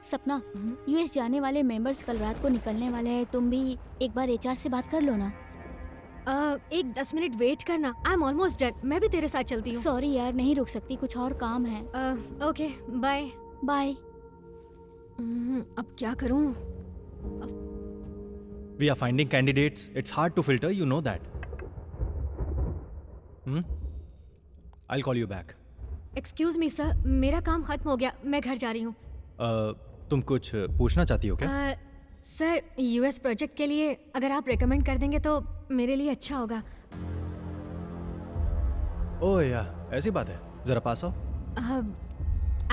सपना, यूएस जाने वाले मेंबर्स कल रात को निकलने वाले हैं। तुम भी एक बार एचआर से बात कर लो ना। एक 10 मिनट वेट करना। I am almost done. मैं भी तेरे साथ चलती हूँ। सॉरी यार, नहीं रुक सकती, कुछ और काम है। Okay bye. बाय। अब क्या करूँ? We are finding candidates. It's hard to filter, you know that. I'll call you back. Excuse me sir, मेरा काम खत्म हो गया, मैं घर जा रही हूँ। तुम कुछ पूछना चाहती हो क्या? सर, यूएस प्रोजेक्ट के लिए अगर आप रेकमेंड कर देंगे तो मेरे लिए अच्छा होगा। ओह या, ऐसी बात है। जरा पास आओ।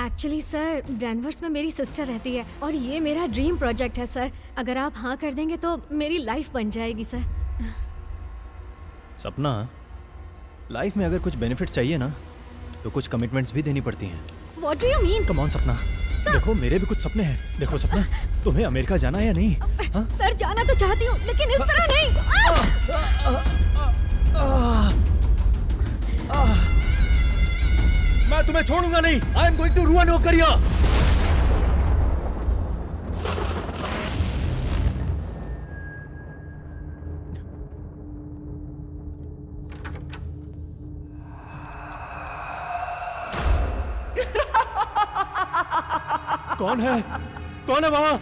एक्चुअली सर, डेनवर्स में मेरी सिस्टर रहती है और ये मेरा ड्रीम प्रोजेक्ट है सर। अगर आप हाँ कर देंगे तो मेरी लाइफ बन जाएगी सर। सपना, लाइफ में अगर कुछ बेनिफिट्स चाहिए ना तो कुछ कमिटमेंट्स भी देनी पड़ती हैं। What do you mean? Come on सपना, देखो मेरे भी कुछ सपने हैं। देखो सपना, तुम्हें अमेरिका जाना है या नहीं? हाँ? सर जाना तो चाहती हूँ लेकिन इस तरह नहीं। मैं तुम्हें छोड़ूंगा नहीं। I am going to ruin your career. कौन है? कौन है वहां?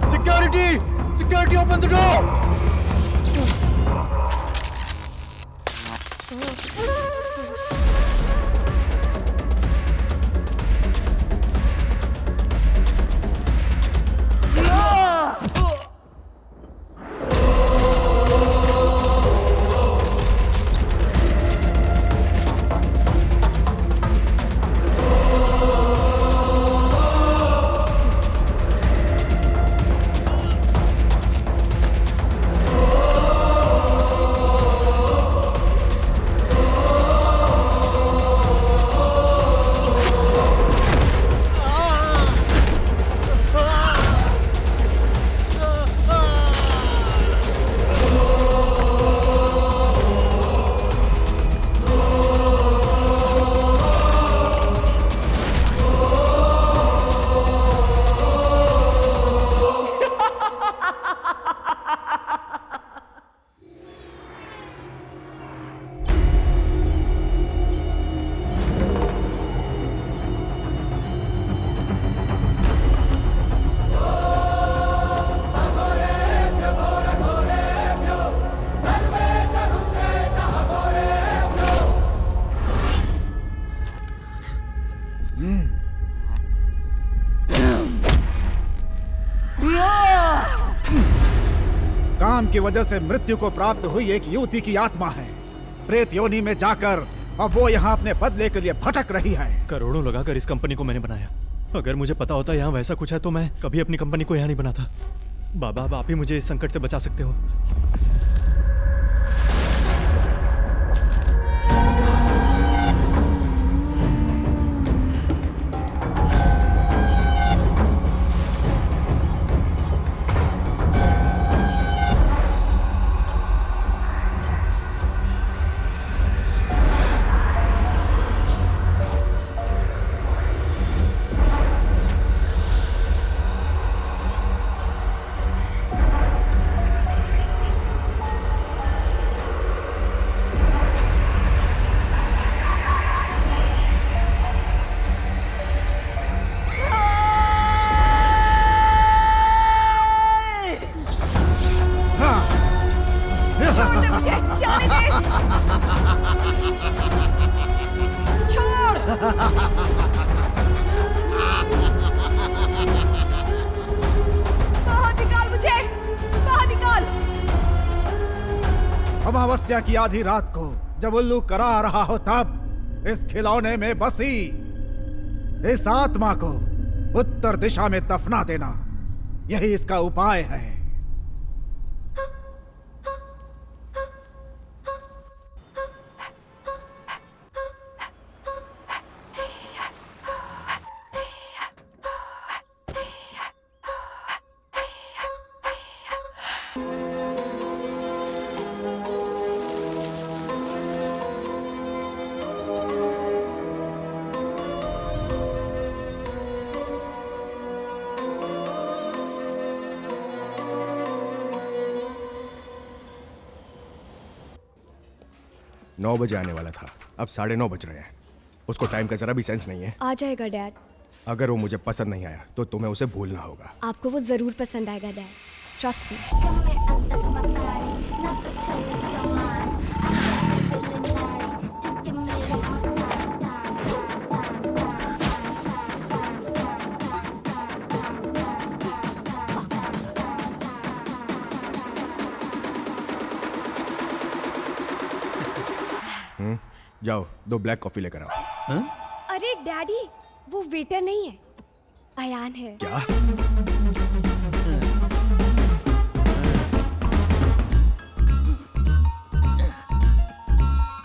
Security! Security, open the door! काम की वजह से मृत्यु को प्राप्त हुई एक युवती की आत्मा है। प्रेत योनि में जाकर अब वो यहाँ अपने बदले के लिए भटक रही है। करोड़ों लगाकर इस कंपनी को मैंने बनाया। अगर मुझे पता होता यहाँ वैसा कुछ है तो मैं कभी अपनी कंपनी को यहाँ नहीं बनाता। बाबा, अब आप ही मुझे इस संकट से बचा सकते हो। छोड़ दे मुझे, जाने दे। छोड़। बाहर निकाल मुझे, बाहर निकाल। अमावस्या की आधी रात को जब उल्लू करा रहा हो तब इस खिलौने में बसी इस आत्मा को उत्तर दिशा में दफना देना, यही इसका उपाय है। 9 बजे आने वाला था, अब 9:30 बज रहे हैं। उसको टाइम का जरा भी सेंस नहीं है। आ जाएगा डैड। अगर वो मुझे पसंद नहीं आया तो तुम्हें उसे भूलना होगा। आपको वो जरूर पसंद आएगा डैड, ट्रस्ट मी। जाओ 2 ब्लैक कॉफी लेकर आओ। अरे डैडी, वो वेटर नहीं है, अयान है। क्या?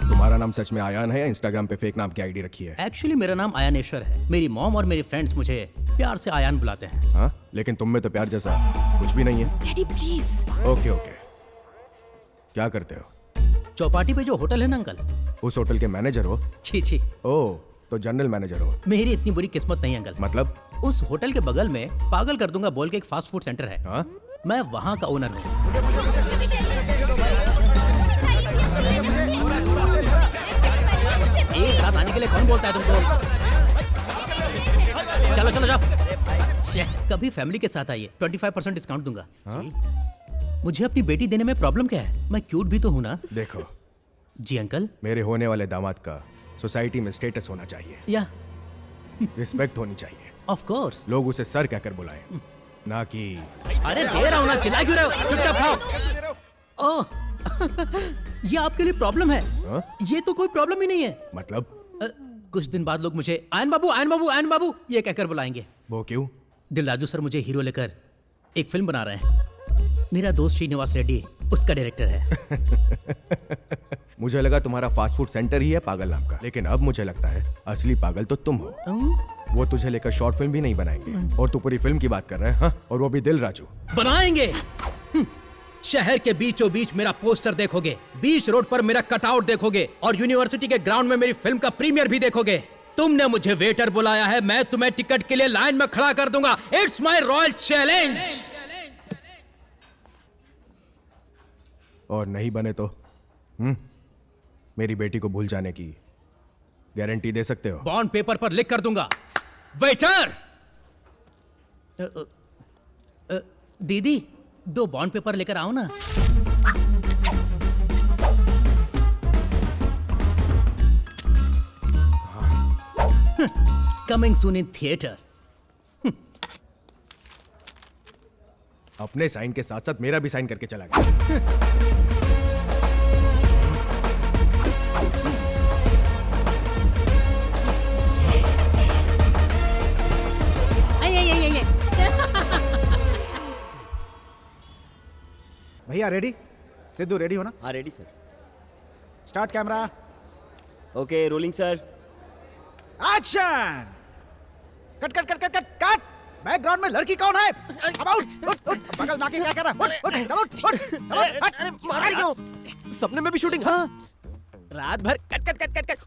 तुम्हारा नाम सच में आयान है या इंस्टाग्राम पे फेक नाम की आईडी रखी है? एक्चुअली मेरा नाम आयानेश्वर है। मेरी मॉम और मेरे फ्रेंड्स मुझे प्यार से आयान बुलाते हैं। हाँ, लेकिन तुम में तो प्यार जैसा कुछ भी नहीं है। Daddy please. ओके ओके, क्या करते हो? चौपाटी पे जो होटल है ना अंकल, उस होटल के मैनेजर हो? छी छी, ओह, तो जनरल मैनेजर हो। मेरी इतनी बुरी किस्मत नहीं अंकल। मतलब? उस होटल के बगल में पागल कर दूंगा बोल के एक फास्ट फूड सेंटर है। हाँ? मैं वहाँ का ओनर हूँ। एक साथ आने के लिए कौन बोलता है तुमको? चलो चलो जाओ। कभी फैमिली के साथ आइए, 25% डिस्काउंट दूंगा। हाँ? मुझे अपनी बेटी देने में प्रॉब्लम क्या है? मैं क्यूट भी तो हूँ ना। देखो, जी अंकल। मेरे होने वाले दामाद का सोसाइटी में स्टेटस होना चाहिए, या रिस्पेक्ट होनी चाहिए। Of course. लोग उसे सर कहकर बुलाएं, ना कि अरे दे रहा हूँ ना, चिल्ला क्यों रहे हो? चुपचाप खाओ। ओह ये आपके लिए प्रॉब्लम है? हाँ? ये तो कोई प्रॉब्लम ही नहीं है। मतलब? कुछ दिन बाद लोग मुझे आयन बाबू आयन बाबू आयन बाबू ये कहकर बुलाएंगे। वो क्यों? दिलराजू सर मुझे हीरो लेकर एक फिल्म बना रहे हैं। मेरा दोस्त श्रीनिवास रेड्डी उसका डायरेक्टर है। मुझे लगा तुम्हारा फास्ट फूड सेंटर ही है पागल नाम का, लेकिन अब मुझे लगता है असली पागल तो तुम हो। वो तुझे लेकर शॉर्ट फिल्म भी नहीं बनाएंगे और तू पूरी फिल्म की बात कर रहा है। हाँ? और वो भी दिलराजू। बनाएंगे। शहर के बीचों बीच मेरा पोस्टर देखोगे, बीच रोड पर मेरा कटआउट देखोगे और यूनिवर्सिटी के ग्राउंड में मेरी फिल्म का प्रीमियर भी देखोगे। तुमने मुझे वेटर बुलाया है, मैं तुम्हें टिकट के लिए लाइन में खड़ा कर दूंगा। It's my royal challenge. और नहीं बने तो मेरी बेटी को भूल जाने की गारंटी दे सकते हो? बॉन्ड पेपर पर लिख कर दूंगा। वेटर! दीदी 2 बॉन्ड पेपर लेकर आओ ना। Coming soon in theatre. अपने साइन के साथ साथ मेरा भी साइन करके चला गया। भैया रेडी? सिद्धू रेडी हो ना? हाँ ready sir. Start camera, okay rolling sir. Action! Cut cut cut cut cut cut! Background में लड़की कौन है? अब आउट! उठ! बगल में आके क्या कर रहा है? उठ! चलो उठ! चलो हट! अरे मार क्यों? सपने में भी शूटिंग? हाँ? रात भर cut cut cut cut cut.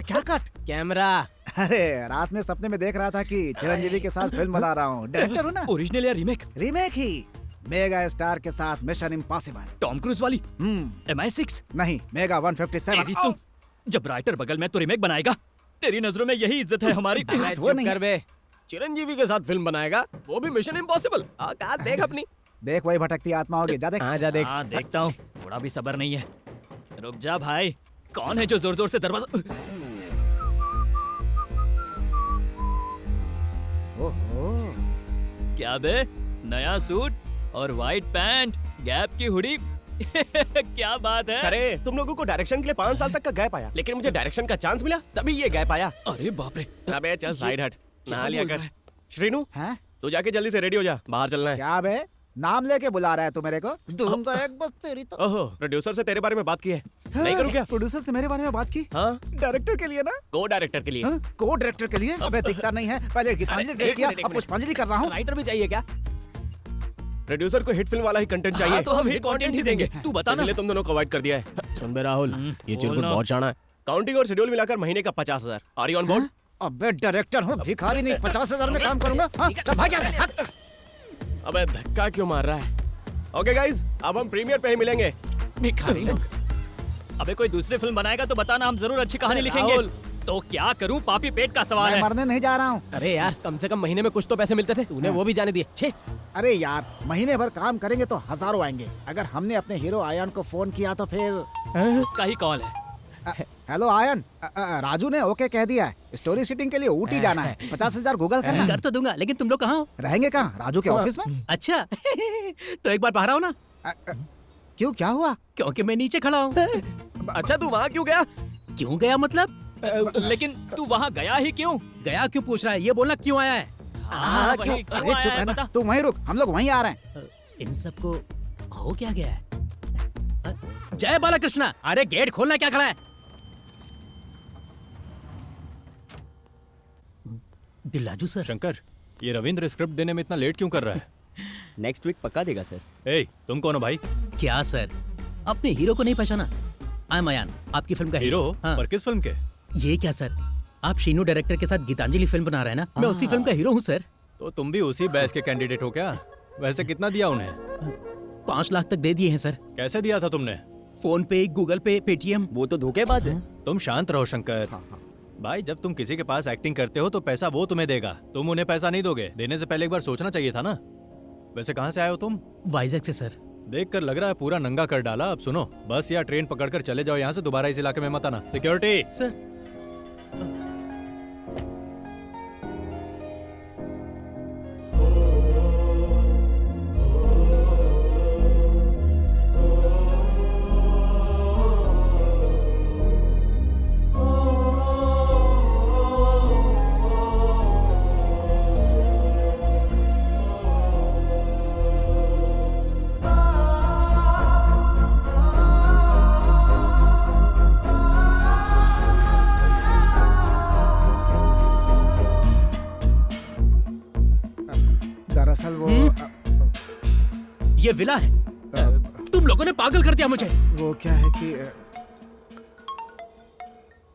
क्या कट? कैमरा। अरे रात में सपने में देख रहा था कि चिरंजीवी के साथ फिल्म बना रहा हूँ। डायरेक्टर हूँ ना? ओरिजिनल या रीमेक? रीमेक ही। मेगा स्टार के साथ मिशन इम्पॉसिबल। टॉम क्रूज वाली? MI6? नहीं, मेगा 157। तेरी तो जब राइटर बगल में तो रीमेक बनाएगा। तेरी नजरों में यही इज्जत है हमारी। वो नहीं कर बे। चिरंजीवी के साथ फिल्म बनाएगा, वो भी मिशन इम्पॉसिबल। औकात देख अपनी। देख वही भटकती आत्मा होगी। जा देख। हाँ जा देख। हाँ देखता हूँ, थोड़ा भी सब्र नहीं है। रुक जा भाई, कौन है जो जोर जोर से दरवाजा? ओहो, क्या बे, नया सूट और वाइट पैंट, गैप की हुडी। क्या बात है? अरे तुम लोगों को डायरेक्शन के लिए 5 साल तक का गैप आया, लेकिन मुझे डायरेक्शन का चांस मिला तभी ये गैप आया। अरे बाप रे। अबे चल साइड हट, नहा लिया कर। श्रीनू हैं? तू जाके जल्दी से रेडी हो जा, बाहर चलना है। क्या बे? नाम लेके बुला रहा है तू मेरे को? दूंगा एक बस तेरी तो। ओहो, प्रोड्यूसर से तेरे बारे में बात की है। नहीं करूँ क्या? प्रोड्यूसर से मेरे बारे में बात की? हाँ, डायरेक्टर के लिए ना? को डायरेक्टर के लिए। हाँ? को डायरेक्टर के लिए? अबे दिखता नहीं है। पहले गीतांजलि डायरेक्ट किया, अब पुष्पांजलि कर रहा हूँ। राइटर भी चाहिए क्या? प्रोड्यूसर को हिट फिल्म वाला ही कंटेंट चाहिए। हाँ, तो हम हिट कंटेंट ही देंगे। तू बता ना। इसलिए तुम दोनों को अवॉइड कर दिया है। सुन बे राहुल, ये चिरकुट बोलना। बहुत जाना है। काउंटिंग और शेड्यूल मिलाकर महीने का 50,000। Are you on board? अबे डायरेक्टर हूँ, भिखारी नहीं। 50,000 में काम करूंगा। हाँ, चल भाग यहाँ से, हट। अबे धक्का क्यों मार रहा है? ओके गाइस, अब हम प्रीमियर पे ही मिलेंगे। भिखारी लोग। अबे कोई दूसरी फिल्म बनाएगा तो बताना, हम जरूर अच्छी कहानी लिखेंगे। राहुल। तो क्या करूं, पापी पेट का सवाल मैं है। मरने नहीं जा रहा हूँ। अरे यार, कम से कम महीने में कुछ तो पैसे मिलते थे, तूने वो भी जाने दिए। छे। अरे यार, महीने भर काम करेंगे तो हजारों आएंगे। अगर हमने अपने हीरो आयन को फोन किया तो फिर उसका ही कॉल है। हेलो आयन, राजू ने ओके कह दिया है। स्टोरी शूटिंग के लिए ऊटी जाना है। 50,000 गूगल करना। कर तो दूंगा, लेकिन तुम लोग कहाँ हो? रहेंगे कहाँ? राजू के ऑफिस में। अच्छा तो एक बार बाहर आओ ना। क्यों, क्या हुआ? क्योंकि मैं नीचे खड़ा हूँ। अच्छा, तू वहाँ क्यों गया? क्यों गया मतलब? लेकिन तू वहाँ गया ही क्यों? गया क्यों पूछ रहा है, ये बोलना क्यों आया है? हाँ, क्यों? वही, क्यों अरे आया चुप है, रहना, बता। तू वहीं रुक, हम लोग वहीं आ रहे हैं। इन सबको हो क्या गया है? जय बालाकृष्णा, अरे गेट खोलना, क्या खड़ा है? दिलराजू सर। शंकर, ये रविंद्र स्क्रिप्ट देने में इतना लेट क्यों कर रहा है? नेक्स्ट वीक पक्का देगा सर। ए, तुम कौन हो भाई? क्या सर, अपने हीरो को नहीं पहचाना? आई एम अयान, आपकी फिल्म का हीरो? हाँ। पर किस फिल्म के? ये क्या सर, आप शीनू डायरेक्टर के साथ गीतांजलि फिल्म बना रहे हैं ना? मैं उसी फिल्म का हीरो हूँ सर। तो तुम भी उसी बैच के कैंडिडेट हो क्या? वैसे कितना दिया उन्हें? 5 लाख तक दे दिए हैं सर। कैसे दिया था तुमने? फोन पे, गूगल पे, पेटीएम। वो तो धोखेबाज है। तुम शांत रहो शंकर। भाई, जब तुम किसी के पास एक्टिंग करते हो तो पैसा वो तुम्हें देगा, तुम उन्हें पैसा नहीं दोगे। देने से पहले एक बार सोचना चाहिए था ना। वैसे कहाँ से आए हो तुम? वाइजैक से सर। देखकर लग रहा है पूरा नंगा कर डाला। अब सुनो, बस या ट्रेन पकड़कर चले जाओ यहाँ से, दोबारा इस इलाके में मत आना। सिक्योरिटी। सर दरअसल वो ये विला है। तुम लोगों ने पागल कर दिया मुझे। वो क्या है कि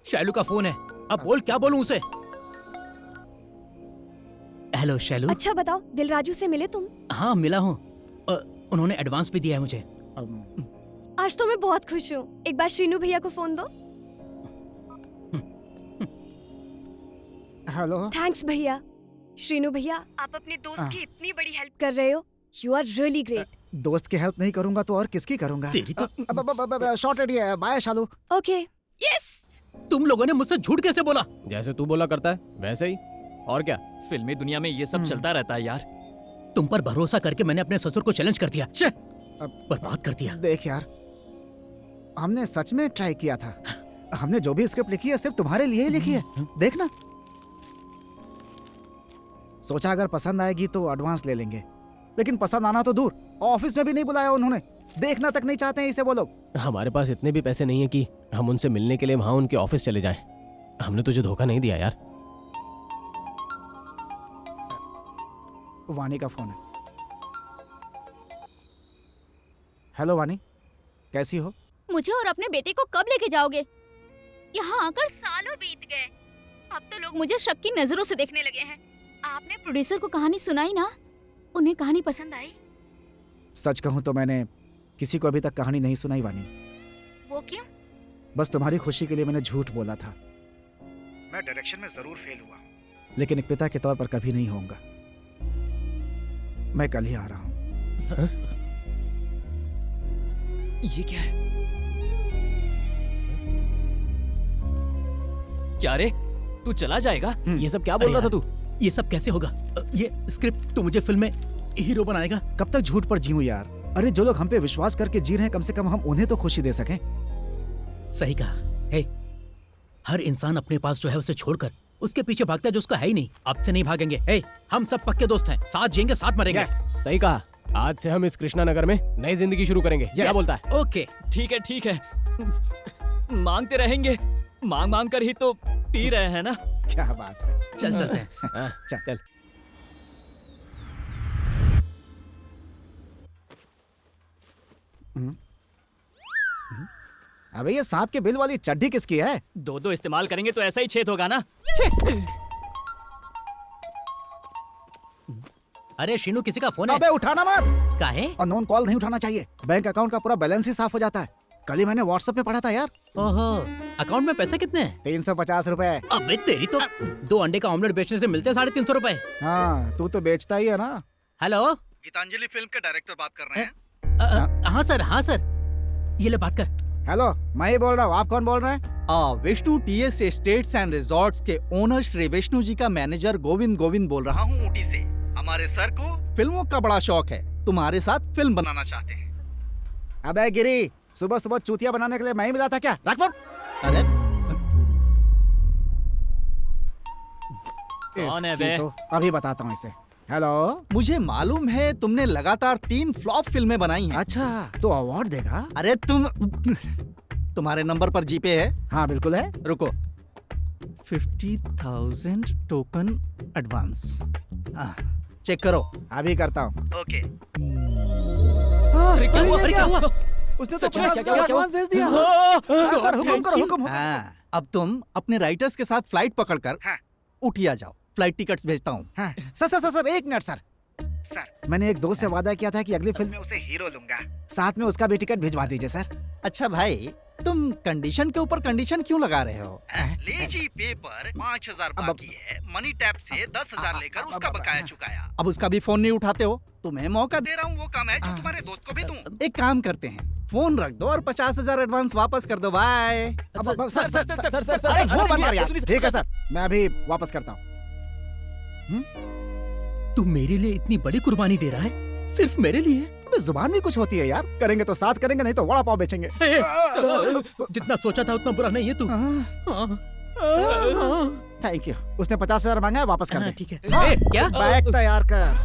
शैलू का फोन है, अब बोल, क्या बोलूं उसे? हेलो शैलू। अच्छा बताओ, दिलराजू से मिले तुम? हाँ मिला हूँ, उन्होंने एडवांस भी दिया है मुझे। आज तो मैं बहुत खुश हूँ। एक बार श्रीनू भैया को फोन दो। हेलो। थैंक्स भैया। श्रीनू भैया, आप अपने दोस्त की इतनी बड़ी हेल्प कर रहे हो। You are really great. दोस्त की हेल्प नहीं करूंगा तो और किसकी करूंगा? तेरी तो शॉर्ट रेडी है। बाय शालू। ओके। यस। तुम लोगों ने मुझसे झूठ कैसे बोला? जैसे तू बोला करता है वैसे ही, और क्या। फिल्मी दुनिया में ये सब चलता रहता है यार। तुम पर भरोसा करके मैंने अपने ससुर को चैलेंज कर दिया, बर्बाद कर दिया। देख यार, हमने सच में ट्राई किया था। हमने जो भी स्क्रिप्ट लिखी है सिर्फ तुम्हारे लिए ही लिखी है। देखना, सोचा अगर पसंद आएगी तो एडवांस ले लेंगे, लेकिन पसंद आना तो दूर, ऑफिस में भी नहीं बुलाया उन्होंने। देखना तक नहीं चाहते हैं इसे वो लोग। हमारे पास इतने भी पैसे नहीं है कि हम उनसे मिलने के लिए वहां उनके ऑफिस चले जाएं। हमने तुझे धोखा नहीं दिया यार। वानी का फोन है। हेलो वानी, कैसी हो? मुझे और अपने बेटे को कब लेके जाओगे? यहाँ आकर सालों बीत गए। अब तो लोग मुझे शक की नजरों से देखने लगे हैं। आपने प्रोड्यूसर को कहानी सुनाई ना, उन्हें कहानी पसंद आई? सच कहूं तो मैंने किसी को अभी तक कहानी नहीं सुनाई वानी। वो क्यों? बस तुम्हारी खुशी के लिए मैंने झूठ बोला था। मैं डायरेक्शन में जरूर फेल हुआ, लेकिन एक पिता के तौर पर कभी नहीं होऊंगा। मैं कल ही आ रहा हूं। ये क्या है? क्या रे, तू चला जाएगा? ये सब क्या बोल रहा था तू? ये सब कैसे होगा? ये स्क्रिप्ट तो मुझे फिल्म में हीरो बनाएगा। कब तक झूठ पर जीऊं यार? अरे जो लोग हम पे विश्वास करके जी रहे हैं, कम से कम हम उन्हें तो खुशी दे सकें। सही कहा। हे, हर इंसान अपने पास जो है उसे छोड़कर उसके पीछे भागता है जो उसका है ही नहीं। अब से नहीं भागेंगे। हे, हम सब पक्के दोस्त हैं, साथ जिएंगे, साथ मरेंगे। सही कहा। आज से हम इस कृष्णा नगर में नई जिंदगी शुरू करेंगे। क्या बोलता है? ओके, ठीक है ठीक है, मांगते रहेंगे। मांग मांग कर ही तो पी रहे हैं ना। क्या बात है। चल चलते हैं। हाँ, चल। अबे ये सांप के बिल वाली चड्डी किसकी है? दो इस्तेमाल करेंगे तो ऐसा ही छेद होगा ना। अरे शीनू, किसी का फोन है। अबे उठाना मत। काहे? अननोन कॉल नहीं उठाना चाहिए। बैंक अकाउंट का पूरा बैलेंस ही साफ हो जाता है। कल ही मैंने व्हाट्सएप पे पढ़ा था यार। ओहो, अकाउंट में पैसे कितने हैं? 350 रुपए। अबे तेरी तो 2 अंडे का ऑमलेट बेचने से मिलते हैं 350 रुपए। हाँ, तू तो बेचता ही है ना। हेलो, गीतांजलि फिल्म के डायरेक्टर बात कर रहे हैं। हाँ सर, ये ले बात कर। हेलो, मैं ही बोल रहा हूँ, आप कौन बोल रहे हैं? Vishnu TS estates and resorts के ओनर श्री विष्णु जी का मैनेजर गोविंद बोल रहा हूँ ऊटी से। हमारे सर को फिल्मों का बड़ा शौक है, तुम्हारे साथ फिल्म बनाना चाहते हैं। अबे गिरी, सुबह सुबह चूतिया बनाने के लिए मैं ही मिला था क्या? रख फोन। अरे कौन है इसकी बे? तो अभी बताता हूँ इसे। हेलो। मुझे मालूम है तुमने लगातार 3 फ्लॉप फिल्में बनाई हैं। अच्छा, तो अवार्ड देगा? अरे तुम्हारे नंबर पर जीपे है? हाँ बिल्कुल है। रुको, 50,000 टोकन एडवांस। चेक करो। अभी करता हूँ। ओके। अरे क्या हुआ? अरे क्या हुआ? उसने तो सच में? 50,000 एडवांस भेज दिया। हाँ, सर हुक्म करो, हुक्म। हाँ, अब तुम अपने राइटर्स के साथ फ्लाइट पकड़कर उठिया जाओ। फ्लाइट टिकट्स भेजता हूँ। हाँ, सर 1 मिनट सर। मैंने एक दोस्त से वादा किया था कि अगली फिल्म में उसे हीरो लूंगा, साथ में उसका भी टिकट भिजवा दीजिए सर। अच्छा भाई, तुम कंडीशन के ऊपर कंडीशन क्यों लगा रहे हो? ले जी पेपर 5,000 बाकी है, मनी टैप से 10,000 लेकर उसका बकाया चुकाया। अब उसका भी फोन नहीं उठाते हो। तुम्हें मौका दे रहा हूँ, वो काम है जो तुम्हारे दोस्त को भी दूं। एक काम करते हैं, फोन रख दो और 50,000 एडवांस वापस कर दो। बाय। सर, अरे वो बंद कर यार। ठीक है सर, मैं अभी वापस करता हूँ। तू मेरे लिए इतनी बड़ी कुर्बानी दे रहा है, सिर्फ मेरे लिए? अबे जुबान भी कुछ होती है यार। करेंगे तो साथ करेंगे, नहीं तो वड़ा पाव बेचेंगे। जितना सोचा था उतना बुरा नहीं है तू। Thank you. उसने 50,000 मांगा है, वापस कर दे। ठीक है। हाँ, क्या? बैग तैयार कर।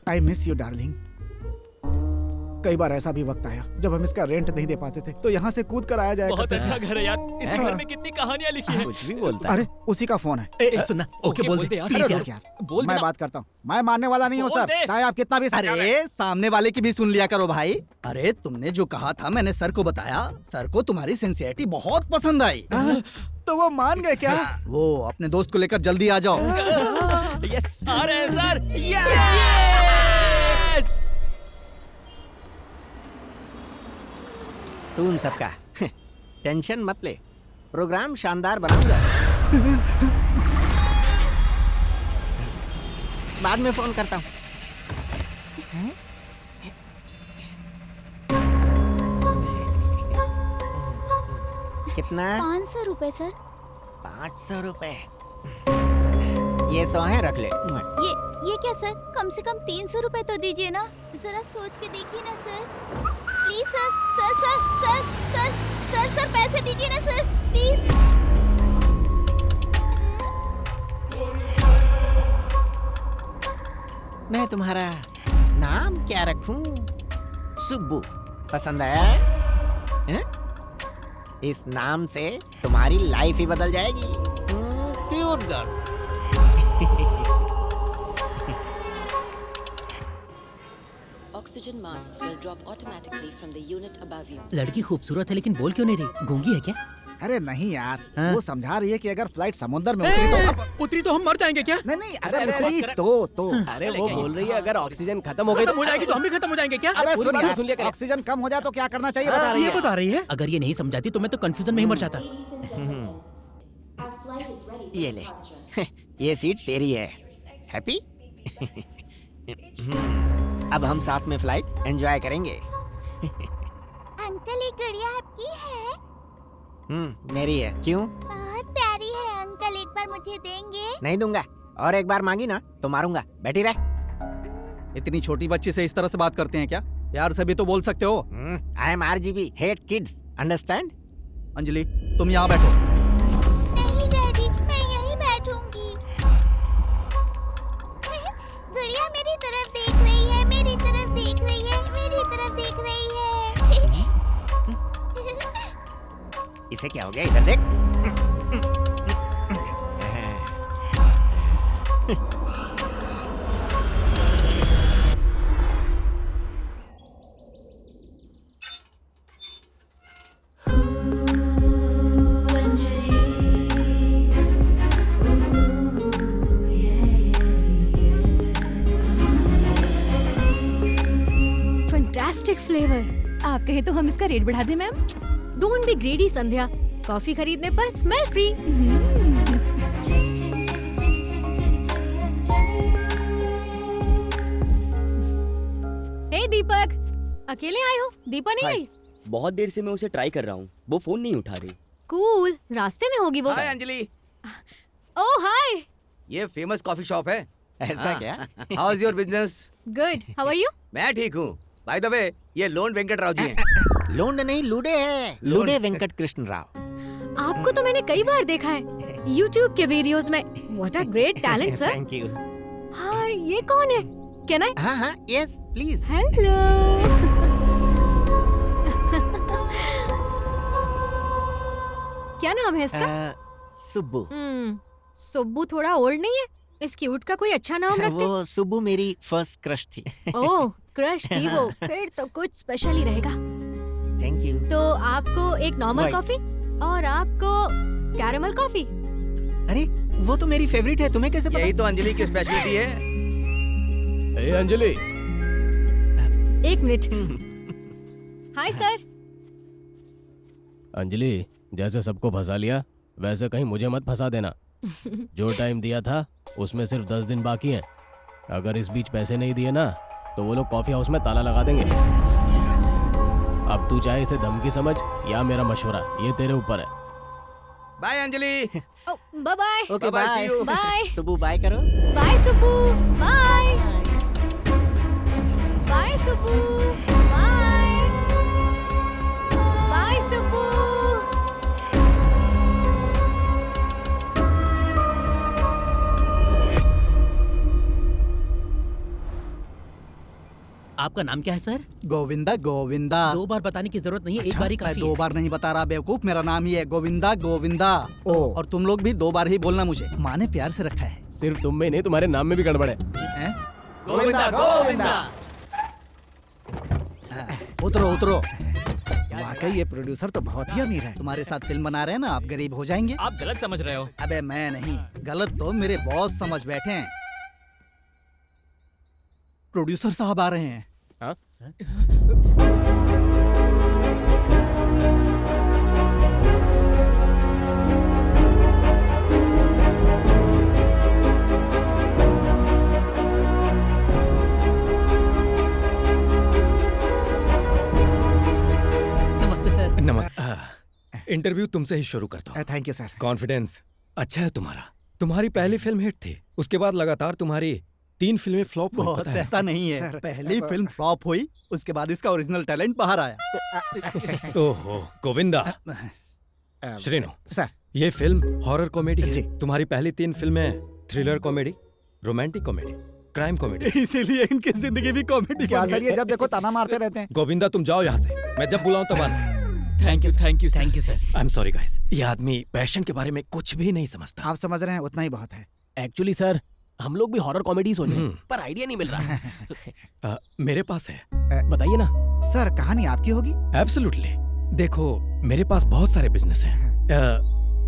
I miss you darling. कई बार ऐसा भी वक्त आया जब हम इसका रेंट नहीं दे पाते थे, तो यहाँ से कूद कर आया जाए बहुत करते थे। अच्छा घर है यार। इस घर में कितनी कहानियां लिखी हैं। कुछ भी बोलता है। अरे उसी का फोन है। सुनना, ओके बोल दे यार। प्लीज अरे यार। रुक यार, बोल मैं देना। बात करता हूँ। मैं मानने वाला नहीं हूँ बोल सर, दे। चाहे आप कितना भी समझा लें। अरे सामने वाले की भी सुन लिया करो भाई। अरे तुमने जो कहा था मैंने सर को बताया। सर को तुम्हारी सिंसियरिटी बहुत पसंद आई। तो वो मान गए क्या? वो अपने दोस्त को लेकर जल्दी आ जाओ। यस, आ रहे हैं सर। तू उन सबका टेंशन मत ले, प्रोग्राम शानदार बनाऊंगा। बाद में फोन करता हूँ। कितना? 500 रुपए सर। 500 रुपए। ये 100 है, रख ले। ये क्या सर? कम से कम 300 रुपए तो दीजिए ना। जरा सोच के देखिए ना सर। प्लीज सर, पैसे दीजिए ना सर, प्लीज। मैं तुम्हारा नाम क्या रखूं? सुब्बू पसंद आया? हैं? इस नाम से तुम्हारी लाइफ ही बदल जाएगी। Cute girl. Oxygen masks will drop automatically from the unit above you. लड़की खूबसूरत है लेकिन बोल क्यों नहीं रही? गूंगी है क्या? अरे नहीं यार, हाँ? वो समझा रही है कि अगर फ्लाइट समुद्र में उतरी तो उतरी तो हम मर जाएंगे क्या? नहीं, अगर उतरी तो अरे वो बोल रही है अगर ऑक्सीजन खत्म हो गई खत्म हो जाएगी तो हम भी खत्म हो जाएंगे क्या? अबे पूरी सुन बात यार, सुन लिया कर। ऑक्सीजन कम हो जाए तो क्या करना चाहिए बता रही ये है। बता रही है। अगर ये नहीं समझाती तो मैं तो कंफ्यूजन में ही मर जाता। ये ले, ये सीट तेरी है। हैप्पी? अब हम साथ में फ्लाइट एंजॉय करेंगे। अंकल, ये गुड़िया आपकी है? मेरी है। क्यों? बहुत प्यारी है अंकल, एक बार मुझे देंगे? नहीं दूंगा, और एक बार मांगी ना तो मारूंगा। बैठी रह। इतनी छोटी बच्ची से इस तरह से बात करते हैं क्या? प्यार से भी तो बोल सकते हो। I M RGB, hate kids, understand? Anjali, तुम यहाँ बैठो। नहीं डैडी, मैं यहीं बैठूंगी। गुड़िया मेरी तरफ देख रही है, मेरी तरफ देख रही है, मेरी तरफ देख रही है। इसे क्या हो गया? इधर देख। Fantastic flavour. आप कहे तो हम इसका रेट बढ़ा दें ma'am. Don't be ग्रेडी Sandhya, coffee खरीदने पर स्मेल फ्री। हे दीपक, अकेले आए हो? दीपा नहीं आई? बहुत देर से मैं उसे ट्राई कर रहा हूँ, वो फोन नहीं उठा रही। कूल, रास्ते में होगी वो। हाय अंजलि। ओह हाय। ये फेमस कॉफी शॉप है। ऐसा क्या? How is your business? Good, how are you? मैं ठीक हूँ। बाय द वे, ये लोन वेंकट राव जी हैं। लोंड नहीं, लूडे है। लूडे वेंकट कृष्ण राव। आपको तो मैंने कई बार देखा है YouTube के वीडियोस में। What a great talent, sir. Thank you. हाँ, ये कौन है? Can I? हाँ हाँ, यस प्लीज। हेलो। क्या नाम है इसका? सुब्बू। सुब्बू थोड़ा ओल्ड नहीं है? इस क्यूट का कोई अच्छा नाम रखते। वो सुब्बू मेरी फर्स्ट क्रश थी। ओह, क्रश थी वो। फिर तो कुछ स्पेशल ही रहेगा। Thank you. तो आपको एक नॉर्मल कॉफी और आपको कैरेमल कॉफी। अरे वो तो मेरी फेवरेट है, तुम्हें कैसे पता? यही तो अंजलि की स्पेशलिटी है। ए अंजलि, एक मिनट। Hi sir. अंजलि जैसे सबको फंसा लिया वैसे कहीं मुझे मत फंसा देना। जो टाइम दिया था उसमें सिर्फ 10 दिन बाकी हैं। अगर इस बीच पैसे नहीं दिए ना तो वो लोग कॉफी हाउस में ताला लगा देंगे। अब तू चाहे इसे धमकी समझ या मेरा मशवरा, ये तेरे ऊपर है। Bye Anjali. Bye bye. Okay Bye-bye, see bye. you. Bye Subbu bye करो। Bye Subbu. Bye bye Subbu. Bye bye Subbu. आपका नाम क्या है सर? गोविंदा। गोविंदा। 2 बार बताने की जरूरत नहीं है, एक अच्छा, बार ही मैं काफी 2 है। बार नहीं बता रहा बेवकूफ, मेरा नाम ही है गोविंदा। गोविंदा। और तुम लोग भी 2 बार ही बोलना मुझे। माँ ने प्यार से रखा है। सिर्फ तुम में नहीं, तुम्हारे नाम में भी गड़बड़ है। गोविंदा गोविंदा। उतरो उतरो। वाकई ये प्रोड्यूसर तो बहुत ही अमीर है। तुम्हारे साथ फिल्म बना रहे हैं ना, आप गरीब हो जाएंगे। आप गलत समझ रहे हो। अबे मैं नहीं, गलत तो मेरे बॉस समझ बैठे हैं। प्रोड्यूसर साहब आ रहे हैं। हाँ? नमस्ते सर। नमस्ते। इंटरव्यू तुमसे ही शुरू करता हूँ। Thank you sir. कॉन्फिडेंस अच्छा है तुम्हारा। तुम्हारी पहली फिल्म हिट थी, उसके बाद लगातार तुम्हारी 3 फिल्में फ्लॉप हुई। बॉस ऐसा नहीं है, पहली फिल्म फ्लॉप हुई, उसके बाद इसका ओरिजिनल टैलेंट बाहर आया। ओहो गोविंदा। श्रीनु सर, ये फिल्म हॉरर कॉमेडी है। तुम्हारी पहली 3 फिल्में thriller comedy, romantic comedy, crime comedy. इसीलिए इनकी जिंदगी भी कॉमेडी। क्या सर, ये जब देखो ताना मारते रहते हैं। गोविंदा तुम जाओ यहाँ से, मैं जब बुलाऊं तब आना। Thank you thank you thank you sir. I am sorry guys, ये आदमी पैशन के बारे में कुछ भी नहीं समझता। आप समझ रहे हैं, उतना ही बहुत है। एक्चुअली सर हम लोग भी हॉरर कॉमेडी सोच रहे हैं पर आइडिया नहीं मिल रहा। मेरे पास है, बताइए ना। सर कहानी आपकी होगी? एब्सोल्युटली। देखो मेरे पास बहुत सारे बिजनेस हैं,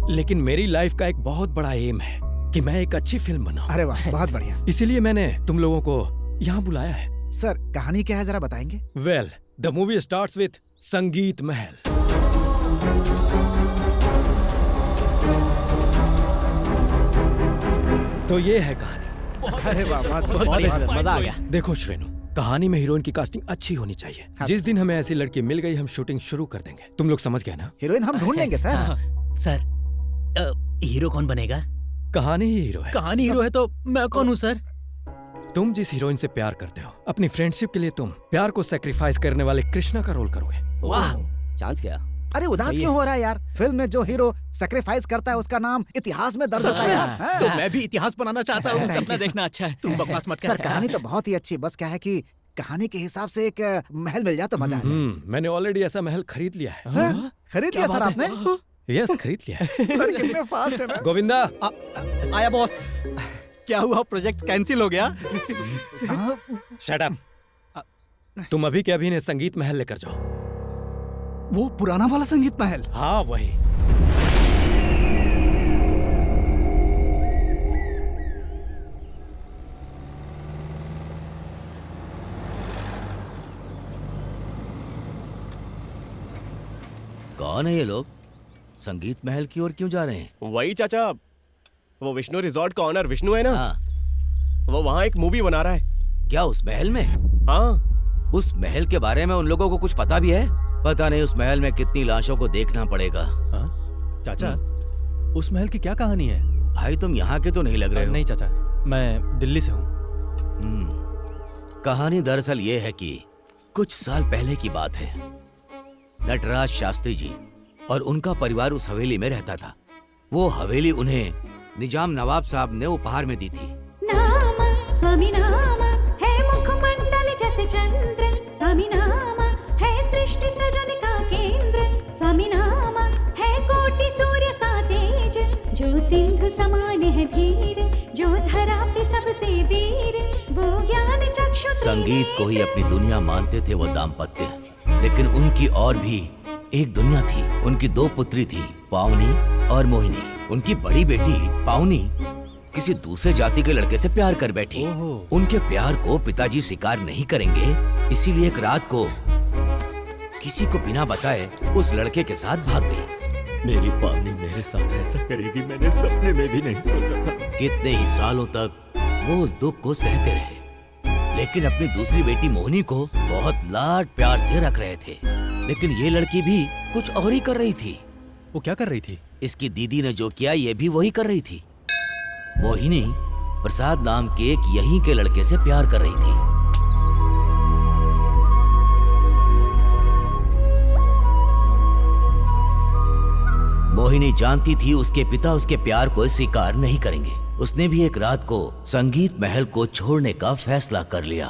लेकिन मेरी लाइफ का एक बहुत बड़ा एम है कि मैं एक अच्छी फिल्म बनाऊं। अरे वाह, बहुत बढ़िया। इसीलिए मैंने तुम लोगों को यहाँ बुलाया है। सर कहानी क्या है, जरा बताएंगे? Well, the movie starts with संगीत महल। तो ये है कहानी। अरे वाह, बहुत मजा आ गया। देखो श्रेनु, कहानी में हीरोइन की कास्टिंग अच्छी होनी चाहिए। जिस दिन हमें ऐसी लड़की मिल गई हम शूटिंग शुरू कर देंगे। तुम लोग समझ गए ना? हीरोइन हम ढूंढ लेंगे सर। सर हीरो कौन बनेगा? कहानी ही हीरो है। कहानी हीरो है तो मैं कौन हूँ सर? तुम जिस हीरोइन से प्यार करते हो, अपनी फ्रेंडशिप के लिए तुम प्यार को सैक्रिफाइस करने वाले कृष्णा का रोल करोगे। वाह, चांस क्या? अरे उदास क्यों हो रहा है यार? फिल्म में जो हीरो सैक्रिफाइस करता है उसका नाम इतिहास में दर्ज होता है यार। तो मैं भी इतिहास बनाना चाहता हूँ। सपना देखना अच्छा है। तुम बकवास मत कर। सर कहानी तो बहुत ही अच्छी, बस क्या है कि कहानी के हिसाब से एक महल मिल जाए तो मजा आ जाए। मैंने ऑलरेडी ऐसा महल खरीद लिया है। खरीद लिया सर आपने? यस, खरीद लिया है। सर कितने फास्ट है ना। गोविंदा आया बॉस। क्या हुआ, प्रोजेक्ट कैंसिल हो गया? Shut up. तुम अभी के अभी ने संगीत महल लेकर जाओ। वो पुराना वाला संगीत महल? हाँ वही। कौन है ये लोग? संगीत महल की ओर क्यों जा रहे हैं? वही चाचा, वो विष्णु रिजॉर्ट का ऑनर विष्णु है ना? हाँ। वो वहाँ एक मूवी बना रहा है। क्या उस महल में? हाँ। उस महल के बारे में उन लोगों को कुछ पता भी है? पता नहीं उस महल में कितनी लाशों को देखना पड़ेगा। हाँ? चाचा, उस महल की क्या कहानी है? भाई तुम यहाँ के तो नहीं लग रहे हो। नहीं चाचा, मैं दिल्ली से हूँ। कहानी दरअसल ये है कि कुछ साल पहले की बात है। नटराज शास्त्री जी और उनका परिवार उस हवेली में रहता था। वो हवेली उन्हें निजाम नवाब साहब ने उपहार में दी थी। नाम स्वामी नाम है मुखमंडल जैसे चंद्र, स्वामी नाम है सृष्टि सजन का केंद्र, स्वामी नाम है कोटि सूर्य सा तेज, जो सिंधु समान है धीर, जो धरा पे सबसे वीर, वो ज्ञान चक्षु। संगीत को ही अपनी दुनिया मानते थे वो दाम्पत्य, लेकिन उनकी और भी एक दुनिया थी। उनकी 2 पुत्री थी, पावनी और मोहिनी। उनकी बड़ी बेटी पावनी किसी दूसरे जाति के लड़के से प्यार कर बैठी। उनके प्यार को पिताजी स्वीकार नहीं करेंगे, इसीलिए एक रात को किसी को बिना बताए उस लड़के के साथ भाग गई। मेरी पावनी मेरे साथ ऐसा करेगी मैंने सपने में भी नहीं सोचा था। कितने ही सालों तक वो उस दुख को सहते रहे, लेकिन अपनी दूसरी बेटी मोहिनी को बहुत लाड प्यार से रख रहे थे। लेकिन ये लड़की भी कुछ और ही कर रही थी। वो क्या कर रही थी? इसकी दीदी ने जो किया ये भी वही कर रही थी। मोहिनी प्रसाद नाम के एक यहीं के लड़के से प्यार कर रही थी। मोहिनी जानती थी उसके पिता उसके प्यार को स्वीकार नहीं करेंगे। उसने भी एक रात को संगीत महल को छोड़ने का फैसला कर लिया।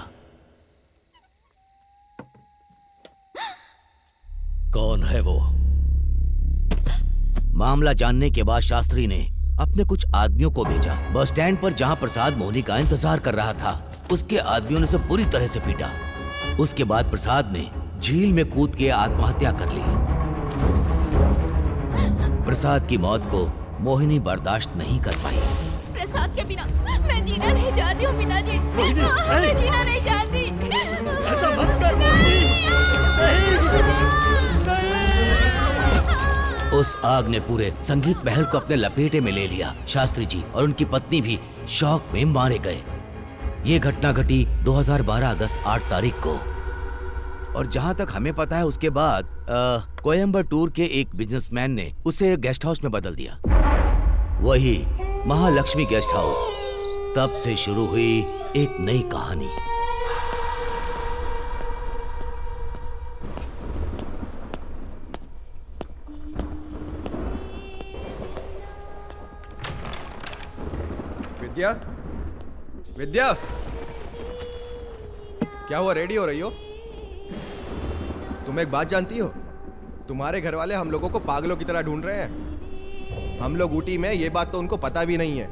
कौन है वो? मामला जानने के बाद शास्त्री ने अपने कुछ आदमियों को भेजा। बस स्टैंड पर जहां प्रसाद मोहिनी का इंतजार कर रहा था, उसके आदमियों ने उसे बुरी तरह से पीटा। उसके बाद प्रसाद ने झील में कूद के आत्महत्या कर ली। प्रसाद की मौत को मोहिनी बर्दाश्त नहीं कर पाई। प्रसाद के बिना मैं जीना नहीं चाहती हूँ पिताजी। मैं जीना नहीं चाहती। ऐसा मत कर मोहिनी। उस आग ने पूरे संगीत महल को अपने लपेटे में ले लिया। शास्त्री जी और उनकी पत्नी भी शौक में मारे गए। ये घटना घटी 2012 अगस्त 8 तारीख को। और जहां तक हमें पता है उसके बाद कोयम्बटूर के एक बिजनेसमैन ने उसे गेस्ट हाउस में बदल दिया, वही महालक्ष्मी गेस्ट हाउस। तब से शुरू हुई एक नई कहानी। विद्या, विद्या, क्या हुआ? रेडी हो रही हो? तुम एक बात जानती हो, तुम्हारे घर वाले हम लोगों को पागलों की तरह ढूंढ रहे हैं। हम लोग ऊटी में, ये बात तो उनको पता भी नहीं है।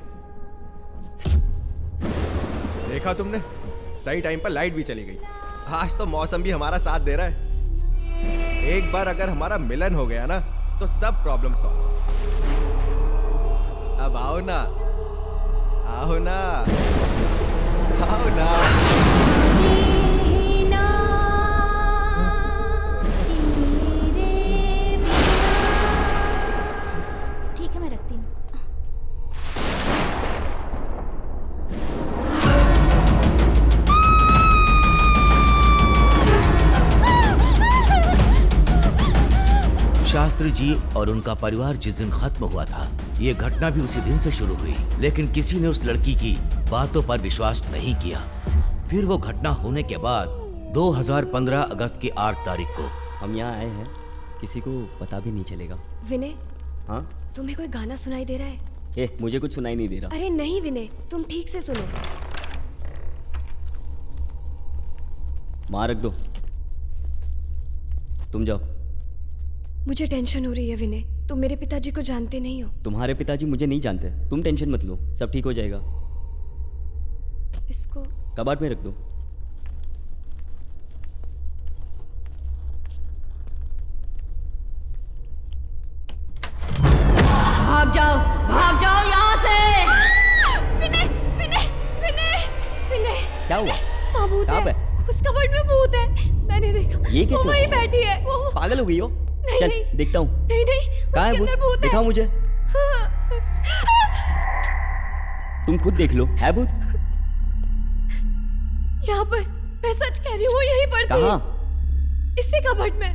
देखा तुमने, सही टाइम पर लाइट भी चली गई। आज तो मौसम भी हमारा साथ दे रहा है। एक बार अगर हमारा मिलन हो गया ना, तो सब प्रॉब्लम सॉल्व। अब आओ ना, आओ ना, आओ ना। ठीक है, मैं रखती हूँ। शास्त्री जी और उनका परिवार जिस दिन खत्म हुआ था, ये घटना भी उसी दिन से शुरू हुई। लेकिन किसी ने उस लड़की की बातों पर विश्वास नहीं किया। फिर वो घटना होने के बाद 2015 अगस्त की 8 तारीख को हम यहाँ आए हैं, किसी को पता भी नहीं चलेगा। विनय, हाँ? तुम्हें कोई गाना सुनाई दे रहा है? मुझे कुछ सुनाई नहीं दे रहा। अरे नहीं विनय, तुम ठीक से सुनो। माँ रख दो, तुम जाओ। मुझे टेंशन हो रही है विनय, तुम मेरे पिताजी को जानते नहीं हो। तुम्हारे पिताजी मुझे नहीं जानते, तुम टेंशन मत लो, सब ठीक हो जाएगा। इसको कबाड़ में रख दो। भाग जाओ यहाँ से। विनय, विनय, विनय, विनय। क्या हुआ? भूत कहाँ है, पे? उस कबर्ड में भूत है, मैंने देखा। ये कैसे? वो वहीं बैठी है। वो पागल हो गई हो? चल नहीं। देखता हूँ। नहीं नहीं, कहाँ है उसके अंदर भूत है। दिखाओ मुझे। तुम खुद देख लो, है भूत? यहाँ पर, मैं सच कह रही हूँ, वो यहीं पर थी। कहाँ? इसी कबर्ड में।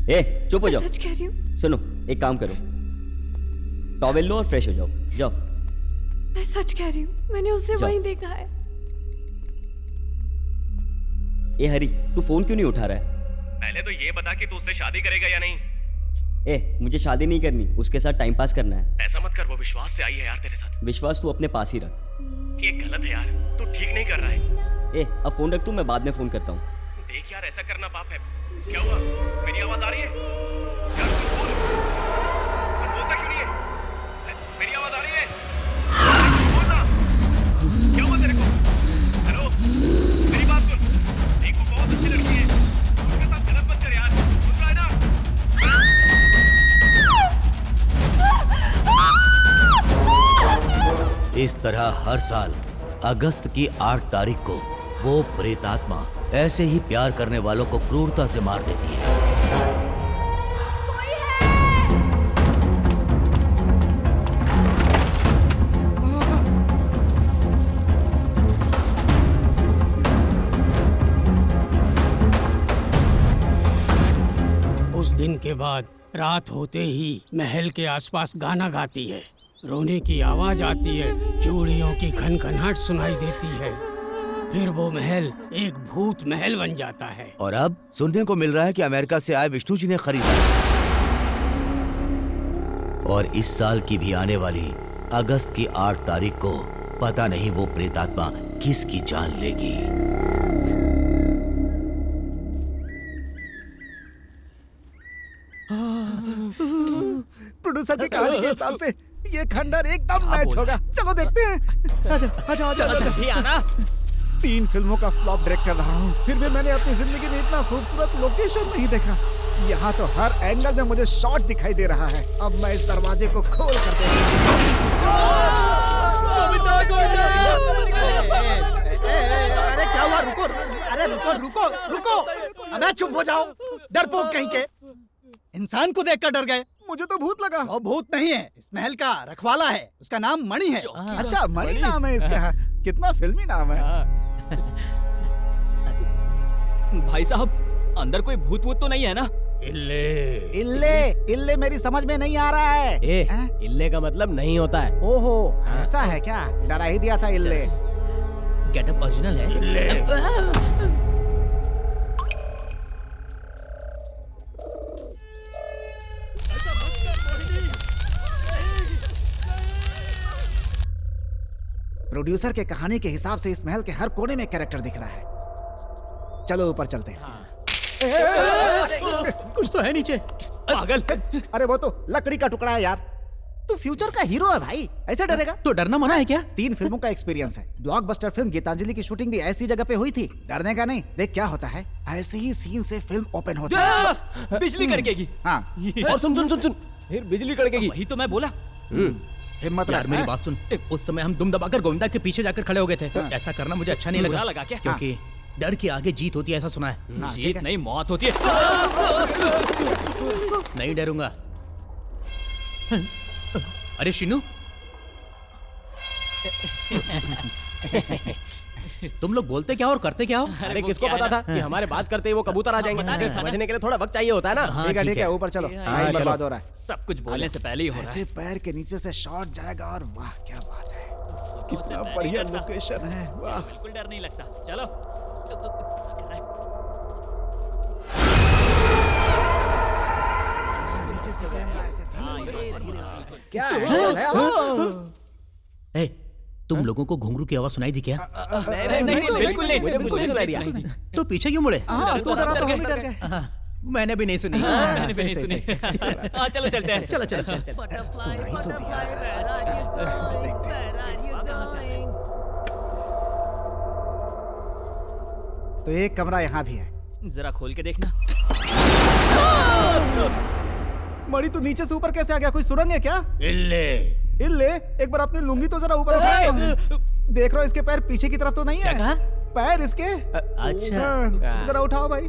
ए चुप हो मैं जाओ। सच कह रही हूँ। सुनो, एक काम करो, टॉवेल लो और फ्रेश हो जाओ। जाओ। मैं सच कह रही हूँ, मैंने उसे जाओ। वहीं देखा है। ए हरी, तू फोन क्यों नहीं उठा रहा है? पहले तो ये बता कि तू उससे शादी करेगा या नहीं। ए मुझे शादी नहीं करनी, उसके साथ टाइम पास करना है। ऐसा मत कर, वो विश्वास से आई है यार तेरे साथ। विश्वास तू अपने पास ही रख। ये गलत है यार, तू ठीक नहीं कर रहा है। ए अब फोन रख तू, मैं बाद में फोन करता हूँ। देख यार, ऐसा करना पाप है। क्या हुआ? मेरी आवाज आ रही है यार? तू बोल, तू बोलता क्यों नहीं है? मेरी आवाज आ रही है? बोल ना, क्या हुआ तेरे को? हेलो, मेरी बात सुन। एक वो बहुत अच्छी लड़की है, उसके साथ गलत मत कर यार, सुन रहा है ना? इस तरह हर साल अगस्त की 8 तारीख को वो प्रेतात्मा ऐसे ही प्यार करने वालों को क्रूरता से मार देती है। उस दिन के बाद रात होते ही महल के आसपास गाना गाती है, रोने की आवाज आती है, चूड़ियों की खनखनाहट सुनाई देती है। फिर वो महल एक भूत महल बन जाता है। और अब सुनने को मिल रहा है कि अमेरिका से आए विष्णु जी ने खरीदा और इस साल की भी आने वाली अगस्त की 8 तारीख को पता नहीं वो प्रेतात्मा किसकी जान लेगी। प्रोड्यूसर की कहानी के हिसाब से ये खंडर एकदम मैच होगा। चलो देखते हैं। आजा आजा आजा जल्दी आना। 3 फिल्मों का फ्लॉप डायरेक्ट कर रहा हूँ, फिर भी मैंने अपनी जिंदगी में इतना खूबसूरत लोकेशन नहीं देखा। यहाँ तो हर एंगल में मुझे शॉट दिखाई दे रहा है। अब मैं इस दरवाजे को खोल कर अरे क्या हुआ? रुको, अरे रुको रुको रुको, अबे चुप हो जाओ, डरपोक कहीं के। इंसान को देखकर डर गए? मुझे तो भूत लगा। वो भूत नहीं है, इस महल का रखवाला है, उसका नाम मणि है। अच्छा मणि नाम है इसका, कितना फिल्मी नाम है। भाई साहब, अंदर कोई भूत वूत तो नहीं है ना? इल्ले इल्ले इल्ले मेरी समझ में नहीं आ रहा है। इल्ले का मतलब नहीं होता है। ओहो, ऐसा है क्या? डरा ही दिया था इल्ले। गेटअप ओरिजिनल है। प्रोड्यूसर के कहानी के हिसाब से इस महल के हर कोने में कैरेक्टर दिख रहा है। चलो ऊपर चलते हैं। कुछ तो है नीचे। पागल। अरे वो तो लकड़ी का टुकड़ा है यार। तू फ्यूचर का हीरो है भाई, ऐसे डरेगा? तो डरना मना है क्या? 3 फिल्मों का एक्सपीरियंस है। ब्लॉकबस्टर फिल्म गीतांजलि की शूटिंग भी ऐसी जगह पे हुई थी। डरने का नहीं, देख क्या होता है। ऐसे ही सीन से फिल्म ओपन होती है। बिजली कड़केगी। हाँ। और सुन सुन सुन सुन, फिर बिजली कड़केगी। वही तो मैं बोला। हिम्मत यार मेरी बात सुन, उस समय हम दुम दबाकर गोविंदा के पीछे जाकर खड़े हो गए थे। ऐसा करना मुझे अच्छा नहीं बुरा लगा क्या? क्योंकि डर के आगे जीत होती है, ऐसा सुना है। जीत नहीं, मौत होती है। नहीं डरूंगा। अरे शिनू, तुम लोग बोलते क्या और करते क्या हो? अरे किसको पता था कि हमारे बात करते ही वो कबूतर आ जाएंगे? इसे समझने के लिए थोड़ा वक्त चाहिए होता है ना। ठीक है ऊपर चलो, टाइम बर्बाद हो रहा है। सब कुछ बोलने से पहले ही हो रहा है। ऐसे पैर के नीचे से शॉट जाएगा और वाह क्या बात है, कितना बढ़िया लोकेशन है। वाह, बिल्कुल डर नहीं लगता। चलो। नीचे से कैमरा ऐसे धीरे-धीरे। क्या है? तुम लोगों को घुंघरू की आवाज सुनाई दी क्या? नहीं, बिल्कुल नहीं। मुझे कुछ नहीं सुनाई दिया। तो पीछे क्यों मुड़े? तू डरा तो हम भी डर गए। मैंने भी नहीं सुनी। मैंने भी नहीं सुनी। चलो चलते हैं। चलो चलो। सुनाई तो दिया। तो एक कमरा यहाँ भी है। जरा खोल के देखना। मणि तू नीचे से ऊपर कैसे आ गया? कोई सुरंग है क्या? इल्ले इल्ले, एक बार अपनी लुंगी तो जरा ऊपर उठा। देख रहा हूँ इसके पैर पीछे की तरफ तो नहीं है? क्या कहा? पैर इसके। अच्छा। जरा उठाओ भाई।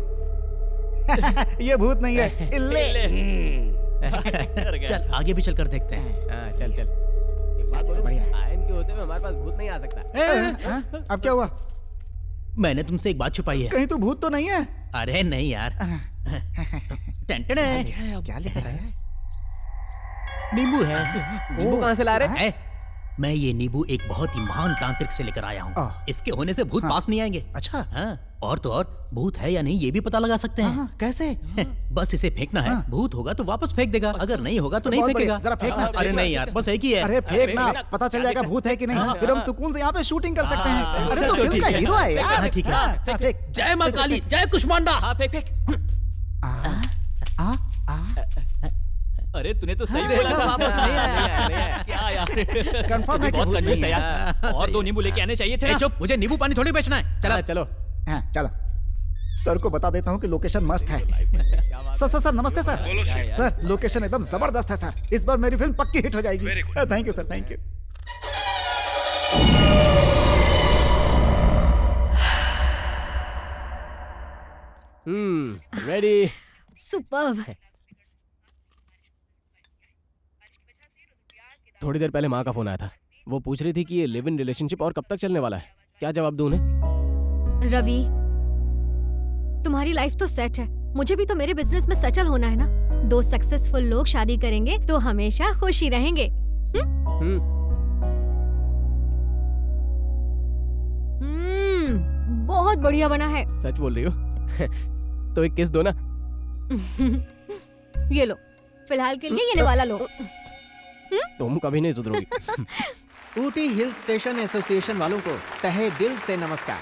ये भूत नहीं है, इल्ले। चल आगे भी चलकर देखते हैं। चल चल। एक बात बोलो, आयन के होते हुए हमारे पास भूत नहीं आ सकता। अब क्या हुआ? मैंने तुमसे एक बात छुपाई है। कहीं तू भूत तो नहीं है? अरे नहीं यार। टेंटन है। क्या लिख रहा है? नींबू है। नींबू कहाँ से ला रहे? मैं ये नींबू एक बहुत ही महान तांत्रिक से लेकर आया हूँ। इसके होने से भूत पास नहीं आएंगे। अच्छा। हाँ, और तो और भूत है या नहीं ये भी पता लगा सकते हैं। कैसे? बस इसे फेंकना है। भूत होगा तो वापस फेंक देगा, अगर नहीं होगा तो नहीं बहुत फेंकेगा। जरा फेंकना। अरे नहीं यार, बस एक ही है। अरे फेंकना, पता चल जाएगा भूत है कि नहीं, फिर हम सुकून से यहाँ पे शूटिंग कर सकते हैं। अरे तो फिल्म का हीरो है यार। ठीक है। जय माँ काली, जय कुष्मांडा। हाँ फेंक फेंक। अरे तूने तो सही बोला था। वापस नहीं आया। क्या यार, कंफर्म है कि बहुत भूत कंजूस नहीं है है। यार। और 2 नींबू लेके आने चाहिए थे। चुप, मुझे नींबू पानी थोड़ी बेचना है। चला चलो। हाँ, चलो। सर को बता देता हूँ कि लोकेशन मस्त है। सर नमस्ते सर। सर लोकेशन एकदम जबरदस्त है सर। इस बार मेरी फिल्म पक्की हिट हो जाएगी। Thank you sir, thank you. Ready. Superb. थोड़ी देर पहले माँ का फोन आया था। वो पूछ रही थी कि ये लिव इन रिलेशनशिप और कब तक चलने वाला है। क्या जवाब दूं उन्हें? रवि, तुम्हारी लाइफ तो सेट है, मुझे भी तो मेरे बिजनेस में सेटल होना है ना। 2 सक्सेसफुल लोग शादी करेंगे तो हमेशा खुशी रहेंगे। बहुत बढ़िया बना है। सच बोल रही हो? तो एक किस दो ना। ये लो, फिलहाल के लिए ये वाला लो। तुम कभी नहीं सुधरोगी। ऊटी हिल स्टेशन एसोसिएशन वालों को तहे दिल से नमस्कार।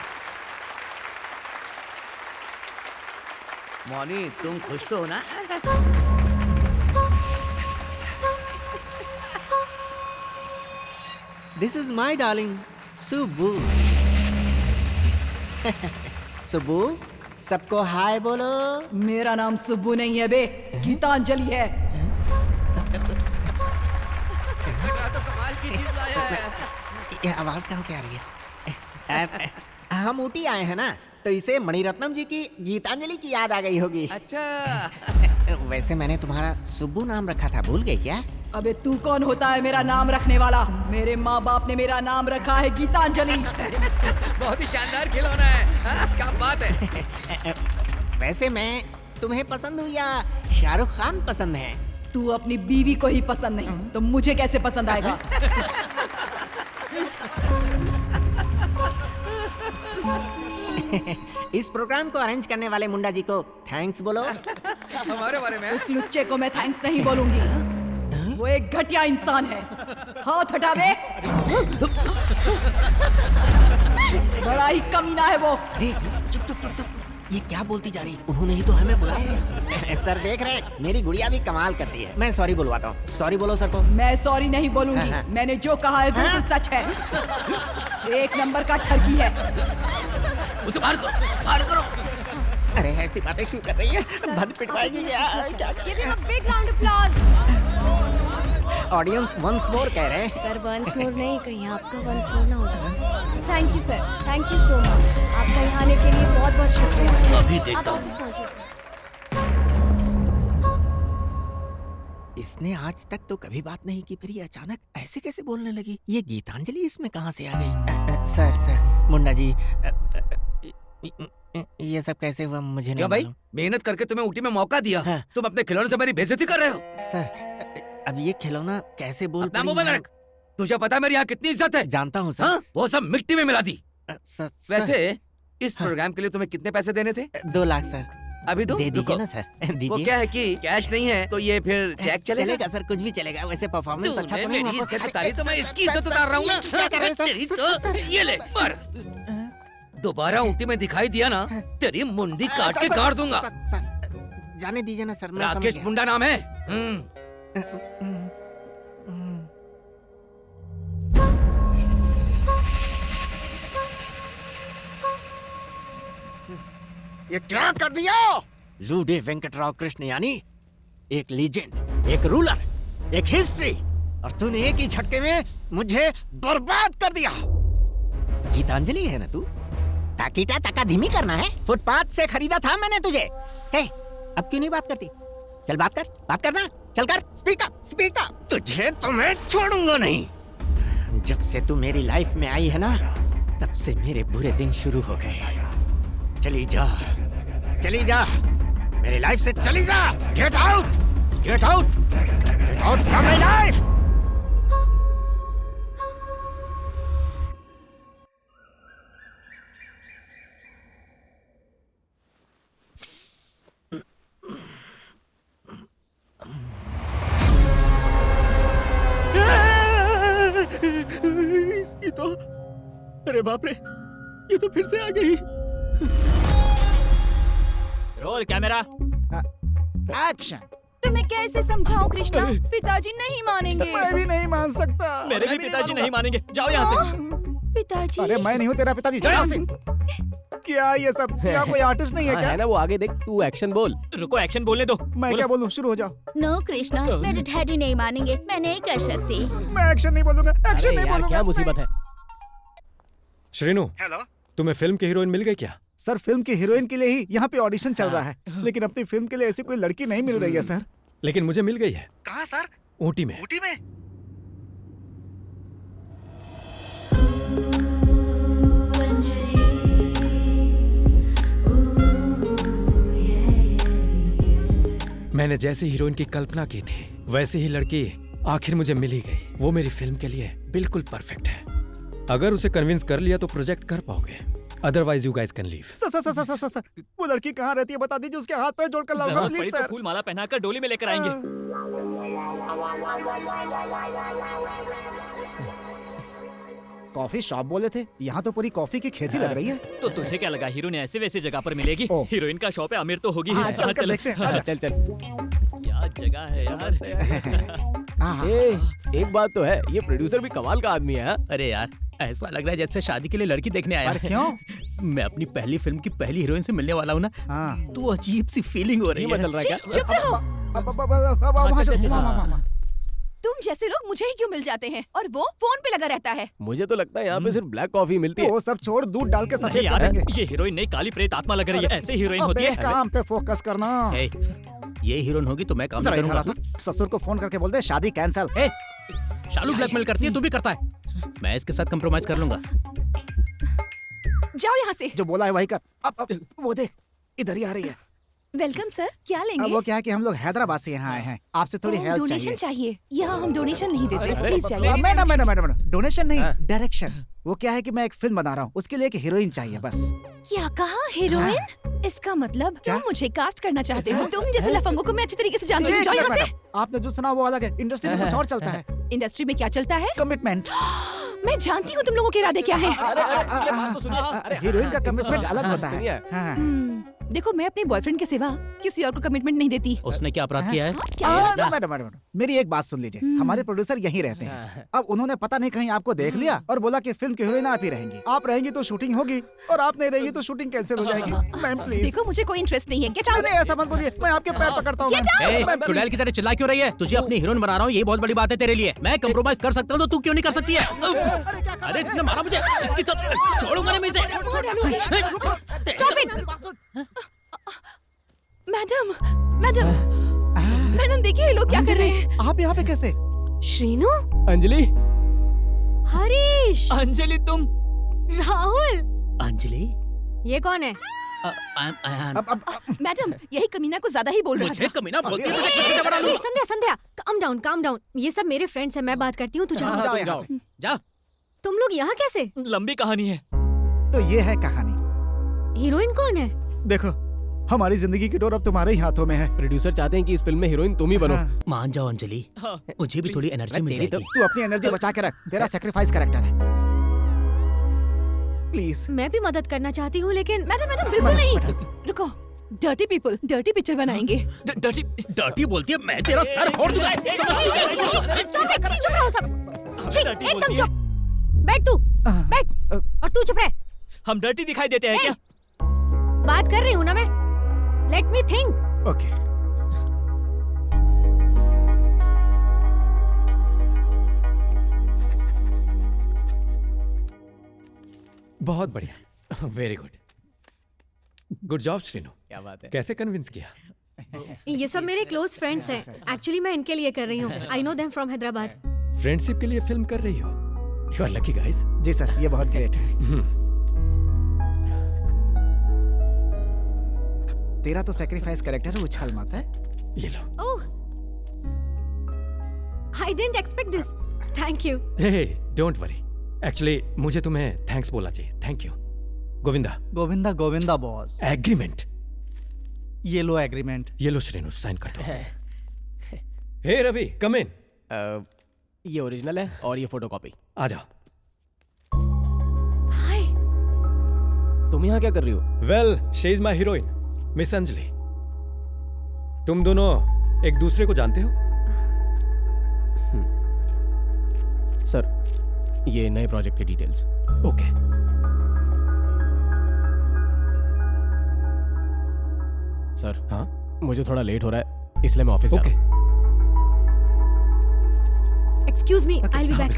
मौनी, तुम खुश तो हो ना? This is my darling Subbu. Subbu, सबको हाय बोलो। मेरा नाम सुब्बू नहीं है बे, गीतांजलि है। ये आवाज कहाँ से आ रही है? हम ऊटी आए हैं ना, तो इसे मणिरत्नम जी की गीतांजलि की याद आ गई होगी। अच्छा। वैसे मैंने तुम्हारा सुब्बू नाम रखा था, भूल गए क्या? अबे तू कौन होता है मेरा नाम रखने वाला? मेरे माँ बाप ने मेरा नाम रखा है गीतांजलि। बहुत ही शानदार खिलौना है। क्या बात है। वैसे मैं तुम्हें पसंद हूँ या शाहरुख खान पसंद है? तू अपनी बीवी को ही पसंद नहीं तो मुझे कैसे पसंद आएगा? इस प्रोग्राम को अरेंज करने वाले मुंडा जी को थैंक्स बोलो। हमारे बारे में? इस लुच्चे को मैं थैंक्स नहीं बोलूंगी। वो एक घटिया इंसान है। हाथ हटा दे। बड़ा ही कमीना है वो। चुप। ये क्या बोलती जा रही? उन्होंने ही तो हमें बुलाया। सर देख रहे, मेरी गुड़िया भी कमाल करती है। मैं सॉरी बुलवाता हूँ। सॉरी बोलो सर को। मैं सॉरी नहीं बोलूंगी। मैंने जो कहा है बिल्कुल सच है। एक नंबर का ठरकी है। उसे बाहर करो। अरे ऐसी बातें क्यों कर रही है? भद पिटवाएगी क्या? Big round of audience once more कह रहे हैं। सर वंस मोर नहीं, कहीं आपका वंस मोर ना हो जाए। Thank you sir, thank you so much. आपका यहाँ आने के लिए बहुत बहुत शुक्रिया। अभी देखता आप हूँ। ऑफिस पहुंचिए सर। इसने आज तक तो कभी बात नहीं की, फिर ये अचानक ऐसे कैसे बोलने लगी? ये गीतांजलि इसमें कहाँ से आ गई? सर मुंडा जी, ये सब कैसे हुआ मुझे नहीं भाई, मालूम। मेहनत करके तुम्हें ऊटी में मौका दिया, तुम अपने खिलौने से मेरी बेइज्जती कर रहे हो। सर अब ये खिलौना कैसे बोल अपना मुंह बंद रख। तुझे पता है मेरी यहाँ कितनी इज्जत है? जानता हूँ सर। हाँ? वो सब मिट्टी में मिला दी। सर, वैसे इस प्रोग्राम के लिए तुम्हें कितने पैसे देने थे? 2 लाख सर। अभी दो? दे दीजिए रुको। ना सर, दीजिए। वो क्या है कि कैश नहीं है तो ये फिर चेक चलेगा? सर, कुछ भी चलेगा। वैसे परफॉर्मेंस अच्छा तो नहीं मेरी हुआ। इज्जत उतारी तो मैं इसकी इज्जत उतार रहा हूँ ना। क्या कर रहे हैं सर? तेरी तो ये ले मार। दोबारा ऊटी में दिखाई दिया ना, तेरी मुंडी काट के गाड़ दूंगा। सर, जाने दीजिए ना सर, मैं समझ राकेश गया। मुंडा नाम है। ये क्या कर दिया? लूडे वेंकटराव कृष्ण यानी एक लीजेंड, एक रूलर, एक हिस्ट्री, और तूने एक ही झटके में मुझे बर्बाद कर दिया। गीतांजलि है ना तू? ताकीटा ताका धीमी करना है? फुटपाथ से खरीदा था मैंने तुझे। हे, अब क्यों नहीं बात करती? चल बात करना, चल कर, स्पीक अप। तुझे तो मैं छोड़ूंगा नहीं। जब से तू मेरी लाइफ में आई है ना, तब से मेरे बुरे दिन शुरू हो गए। चली जा, मेरी लाइफ से चली जा। Get out from my life. इसकी तो, अरे बाप रे, ये तो फिर से आ गई। Roll camera, action. तुम्हें कैसे समझाऊं कृष्णा? पिताजी नहीं मानेंगे। मैं भी नहीं मान सकता। मेरे भी पिताजी नहीं मानेंगे। जाओ यहाँ से। पिताजी। अरे मैं नहीं हूँ तेरा पिताजी, जाओ यहाँ से। क्या ये सब? क्या कोई आर्टिस्ट नहीं है क्या? है ना वो, आगे देख, तू एक्शन बोल। रुको, एक्शन बोलने दो। मैं क्या बोलूँ? शुरू हो जाओ। नो कृष्णा, मेरे डैडी नहीं मानेंगे, मैं नहीं कर सकती। मैं एक्शन नहीं बोलूंगा, एक्शन नहीं बोलूंगा। क्या मुसीबत है? श्रीनु, हेलो, तुम्हें फिल्म की हीरोइन मिल गई क्या? सर फिल्म की हीरोइन के लिए ही यहाँ पे ऑडिशन चल रहा है, लेकिन अपनी फिल्म के लिए ऐसी कोई लड़की नहीं मिल रही है सर। लेकिन मुझे मिल गई है। कहाँ सर? ऊटी में। ऊटी में? मैंने जैसी हीरोइन की कल्पना की थी, वैसी ही लड़की आखिर मुझे मिल ही गई। वो मेरी फिल्म के लिए बिल्कुल परफेक्ट है। अगर उसे कन्विंस कर लिया तो प्रोजेक्ट कर पाओगे, otherwise you guys can leave. Sir, वो लड़की कहाँ रहती है बता दीजिए, उसके हाथ पैर जोड़कर लाऊंगा प्लीज सर। फूल माला पहनाकर डोली में लेकर आएंगे। कॉफी शॉप बोले थे, यहाँ तो पूरी कॉफी की खेती लग रही है। तो तुझे क्या लगा हीरोइन ऐसे वैसे जगह पर मिलेगी? हीरोइन का शॉप है, अमीर तो होगी। हाँ, चल कर देखते हैं। चल क्या जगह है यार। एक बात तो है, ये प्रोड्यूसर भी कमाल का आदमी है। अरे यार, ऐसा लग रहा है जैसे शादी के लिए लड़की देखने आया है। क्यों? मैं अपनी पहली फिल्म की पहली हीरोइन से मिलने वाला हूँ ना, तो अजीब सी फीलिंग हो रही है। चल रहा है क्या? चुप रहो। तुम जैसे लोग मुझे ही क्यों मिल जाते हैं और वो फोन पे लगा रहता है। मुझे तो लगता है यहाँ पे सिर्फ ब्लैक कॉफी मिलती है। वो सब छोड़, दूध डाल के नहीं सफेद यार, करेंगे। ये हीरोइन नहीं, काली प्रेत आत्मा लग रही है। ऐसे हीरोइन होती है। काम पे फोकस करना। ये हीरोइन होगी तो मैं काम नहीं करूंगा। ससुर को फोन करके बोल दे शादी कैंसल। शालू ब्लैकमेल करती है, तू भी करता है। मैं इसके साथ कंप्रोमाइज कर लूंगा। जाओ यहाँ से। जो बोला है वही कर। अब वो देख, इधर ही आ रही है। वेलकम सर, क्या लेंगे? वो क्या है कि हम लोग हैदराबाद से यहाँ आए हैं, आपसे थोड़ी हेल्प डोनेशन चाहिए। चाहिए। यहाँ हम डोनेशन नहीं देते, प्लीज चाहिए। मैडम, डोनेशन नहीं, डायरेक्शन। वो क्या है कि मैं एक फिल्म बना रहा हूँ, उसके लिए एक हीरोइन चाहिए बस। क्या कहा? हीरोइन? इसका मतलब तुम मुझे कास्ट करना चाहते हो? तुम जैसे लफंगों को मैं अच्छी तरीके से जानती हूँ। जाओ यहाँ से। आपने जो सुना वो अलग है, इंडस्ट्री में कुछ और चलता है। इंडस्ट्री में क्या चलता है? कमिटमेंट। मैं जानती हूँ तुम लोगों के इरादे क्या हैं। हीरोइन का कमिटमेंट अलग होता है। देखो, मैं अपने बॉयफ्रेंड के सिवा किसी और को कमिटमेंट नहीं देती। उसने क्या अपराध किया है? मैडम, मेरी एक बात सुन लीजिए। हमारे प्रोड्यूसर यहीं रहते हैं। अब उन्होंने पता नहीं कहीं आपको देख लिया और बोला कि फिल्म की हीरोइन आप ही रहेंगी। आप रहेंगी तो शूटिंग होगी और आप नहीं रहेगी तो शूटिंग कैंसिल हो जाएगी। Ma'am please. देखो, मुझे कोई इंटरेस्ट नहीं है। Get out. नहीं, ऐसा मत बोलिए, मैं आपके पैर पकड़ता हूँ। चुड़ैल की तरह चिल्ला क्यों रही है? तुझे अपनी हीरोइन बना रहा हूँ, ये बहुत बड़ी बात है तेरे लिए। मैं कंप्रोमाइज कर सकता हूँ तो तू क्यों नहीं कर सकती है? अरे इसने मारा मुझे, इसकी तो छोड़ूंगा नहीं मैं इसे। Stop it. मैडम देखिए ये लोग क्या कर रहे हैं। आप यहाँ पे कैसे? श्रीनु, अंजलि, हरीश, अंजलि, तुम? राहुल। अंजलि, ये कौन है? मैडम, यही कमीना को ज्यादा ही बोल रहा मुझे कमीना बोलती है। संध्या, काम डाउन। ये सब मेरे फ्रेंड्स हैं, मैं बात करती हूँ। तू जा। तुम लोग यहाँ कैसे? लंबी कहानी है। तो ये है कहानी। हीरोइन कौन है? देखो, हमारी जिंदगी की डोर अब तुम्हारे ही हाथों में है। प्रोड्यूसर चाहते हैं कि इस फिल्म में हीरोइन तुम ही बनो। मान जाओ अंजलि, मुझे भी थोड़ी एनर्जी मिल जाएगी। तू अपनी एनर्जी बचा के रख, तेरा सैक्रिफाइस कैरेक्टर है। प्लीज। मैं भी मदद करना चाहती हूँ लेकिन मैडम बिल्कुल नहीं। रुको, डर्टी पीपल डर्टी पिक्चर बनाएंगे। डर्टी बोलती है, मैं तेरा सर फोड़ दूंगा। चुप रहो सब, एकदम चुप। बैठ तू, बैठ। और तू चुप रह। हम डर्टी दिखाई देते हैं क्या? बात कर रही हूँ ना मैं। Let me think. ओके। बहुत बढ़िया, very good. Good job Srinu. क्या बात है। कैसे कन्विंस किया? ये सब मेरे क्लोज फ्रेंड्स हैं। एक्चुअली मैं इनके लिए कर रही हूँ। I know them from Hyderabad. Friendship के लिए फिल्म कर रही हो? You are lucky guys. जी सर, ये बहुत ग्रेट है। तेरा तो सैक्रिफाइस कैरेक्टर है, उछाल मत है। ये लो। Oh, I didn't expect this. Thank you. Hey, don't worry. Actually मुझे तुम्हें थैंक्स बोलना चाहिए। Thank you. Govinda. Govinda Govinda boss. Agreement. ये लो एग्रीमेंट। ये लो श्रेनु, साइन कर दो। हे रवि, कम इन। ये ओरिजिनल है और ये फोटोकॉपी। आ जाओ। हाय। तुम यहाँ क्या कर रही हो? Well, she is my heroine, miss Anjali. तुम दोनों एक दूसरे को जानते हो? सर, ये नए प्रोजेक्ट की डिटेल्स। ओके। सर, हाँ? मुझे थोड़ा लेट हो रहा है, इसलिए मैं ऑफिस जा रहा हूँ। Excuse me, I will be back.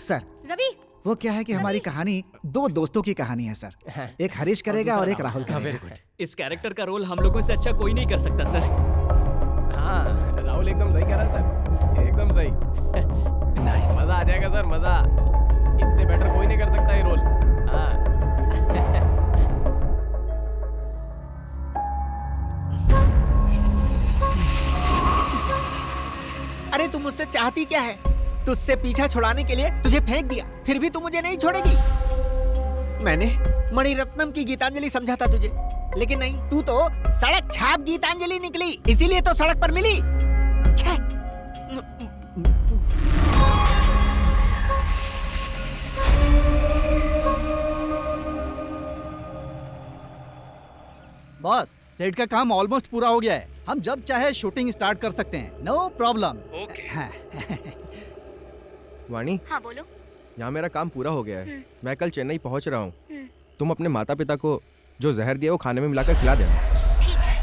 Sir, Ravi, वो क्या है कि हमारी कहानी दो दोस्तों की कहानी है सर। एक हरीश करेगा और एक राहुल करेगा। इस कैरेक्टर का रोल हम लोगों से अच्छा कोई नहीं कर सकता सर। हाँ, राहुल एकदम सही कह रहा है सर, एकदम सही। नाइस। मजा आ जाएगा सर, मजा। इससे बेटर कोई नहीं कर सकता ये रोल। हाँ। अरे तू मुझसे चाहती क्या है? तुझसे पीछा छुड़ाने के लिए तुझे फेंक दिया, फिर भी तू मुझे नहीं छोड़ेगी। मैंने मणिरत्नम की गीतांजलि समझा था तुझे, लेकिन नहीं, तू तो सड़क छाप गीतांजलि निकली, इसीलिए तो सड़क पर मिली। बॉस, सेट का काम ऑलमोस्ट पूरा हो गया है। हम जब चाहे शूटिंग स्टार्ट कर सकते हैं, नो प्रॉब्लम। ओके। हाँ। वाणी, हाँ बोलो। यहाँ मेरा काम पूरा हो गया है। मैं कल चेन्नई पहुँच रहा हूँ। तुम अपने माता पिता को जो जहर दिया वो खाने में मिलाकर खिला देना। ठीक है।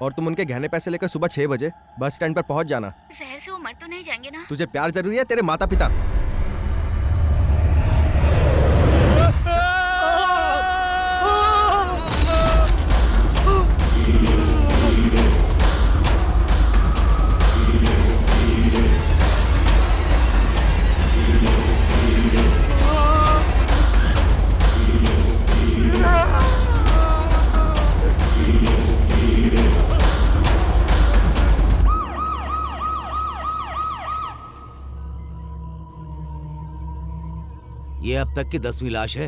और तुम उनके गहने पैसे लेकर सुबह 6 बजे बस स्टैंड पर पहुँच जाना। जहर से वो मर तो नहीं जाएंगे ना? तुझे प्यार जरूरी है, तेरे माता पिता। ये अब तक की 10वीं लाश है।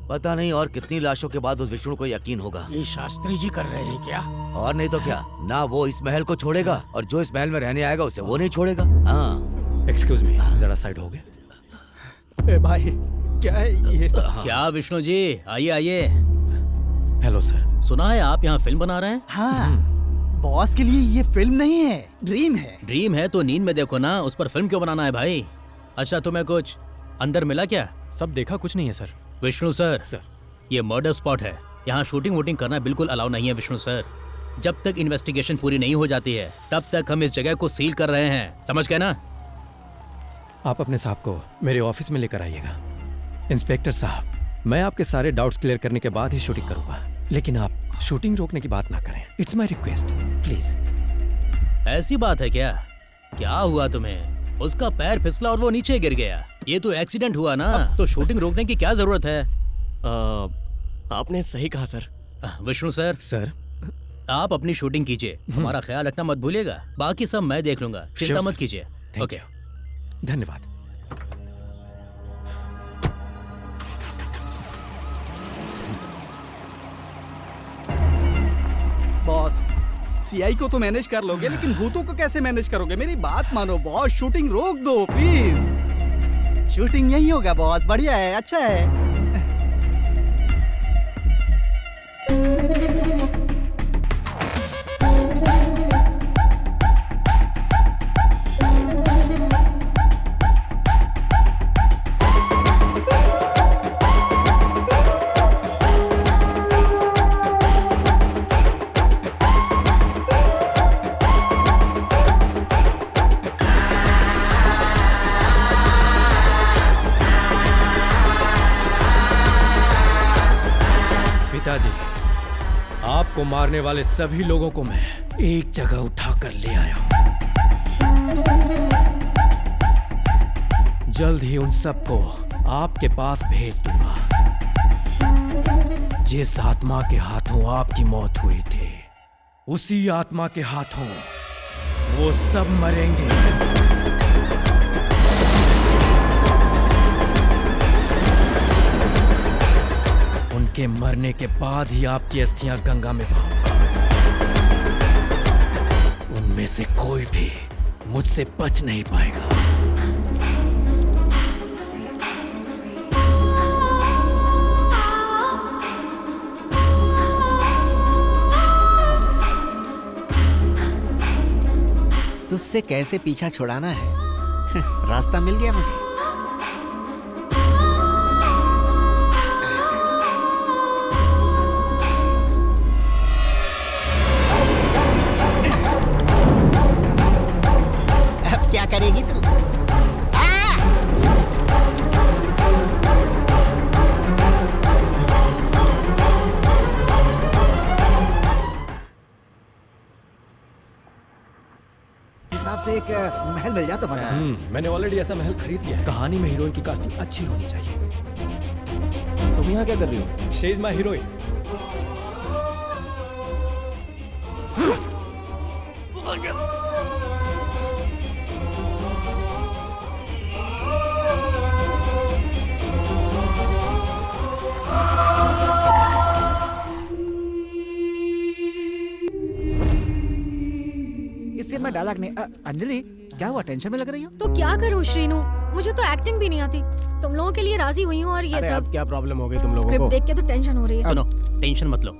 पता नहीं और कितनी लाशों के बाद उस विष्णु को यकीन होगा। ये शास्त्री जी कर रहे हैं क्या? और नहीं तो क्या, ना वो इस महल को छोड़ेगा और जो इस महल में रहने आएगा उसे वो नहीं छोड़ेगा। हाँ। एक्सक्यूज मी, जरा साइड हो गए। भाई, क्या है ये सब? क्या विष्णु जी, आइए आइए। Hello sir. सुना है आप यहाँ फिल्म बना रहे हैं? हाँ, बॉस के लिए ये फिल्म नहीं है, ड्रीम है। ड्रीम है तो नींद में देखो ना, उस पर फिल्म क्यों बनाना है भाई? अच्छा, तुम्हें कुछ अंदर मिला क्या? सब देखा, कुछ नहीं है सर। विष्णु सर, ये मर्डर स्पॉट है, यहाँ शूटिंग वूटिंग करना बिल्कुल अलाउ नहीं है विष्णु सर। जब तक इन्वेस्टिगेशन पूरी नहीं हो जाती है तब तक हम इस जगह को सील कर रहे हैं, समझ गए ना? आप अपने साहब को मेरे ऑफिस में लेकर आइएगा। इंस्पेक्टर साहब, मैं आपके सारे डाउट्स क्लियर करने के बाद ही शूटिंग करूंगा, लेकिन आप शूटिंग रोकने की बात ना करें। It's my request, please. ऐसी बात है क्या? क्या हुआ तुम्हें? उसका पैर फिसला और वो नीचे गिर गया। ये तो एक्सीडेंट हुआ ना, तो शूटिंग रोकने की क्या जरूरत है? आपने सही कहा सर। विष्णु सर, आप अपनी शूटिंग कीजिए, हमारा ख्याल रखना मत भूलिएगा। बाकी सब मैं देख लूंगा, चिंता मत कीजिए। ओके, धन्यवाद। बॉस, सीआई को तो मैनेज कर लोगे, लेकिन भूतों को कैसे मैनेज करोगे? मेरी बात मानो बॉस, शूटिंग रोक दो प्लीज। शूटिंग यही होगा बॉस, बढ़िया है, अच्छा है। आपको मारने वाले सभी लोगों को मैं एक जगह उठाकर ले आया हूं। जल्द ही उन सबको आपके पास भेज दूंगा। जिस आत्मा के हाथों आपकी मौत हुई थी, उसी आत्मा के हाथों वो सब मरेंगे। उनके मरने के बाद ही आपकी अस्थियां गंगा में बहाऊंगा। उनमें से कोई भी मुझसे बच नहीं पाएगा। तुझसे कैसे पीछा छुड़ाना है रास्ता मिल गया मुझे। अब क्या करेगी तू? से एक महल मिल जाए तो मजा आए। मैंने ऑलरेडी ऐसा महल खरीद लिया है। कहानी में हीरोइन की कास्टिंग अच्छी होनी चाहिए। तुम यहाँ क्या कर रही हो? She is my heroine. में डायलॉग नहीं। अंजलि क्या हुआ, टेंशन में लग रही हो? तो क्या करूं श्रीनु, मुझे तो एक्टिंग भी नहीं आती। तुम लोगों के लिए राजी हुई हूँ और ये सब। अब क्या प्रॉब्लम हो गई तुम लोगों को? स्क्रिप्ट देख के तो टेंशन हो रही है। सुनो, टेंशन मत लो,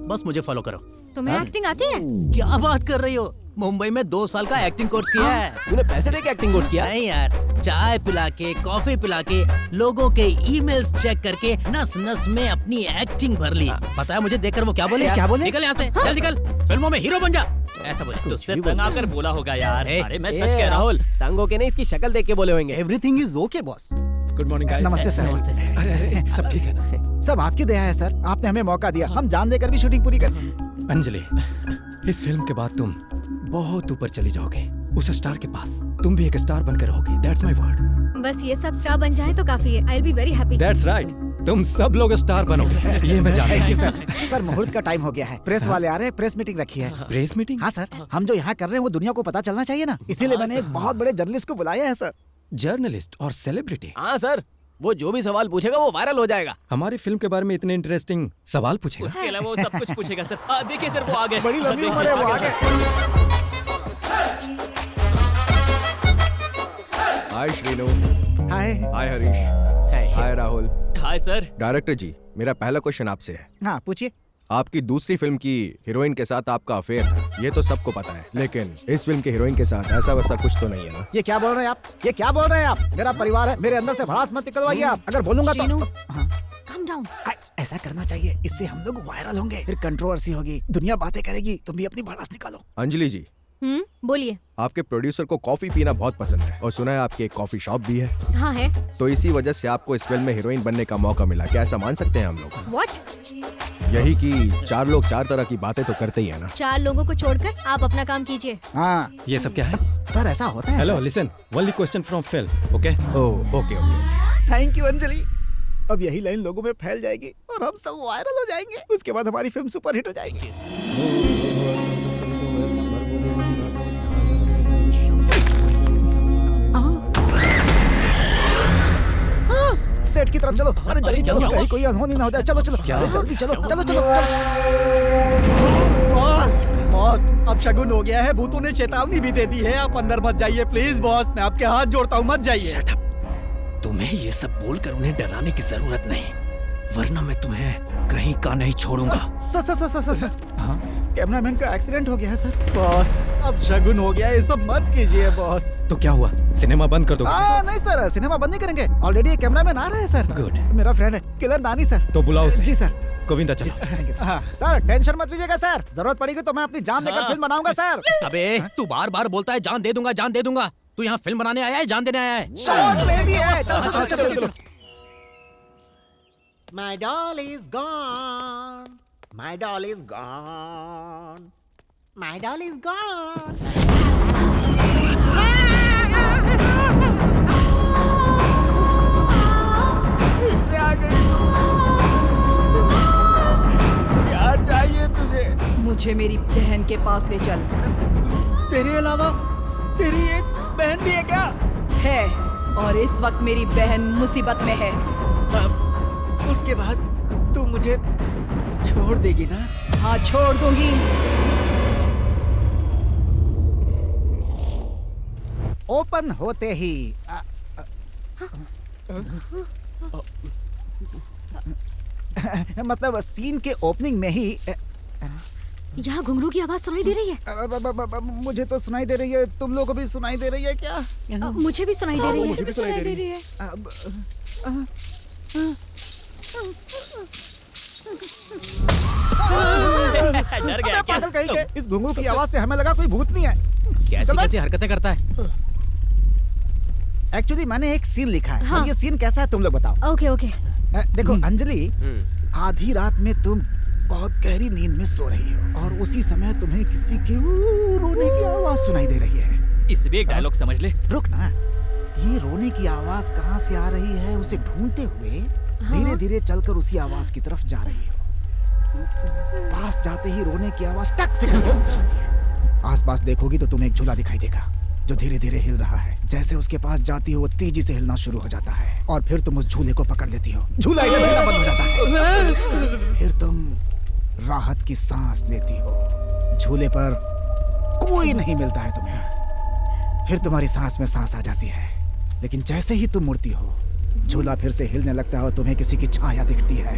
बस मुझे फॉलो करो। तुम्हें एक्टिंग आती है? क्या बात कर रही हो? मुंबई में 2 साल का एक्टिंग कोर्स किया है। तूने पैसे देके एक्टिंग कोर्स किया? नहीं यार, चाय पिला के, कॉफी पिला के, लोगों के ईमेल्स चेक करके नस नस में अपनी एक्टिंग भर ली। पता है मुझे देखकर वो क्या बोले? क्या बोले? निकल यहाँ से, चल निकल, फिल्मों में हीरो बन जा, ऐसा बोले। तुझसे तंग आकर बोला होगा यार। अरे मैं सच कह रहा हूँ। राहुल, तंग होके नहीं, इसकी शक्ल देख के बोले होंगे। Everything is okay boss. Good morning guys. नमस्ते सर। नमस्ते सर। अरे सब ठीक है ना? सब आपकी दया है सर, आपने हमें मौका दिया, हम जान देकर भी शूटिंग पूरी कर। अंजलि, इस फिल्म के बाद तुम बहुत ऊपर चली जाओगे, उस स्टार के पास। तुम भी एक स्टार बनकर रहोगे। That's my word. बस ये सब स्टार बन जाए तो काफी है। आई will be very happy. That's right, तुम सब लोग स्टार बनोगे, ये मैं जानता हूँ। सर मुहूर्त का टाइम हो गया है, प्रेस वाले आ रहे हैं, प्रेस मीटिंग रखी है। Press meeting? हाँ सर, हम जो यहाँ कर रहे हैं वो दुनिया को पता चलना चाहिए ना, इसीलिए मैंने एक बहुत बड़े जर्नलिस्ट को बुलाया है सर। जर्नलिस्ट और सेलिब्रिटी? हाँ सर, वो जो भी सवाल पूछेगा वो वायरल हो जाएगा। हमारी फिल्म के बारे में इतने इंटरेस्टिंग सवाल पूछेगा? उसके अलावा वो सब कुछ पूछेगा सर। देखिए सर, वो आ गए। बड़ी लंबी उम्र है, वो आ गए। Hi Srinu. Hi. Hi Harish. Hi Rahul. Hi sir. Director ji, मेरा पहला क्वेश्चन आपसे है। हाँ पूछिए। आपकी दूसरी फिल्म की हीरोइन के साथ आपका अफेयर था, ये तो सबको पता है, लेकिन इस फिल्म के हीरोइन के साथ ऐसा वैसा कुछ तो नहीं है ना? ये क्या बोल रहे हैं आप? ये क्या बोल रहे हैं आप? मेरा परिवार है, मेरे अंदर से भड़ास मत निकलवाइए आप। अगर बोलूंगा तो Calm down। ऐसा करना चाहिए, इससे हम लोग वायरल होंगे, फिर कंट्रोवर्सी होगी, दुनिया बातें करेगी, तुम भी अपनी भड़ास निकालो। अंजलि जी, बोलिए। आपके प्रोड्यूसर को कॉफी पीना बहुत पसंद है और सुना है आपकी एक कॉफी शॉप भी है। हाँ है। तो इसी वजह से आपको इस फिल्म में हीरोइन बनने का मौका मिला, क्या ऐसा मान सकते हैं हम लोग? What? यही कि 4 लोग 4 तरह की बातें तो करते ही है ना। 4 लोगों को छोड़कर आप अपना काम कीजिए। हाँ, ये सब क्या है? सर ऐसा होता है। Hello listen, only question from film, okay? Okay. Thank you Anjali. अब यही लाइन लोगों में फैल जाएगी और हम सब वायरल हो जाएंगे, उसके बाद हमारी फिल्म सुपरहिट हो जाएगी। सेट की तरफ चलो, अरे जल्दी चलो, कहीं कोई अनहोनी ना हो जाए। चलो चलो, अरे जल्दी चलो, चलो चलो। बॉस, अब शगुन हो गया है, भूतों ने चेतावनी भी दे दी है, आप अंदर मत जाइए प्लीज बॉस, मैं आपके हाथ जोड़ता हूँ, मत जाइए। Shut up. तुम्हें ये सब बोलकर उन्हें डराने की जरूरत नहीं, वरना मैं तुम्हें कहीं का नहीं छोड़ूंगा। सर कैमरामैन का एक्सीडेंट हो गया है सर। बॉस, अब शगुन हो गया है, ये सब मत कीजिए बॉस। तो क्या हुआ, सिनेमा बंद कर दो? नहीं सर, सिनेमा बंद नहीं करेंगे, ऑलरेडी एक कैमरामैन आ रहा है सर। गुड। मेरा फ्रेंड है किलर नानी सर। तो बुलाओ उसे। जी सर। गोविंदा चलो। सर टेंशन मत लीजिएगा सर, जरूरत पड़ेगी तो मैं अपनी जान देकर फिल्म बनाऊंगा सर। अबे तू बार बार बोलता है जान दे दूंगा, जान दे दूंगा। तू यहाँ फिल्म बनाने आया है, जान देने आया है? My doll is gone. My doll is gone. My doll is gone. इससे आ गई क्या चाहिए तुझे? मुझे मेरी बहन के पास ले चल। तेरे अलावा तेरी एक बहन भी है क्या? है, और इस वक्त मेरी बहन मुसीबत में है। उसके बाद तू मुझे छोड़ देगी ना? हाँ, छोड़ दूंगी। ओपन होते ही मतलब सीन के ओपनिंग में ही यहाँ घुंघरू की आवाज सुनाई दे रही है। मुझे तो सुनाई दे रही है, तुम लोगों को भी सुनाई दे रही है क्या? मुझे भी सुनाई दे रही है। मुझे भी सुनाई दे रही है। डर गया क्या? पागल कहीं के, इस घुंघरू की आवाज से हमें लगा कोई भूत नहीं है। कैसी कैसी हरकतें करता है? एक्चुअली मैंने एक सीन लिखा है। हाँ। ये सीन कैसा है तुम लोग बताओ। Okay okay. देखो अंजलि, आधी रात में तुम बहुत गहरी नींद में सो रही हो और उसी समय तुम्हें किसी के रोने की आवाज सुनाई दे रही है। इस भी एक डायलॉग समझ ले। रुक ना, ये रोने की आवाज कहाँ से आ रही है उसे ढूंढते हुए धीरे धीरे चलकर उसी आवाज की तरफ जा रही हो। पास जाते ही रोने की आवाज टक से बंद हो जाती है। आसपास देखोगी तो तुम्हें एक झूला दिखाई देगा जो धीरे धीरे हिल रहा है। जैसे उसके पास जाती हो वो तेजी से हिलना शुरू हो जाता है और फिर तुम उस झूले को पकड़ लेती हो। झूला एकदम हिलना बंद हो जाता है। फिर तुम राहत की सांस लेती हो। झूले पर कोई नहीं मिलता है तुम्हें। फिर तुम्हारी सांस में सांस आ जाती है, लेकिन जैसे ही तुम मुड़ती हो झूला फिर से हिलने लगता है और तुम्हें किसी की छाया दिखती है।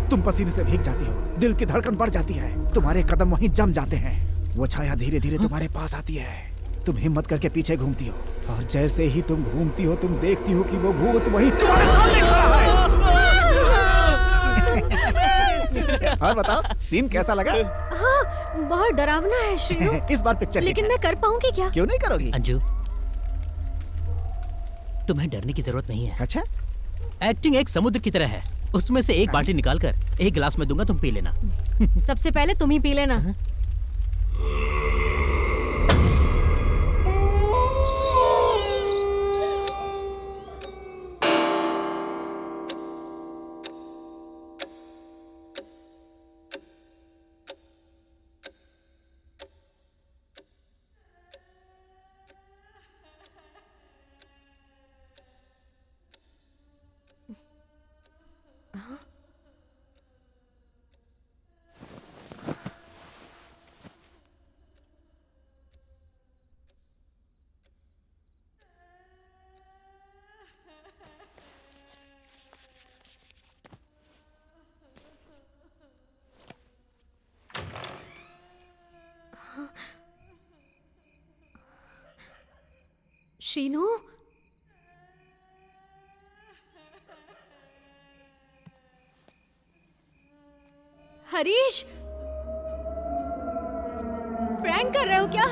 तुम पसीने से भीग जाती हो, दिल की धड़कन बढ़ जाती है, तुम्हारे कदम वहीं जम जाते हैं। वो छाया धीरे धीरे तुम्हारे पास आती है। तुम हिम्मत करके पीछे घूमती हो और जैसे ही तुम घूमती हो तुम देखती हो कि वो भूत वहीं तुम्हारे सामने खड़ा है। और बताओ सीन कैसा लगा? हाँ, बहुत डरावना है श्रीनु। इस बार पिक्चर लेकिन मैं कर पाऊंगी क्या? क्यों नहीं करोगी? अंजू, तुम्हें डरने की जरूरत नहीं है। अच्छा? एक्टिंग एक समुद्र की तरह है, उसमें से एक बाल्टी निकालकर एक गिलास में दूंगा, तुम पी लेना। सबसे पहले तुम ही पी लेना। शीनू, हरीश, प्रैंक कर रहे हो क्या?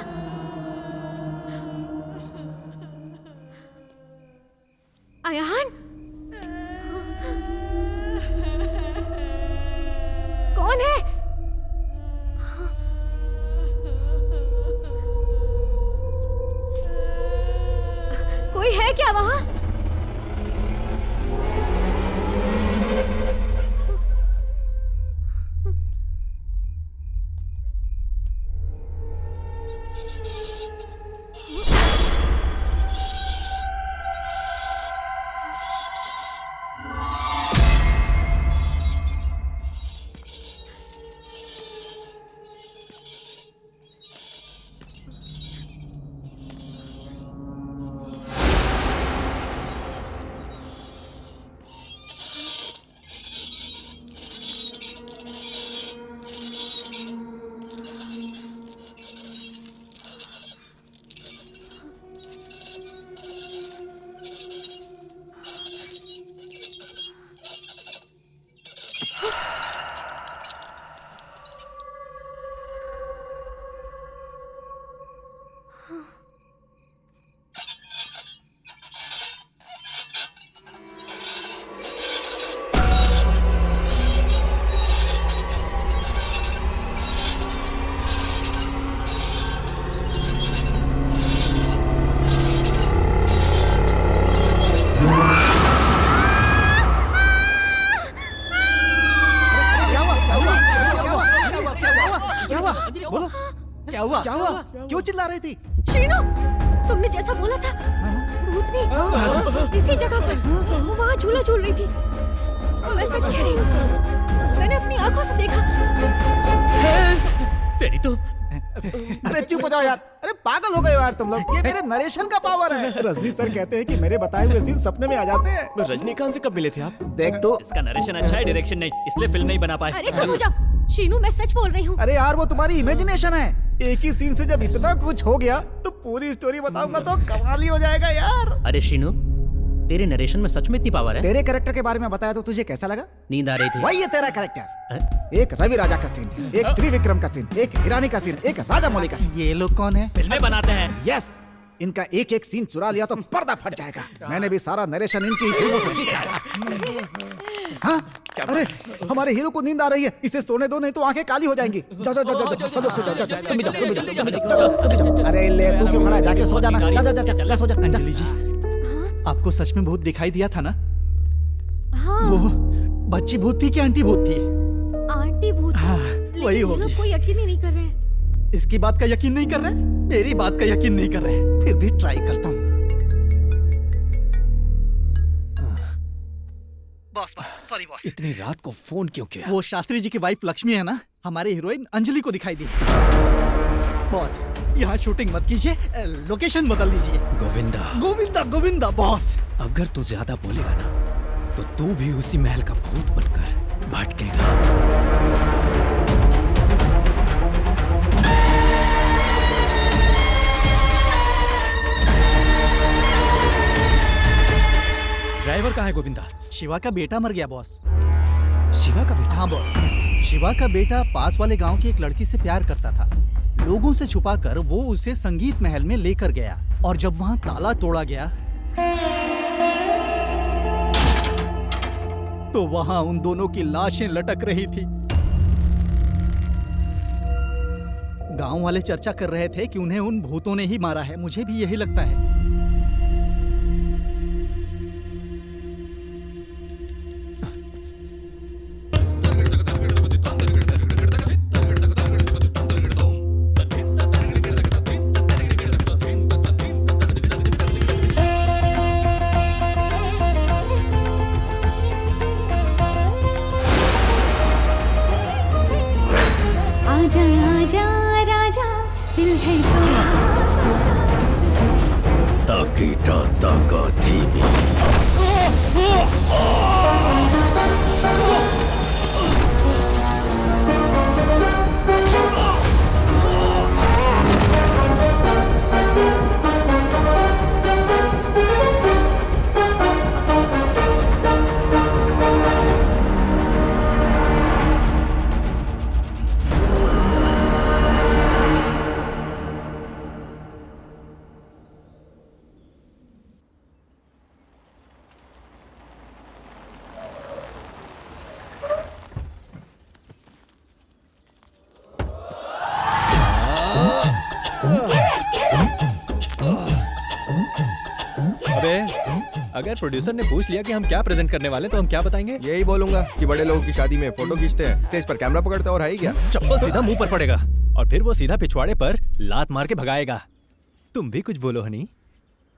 अयान, कौन है? कोई है क्या वहां? बोलो क्या हुआ? क्या हुआ? क्यों चिल्ला रही थी? श्रीनु, तुमने जैसा बोला था, भूतनी इसी जगह पर वो वहाँ झूला झूल रही थी। मैं सच कह रही हूँ, मैंने अपनी आंखों से देखा। तेरी तो अरे चुप हो जाओ यार। अरे पागल हो गए यार तुम लोग। ये मेरे नरेशन का पावर है। रजनी सर कहते हैं कि मेरे बताए हुए सीन सपने में आ जाते हैं। रजनीकांत से कब मिले थे आप? देख तो इसका नरेशन अच्छा है, डायरेक्शन नहीं, इसलिए फिल्म नहीं बना पाए। अरे चुप हो जाओ शीनू, मैं सच बोल रही हूँ। अरे यार वो तुम्हारी इमेजिनेशन है। एक ही सीन से जब इतना कुछ हो गया तो पूरी स्टोरी बताऊंगा तो कमाल ही हो जाएगा यार। अरे शीनू, तेरे नरेशन में सच में इतनी पावर है? तेरे कैरेक्टर के बारे में बताया तो तुझे कैसा लगा? नींद आ रही थी। वही है तेरा कैरेक्टर। एक रवि राजा का सीन, एक त्रिविक्रम का सीन, एक ईरानी का सीन, एक राजा मौली का सीन। ये लोग कौन है? फिल्में बनाते हैं। यस, इनका एक एक सीन चुरा लिया तो पर्दा फट जाएगा। मैंने भी सारा नरेशन इनकी फिल्मों से सीखा है। हाँ? अरे हमारे हीरो को नींद आ रही है, इसे सोने दो नहीं तो आंखें काली हो जाएंगी। जाओ जाओ जाओ जाओ, सब लोग सो जाओ। तुम भी जाओ, तुम भी जाओ, तुम भी जाओ, तुम भी जाओ। अरे ले, तू क्यों खड़ा है? जाके सो जाना। जा जा जा जा, सो जा। अंजलि जी, आपको सच में भूत दिखाई दिया था ना? हाँ। वो बच्ची भूत थी कि आंटी भूत थी? आंटी भूत। हाँ, वही लेकिन ये लोग कोई यकीन ही नहीं कर रहे हैं। इसकी बात का यकीन नहीं कर रहे? मेरी बात का यकीन नहीं कर रहे? फिर भी ट्राई करता हूँ। Boss sorry boss. इतनी रात को फोन क्यों किया? वो शास्त्री जी की वाइफ लक्ष्मी है ना, हमारी हीरोइन अंजलि को दिखाई दी। बॉस यहाँ शूटिंग मत कीजिए, लोकेशन बदल दीजिए। गोविंदा गोविंदा गोविंदा बॉस। अगर तू ज्यादा बोलेगा ना तो तू भी उसी महल का भूत बनकर भटकेगा। ड्राइवर कहाँ है गोविंदा? शिवा का बेटा मर गया बॉस। शिवा का बेटा? हाँ बॉस। कैसे? शिवा का बेटा पास वाले गांव की एक लड़की से प्यार करता था। लोगों से छुपाकर वो उसे संगीत महल में लेकर गया और जब वहां ताला तोड़ा गया तो वहां उन दोनों की लाशें लटक रही थी। गांव वाले चर्चा कर रहे थे कि उन्हें उन भूतों ने ही मारा है। मुझे भी यही लगता है। आजा आजा राजा दिल है ताकीटा ताका थीबी। अबे अगर प्रोड्यूसर ने पूछ लिया कि हम क्या प्रेजेंट करने वाले तो हम क्या बताएंगे? यही बोलूंगा कि बड़े लोगों की शादी में फोटो खींचते हैं, स्टेज पर कैमरा पकड़ते हैं और है ही क्या? चप्पल सीधा मुंह पर पड़ेगा और फिर वो सीधा पिछवाड़े पर लात मार के भगाएगा। तुम भी कुछ बोलो हनी।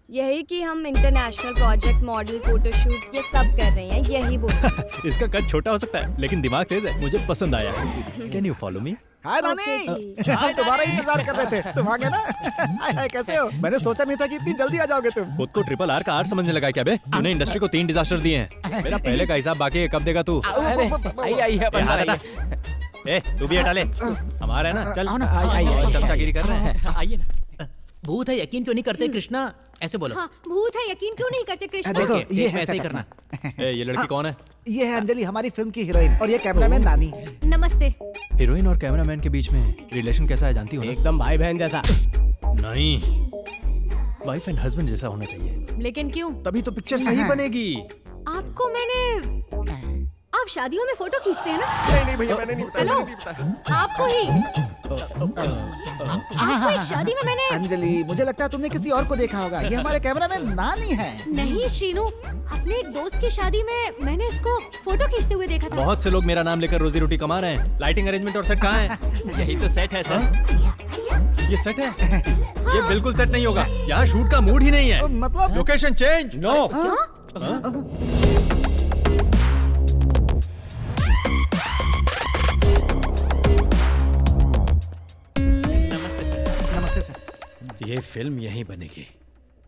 यही कि हम इंटरनेशनल प्रोजेक्ट, मॉडल, फोटोशूट ये सब कर रहे हैं, यही बोल। इसका कद छोटा हो सकता है लेकिन दिमाग तेज है। मुझे पसंद आया। Can you follow me? Hi नानी, हम तुम्हारा इंतजार कर रहे थे। तुम आ गए ना? हाय हाय, कैसे हो? मैंने सोचा नहीं था कि इतनी जल्दी आ जाओगे तुम। खुद को ट्रिपल आर का आर समझने लगा क्या बे? तूने इंडस्ट्री को 3 डिजास्टर दिए हैं। मेरा पहले का हिसाब बाकी है, कब देगा तू? ए तू भी हटा ले, हमारा है ना। चल चमचागिरी कर रहे हैं। आइए ना। भूत है यकीन क्यों नहीं करते कृष्णा? ऐसे बोलो। हाँ, भूत है यकीन क्यों नहीं करते कृष्णा? देखो ये है ऐसे ही करना। ये लड़की कौन है? ये है अंजलि, हमारी फिल्म की हीरोइन, और ये कैमरामैन नानी। नमस्ते। हीरोइन और कैमरामैन के बीच में रिलेशन कैसा है जानती हो? एकदम भाई बहन जैसा। नहीं, वाइफ एंड हस्बैंड जैसा होना चाहिए। लेकिन क्यों? तभी तो पिक्चर सही बनेगी। आपको मैंने, आप शादियों में फोटो खींचते हैं ना? नहीं भैया, मैंने नहीं बताया। हेलो, आपको ही आपको एक शादी में मैंने अंजलि, मुझे लगता है तुमने किसी और को देखा होगा। ये हमारे कैमरा में नानी है। नहीं श्रीनू, अपने एक दोस्त की शादी में मैंने इसको फोटो खींचते हुए देखा था। बहुत से लोग मेरा नाम लेकर रोजी रोटी कमा रहे हैं। लाइटिंग अरेंजमेंट और सेट कहाँ है? यही तो सेट है सर। ये सेट है? ये बिल्कुल सेट नहीं होगा। यहाँ शूट का मूड ही नहीं है। मतलब लोकेशन चेंज। नो। नमस्ते सर। ये फिल्म यहीं बनेगी।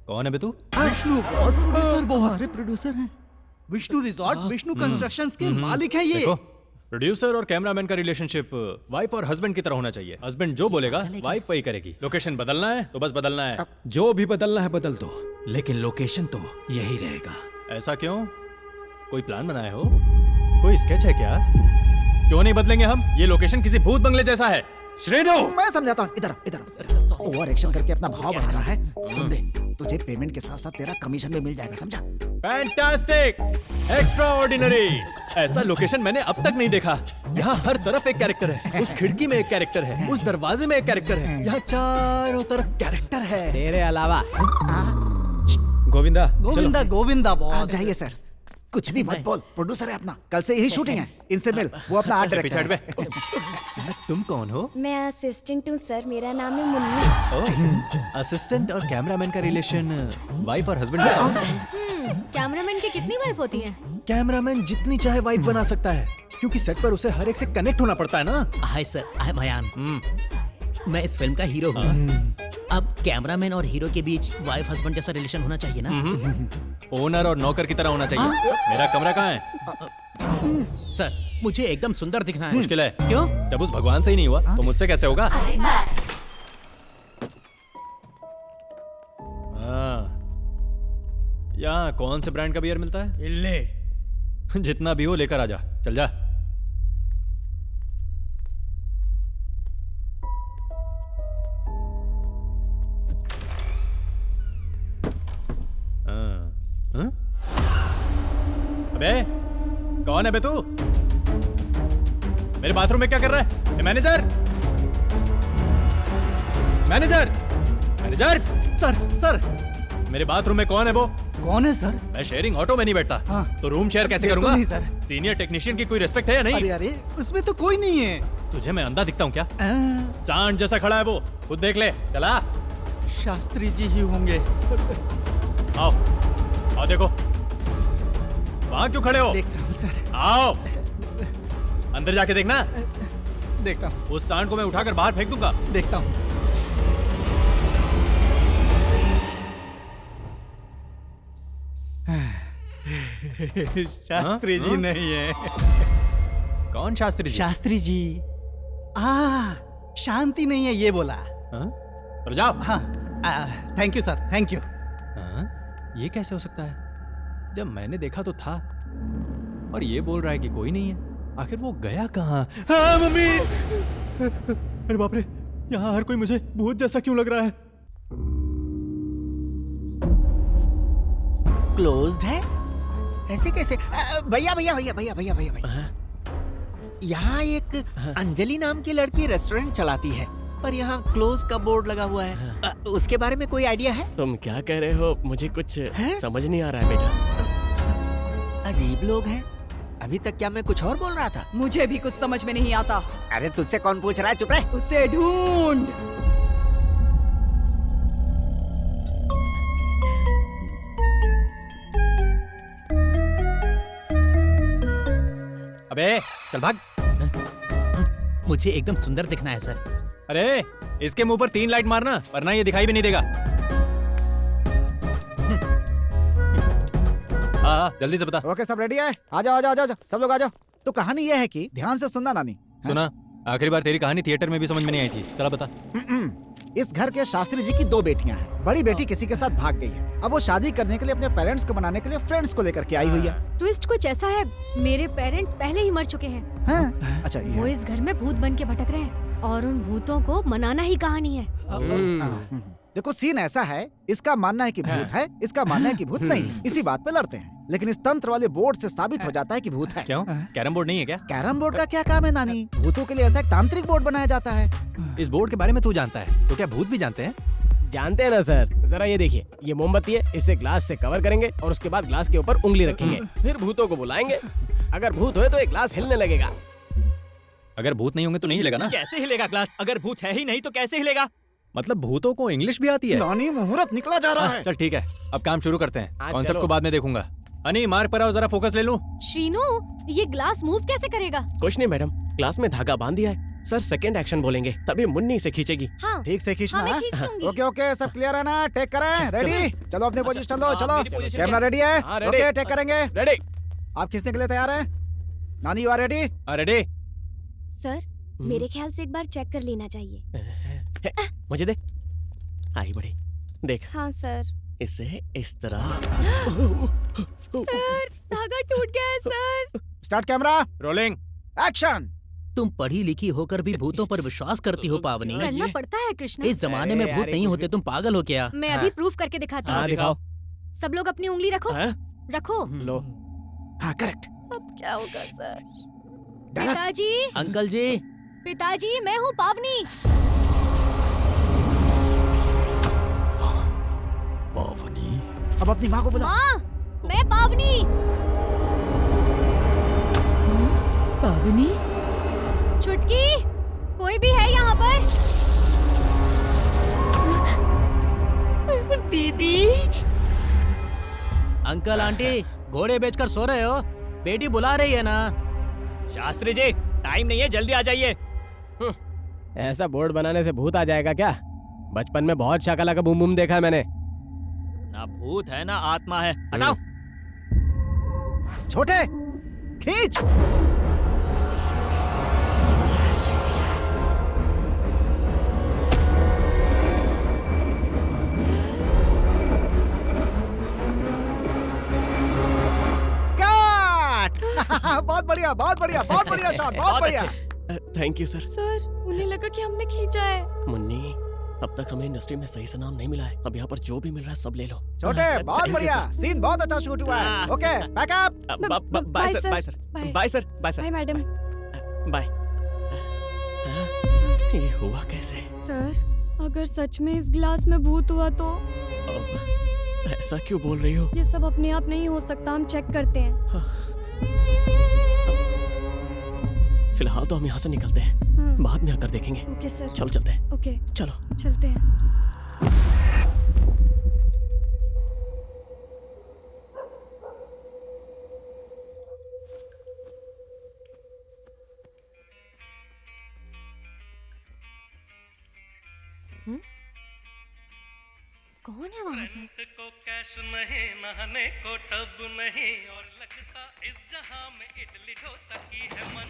कौन है बे तू? Vishnu boss, producer boss. हमारे प्रोड्यूसर हैं। विष्णु रिजॉर्ट, विष्णु कंस्ट्रक्शंस के मालिक हैं ये। देखो, प्रोड्यूसर और कैमरामैन का रिलेशनशिप वाइफ और हस्बैंड की तरह होना चाहिए। हस्बैंड जो बोलेगा वाइफ वही करेगी। लोकेशन बदलना है तो बस बदलना है। जो भी बदलना है बदल दो, लेकिन लोकेशन तो यही रहेगा। ऐसा क्यों? कोई प्लान बनाया हो? कोई स्केच है क्या? क्यों नहीं बदलेंगे हम? ये लोकेशन किसी भूत बंगले जैसा है। श्रीनु, मैं समझाता हूँ। इधर इधर ओवर एक्शन करके अपना भाव बढ़ा रहा है। सुन बे, तुझे पेमेंट के साथ साथ तेरा कमीशन भी मिल जाएगा, समझा? Fantastic, extraordinary. ऐसा लोकेशन मैंने अब तक नहीं देखा। यहाँ हर तरफ एक कैरेक्टर है। उस खिड़की में एक कैरेक्टर है, उस दरवाजे में एक कैरेक्टर है। यहाँ चारों तरफ कैरेक्टर है। तेरे अलावा। गोविंदा, गोविंदा, गोविंदा बॉस। जाइए सर, कुछ भी मत बोल। प्रोड्यूसर है अपना, कल से यही शूटिंग है। इनसे मिल, वो अपना आर्ट डायरेक्टर है। तुम कौन हो? मैं असिस्टेंट हूँ सर, मेरा नाम है मुन्नी। असिस्टेंट और कैमरामैन का रिलेशन वाइफ और हस्बैंड के साथ। कैमरामैन की कितनी वाइफ होती है? कैमरामैन जितनी चाहे वाइफ बना सकता है, क्योंकि सेट पर उसे हर एक से कनेक्ट होना पड़ता है ना। Hi sir, I am Ayaan. मैं इस फिल्म का हीरो हूँ। अब कैमरामैन और हीरो के बीच वाइफ हस्बैंड जैसा रिलेशन होना चाहिए ना। ओनर और नौकर की तरह होना चाहिए। मेरा कमरा कहाँ है? सर, मुझे एकदम सुंदर दिखना है। मुश्किल है। क्यों? जब उस भगवान से ही नहीं हुआ तो मुझसे कैसे होगा? यहाँ कौन से ब्रांड का बियर मिलता है? इल्ले। जितना भी हो लेकर आजा। चल जा। अबे कौन है बे तू? मेरे बाथरूम में क्या कर रहा है? ए, manager, manager, manager. Sir, sir, मेरे बाथरूम में कौन है वो? कौन है सर? मैं शेयरिंग ऑटो में नहीं बैठता। हाँ। तो रूम शेयर कैसे बिल्कुल करूंगा? नहीं सर। सीनियर टेक्नीशियन की कोई रिस्पेक्ट है या नहीं? अरे अरे, उसमें तो कोई नहीं है। तुझे मैं अंधा दिखता हूँ क्या? सांड जैसा खड़ा है वो, खुद देख ले। चला। शास्त्री जी ही होंगे। आओ, आओ देखो। वहाँ क्यों खड़े हो? देखता हूँ सर। आओ, अंदर जाके देखना। देखता हूँ। उस सांड को मैं उठाकर बाहर फेंक दूंगा। देखता हूँ। शास्त्री जी नहीं है। कौन शास्त्री जी? शास्त्री जी। शांति नहीं है ये बोला। तो जाओ। हाँ, thank you sir, thank you. ये कैसे हो सकता है? जब मैंने देखा तो था, और ये बोल रहा है कि कोई नहीं है। आखिर वो गया कहाँ? मम्मी! अरे बाप रे, यहाँ हर कोई मुझे भूत जैसा क्यों लग रहा है? क्लोज्ड है? ऐसे कैसे? भैया भैया भैया भैया भैया भैया भैया, यहाँ एक अंजलि नाम की लड़की रेस्टोरेंट चलाती है, पर यहाँ क्लोज का बोर्ड लगा हुआ है। उसके बारे में कोई आइडिया है? तुम क्या कह रहे हो? मुझे कुछ समझ नहीं आ रहा है बेटा। अजीब लोग हैं। अभी तक क्या मैं कुछ और बोल रहा था? मुझे भी कुछ समझ में नहीं आता। अरे तुझसे कौन पूछ रहा है? चुप रह। उसे ढूंढ। अबे चल भाग। मुझे एकदम सुंदर दिखना है सर। अरे इसके मुंह पर 3 लाइट मारना, वरना ये दिखाई भी नहीं देगा। हाँ, जल्दी से बता। ओके, सब रेडी है? आ जाओ आ जाओ आ जाओ, सब लोग आ जाओ। तो कहानी यह है कि ध्यान से सुनना नानी। सुना? आखिरी बार तेरी कहानी थिएटर में भी समझ में नहीं आई थी। चला बता। इस घर के शास्त्री जी की 2 बेटियां हैं। बड़ी बेटी किसी के साथ भाग गई है। अब वो शादी करने के लिए अपने पेरेंट्स को मनाने के लिए फ्रेंड्स को लेकर के आई हुई है। ट्विस्ट कुछ ऐसा है, मेरे पेरेंट्स पहले ही मर चुके हैं। हाँ? अच्छा, वो इस घर में भूत बन के भटक रहे हैं और उन भूतों को मनाना ही कहानी है। देखो, सीन ऐसा है, इसका मानना है कि भूत है, इसका मानना है कि भूत नहीं है। इसी बात पे लड़ते हैं। लेकिन इस तंत्र वाले बोर्ड से साबित हो जाता है कि भूत है। क्यों? कैरम बोर्ड नहीं है क्या? कैरम बोर्ड का क्या काम है नानी? भूतों के लिए ऐसा एक तांत्रिक बोर्ड बनाया जाता है। इस बोर्ड के बारे में तू जानता है, तो क्या भूत भी जानते हैं? जानते हैं ना सर। जरा ये देखिए, ये मोमबत्ती है, इसे ग्लास से कवर करेंगे और उसके बाद ग्लास के ऊपर उंगली रखेंगे, फिर भूतों को बुलाएंगे। अगर भूत हुए तो ये ग्लास हिलने लगेगा। अगर भूत नहीं होंगे तो नहीं हिलेगा ना? कैसे हिलेगा ग्लास? अगर भूत है ही नहीं तो कैसे हिलेगा? मतलब भूतों को इंग्लिश भी आती है? नानी मुहूर्त निकला जा रहा है। चल ठीक है, अब काम शुरू करते हैं। हाँ, कॉन्सेप्ट चलो। को बाद में देखूंगा। अनी मार पर आओ, जरा फोकस ले लूं। श्रीनू, ये ग्लास मूव कैसे करेगा? कुछ नहीं मैडम, ग्लास में धागा बांध दिया है। सर सेकंड एक्शन बोलेंगे तभी मुन्नी से खींचेगी। हाँ। ठीक से खींचना। हाँ, मैं खींच लूंगी। ओके ओके, सब क्लियर है ना? टेक करें, रेडी? चलो अपने पोजीशन लो, चलो। मेरी पोजीशन कैमरा है। रेडी है? हाँ, रेडी। ओके, टेक करेंगे। रेडी। आप खींचने के लिए तैयार हैं? Nani you are ready? Ready. Sir, मेरे ख्याल से एक बार चेक कर लेना चाहिए। मुझे दे। आई बड़ी, देख। हाँ सर। इसे इस तरह। सर, धागा टूट गया है sir. Start camera, rolling, action. तुम पढ़ी लिखी होकर भी भूतों पर विश्वास करती हो पावनी। करना पड़ता है कृष्णा। इस जमाने में भूत नहीं होते, तुम पागल हो क्या? मैं अभी प्रूफ करके दिखाती हाँ, हूँ। दिखाओ। सब लोग अपनी उंगली रखो। रखो। लो। हाँ करेक्ट। अब क्या होगा सर? पिताजी, अंकल जी। पिताजी, मैं हूँ पावनी। पावनी? अब अपनी माँ को बुला। माँ, मैं पावनी। पावनी? छुटकी, कोई भी है यहाँ पर? दीदी। अंकल आंटी, घोड़े बेचकर सो रहे हो? बेटी बुला रही है ना। शास्त्री जी, टाइम नहीं है, जल्दी आ जाइए। ऐसा बोर्ड बनाने से भूत आ जाएगा क्या? बचपन में बहुत शाकाला का बूम बूम देखा है मैंने। ना भूत है ना आत्मा है, हटाओ। छोटे, खींच। बहुत बढ़िया, बहुत बढ़िया, बहुत बढ़िया शॉट, बहुत बढ़िया। Thank you sir. सर, उन्हें लगा कि हमने खींचा है। मुन्नी, अब तक हमें इंडस्ट्री में सही से नाम नहीं मिला है। अब यहाँ पर जो भी मिल रहा है सब ले लो। छोटे, बहुत बढ़िया, सीन बहुत अच्छा शूट हुआ है। Okay, backup. Bye sir, bye sir, bye sir, bye sir, bye madam. Bye. ये हुआ कैसे? सर, अगर सच में इस ग्लास में भूत हुआ तो? ऐसा क्यों बोल रही हो? ये सब अपने आप नहीं हो सकता, हम चेक करते हैं। फिलहाल तो हम यहाँ से निकलते हैं, बाद में आकर देखेंगे। Okay sir. चलो चलते हैं। ओके, चलो चलते हैं। कौन है वहाँ पे? को कैश नहीं, नहाने को टब नहीं, और लगता इस जहां में इडली डोसा की है मन।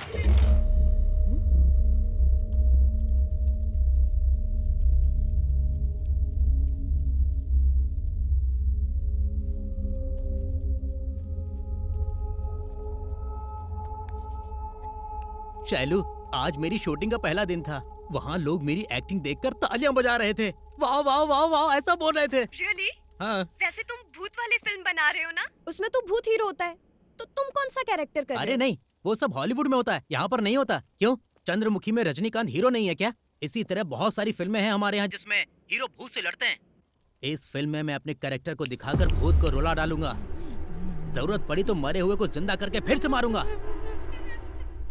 शैलू, आज मेरी शूटिंग का पहला दिन था। वहाँ लोग मेरी एक्टिंग देखकर तालियां बजा रहे थे। वाह वाह वाह वाह ऐसा बोल रहे थे। Really? हाँ। वैसे तुम भूत वाली फिल्म बना रहे हो ना? उसमें तो भूत हीरो होता है, तो तुम कौन सा कैरेक्टर कर रहे हो? अरे नहीं, वो सब हॉलीवुड में होता है, यहाँ पर नहीं होता। क्यों? चंद्रमुखी में रजनीकांत हीरो नहीं है क्या? इसी तरह बहुत सारी फिल्में हैं हमारे यहाँ जिसमें हीरो भूत से लड़ते हैं। इस फिल्म में मैं अपने कैरेक्टर को दिखाकर भूत को रुला डालूंगा। जरूरत पड़ी तो मरे हुए को जिंदा करके फिर से मारूंगा।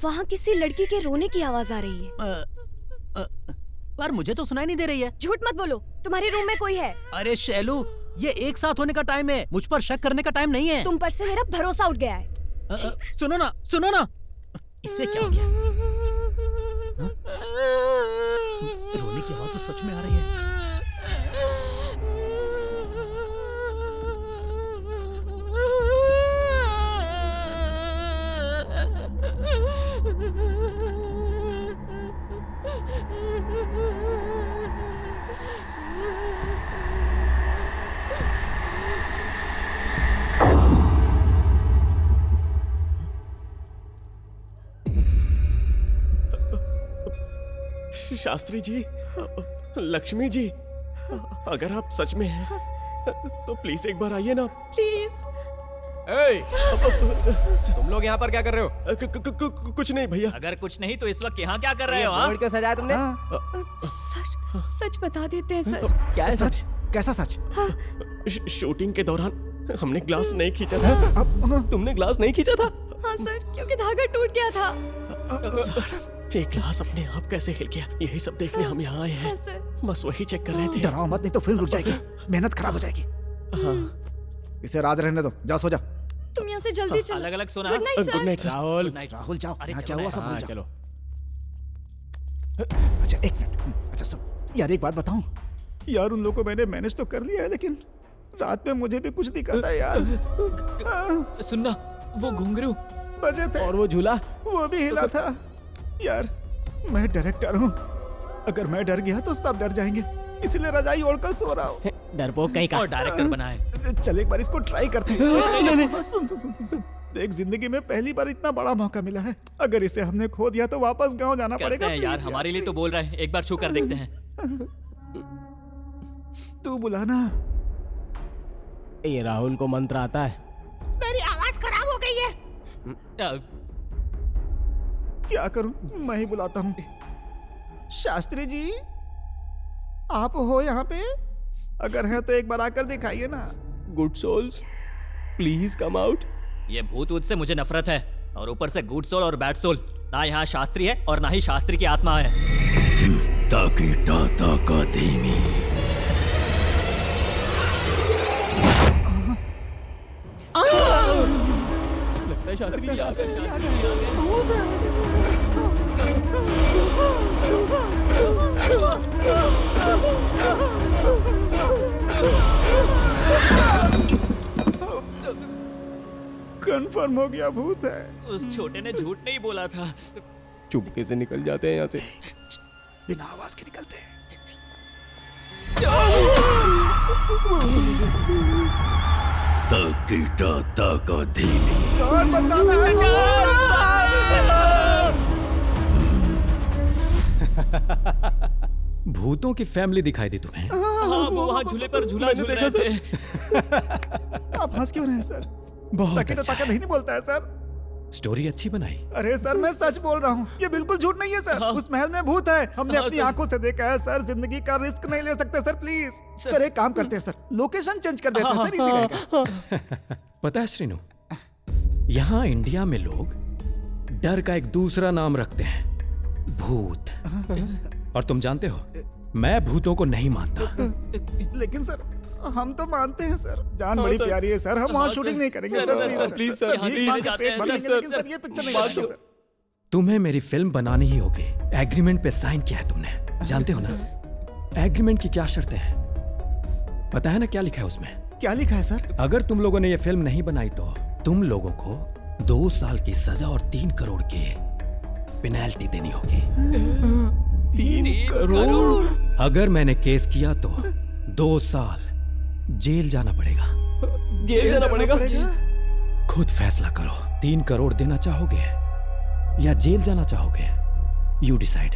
वहाँ किसी लड़की के रोने की आवाज आ रही है। पर मुझे तो सुनाई नहीं दे रही है। झूठ मत बोलो, तुम्हारे रूम में कोई है। अरे शैलू, ये एक साथ होने का टाइम है, मुझ पर शक करने का टाइम नहीं है। तुम पर से मेरा भरोसा उठ गया है। सुनो ना, सुनो ना, इससे क्या हो गया? रोने की आवाज तो सच में आ रही है। शास्त्री जी, लक्ष्मी जी, अगर आप सच में हैं तो प्लीज एक बार आइए ना। प्लीज। तुम लोग यहाँ पर क्या कर रहे हो? कुछ नहीं भैया। अगर कुछ नहीं तो इस वक्त यहाँ क्या कर रहे हो? बोर्ड क्यों सजाया तुमने? सच बता देते हैं सर। क्या है सच? कैसा सच? शूटिंग के दौरान हमने ग्लास नहीं खींचा था। तुमने ग्लास नहीं खींचा था? हाँ सर, क्योंकि धागा टूट गया था। सर, ये ग्लास अपने आप कैसे हिल गया? यही सब देखने हम यहाँ आए हैं। बस वही चेक कर रहे थे। डराओ मत, नहीं तो फिल्म रुक जाएगी, मेहनत खराब हो जाएगी। इसे राज रहने दो, जाओ सो जा। तुम यहाँ से जल्दी चलो। अलग अलग सोना। Good night sir. Good night Rahul. Rahul जाओ, यहाँ क्या हुआ सब भूल जाओ। चलो। अच्छा एक मिनट, अच्छा सुन यार, एक बात बताऊं यार, उन लोगों को मैंने मैनेज तो कर लिया है, लेकिन रात में मुझे भी कुछ दिखा था यार। सुनना, वो घुंघरू बजे थे और वो झूला वो भी हिला था यार। मैं डायरेक्टर हूँ, अगर मैं डर गया तो सब डर जाएंगे, इसलिए रजाई ओढ़कर सो रहा हूँ। डरपोक कहीं का। और डायरेक्टर बनाए। चल एक बार इसको ट्राई करते हैं। सुन सुन सुन सुन, देख जिंदगी में पहली बार इतना बड़ा मौका मिला है, अगर इसे हमने खो दिया तो वापस गांव जाना पड़ेगा। यार हमारे लिए तो बोल रहे हैं, एक बार छू कर देखते हैं। तू बुलाना। ये राहुल को मंत्र आता है। मेरी आवाज खराब हो गई है। क्या करूं, मैं ही बुलाता हूँ। शास्त्री जी आप हो यहाँ पे? अगर है तो एक बार आकर दिखाइए ना। Good souls please come out. ये भूत ऊत से मुझे नफरत है, और ऊपर से गुड सोल और बैड सोल। ना यहाँ शास्त्री है और ना ही शास्त्री की आत्मा है। ताकि टाटा का धीमी। लगता है शास्त्री जी आ कंफर्म हो गया भूत है। उस छोटे ने झूठ नहीं बोला था। चुपके से निकल जाते हैं यहाँ से। बिना आवाज के निकलते हैं। ताकि टाटा का धीमी। जान बचाना है। भूतों की फैमिली दिखाई दी तुम्हें? हाँ, वो वहाँ झूले पर झूला झूल रहे थे। आप हंस क्यों रहे हैं सर? बहुत ताकि तो अच्छा। ताकत नहीं बोलता है सर। स्टोरी अच्छी बनाई। अरे सर मैं सच बोल रहा हूँ, ये बिल्कुल झूठ नहीं है सर। उस महल में भूत है, हमने अपनी आंखों से देखा है सर। जिंदगी का रिस्क नहीं ले सकते सर, प्लीज सर। एक काम करते हैं सर, लोकेशन चेंज कर देते हैं सर, इजी रहेगा। पता है श्रीनु, यहाँ इंडिया में लोग डर का एक दूसरा नाम रखते हैं, भूत। और तुम जानते हो, मैं भूतों को नहीं मानता। लेकिन सर हम तो मानते हैं सर, जान बड़ी प्यारी है सर। हम वहाँ शूटिंग नहीं करेंगे सर, प्लीज सर। भीख मांग के पेट भर लेंगे, लेकिन सर ये पिक्चर नहीं करेंगे सर। तुम्हें मेरी फिल्म बनानी ही होगी। एग्रीमेंट पे साइन किया है तुमने, जानते हो ना एग्रीमेंट की क्या शर्तें हैं? पता है ना क्या लिखा है उसमें? क्या लिखा है सर? अगर तुम लोगों ने ये फिल्म नहीं बनाई तो तुम लोगों को 2 साल की सजा और 3 करोड़ की पेनल्टी देनी होगी। 3 करोड़? अगर मैंने केस किया तो 2 साल जेल जाना पड़ेगा। जेल जाना पड़ेगा? खुद फैसला करो, 3 करोड़ देना चाहोगे या जेल जाना चाहोगे? You decide.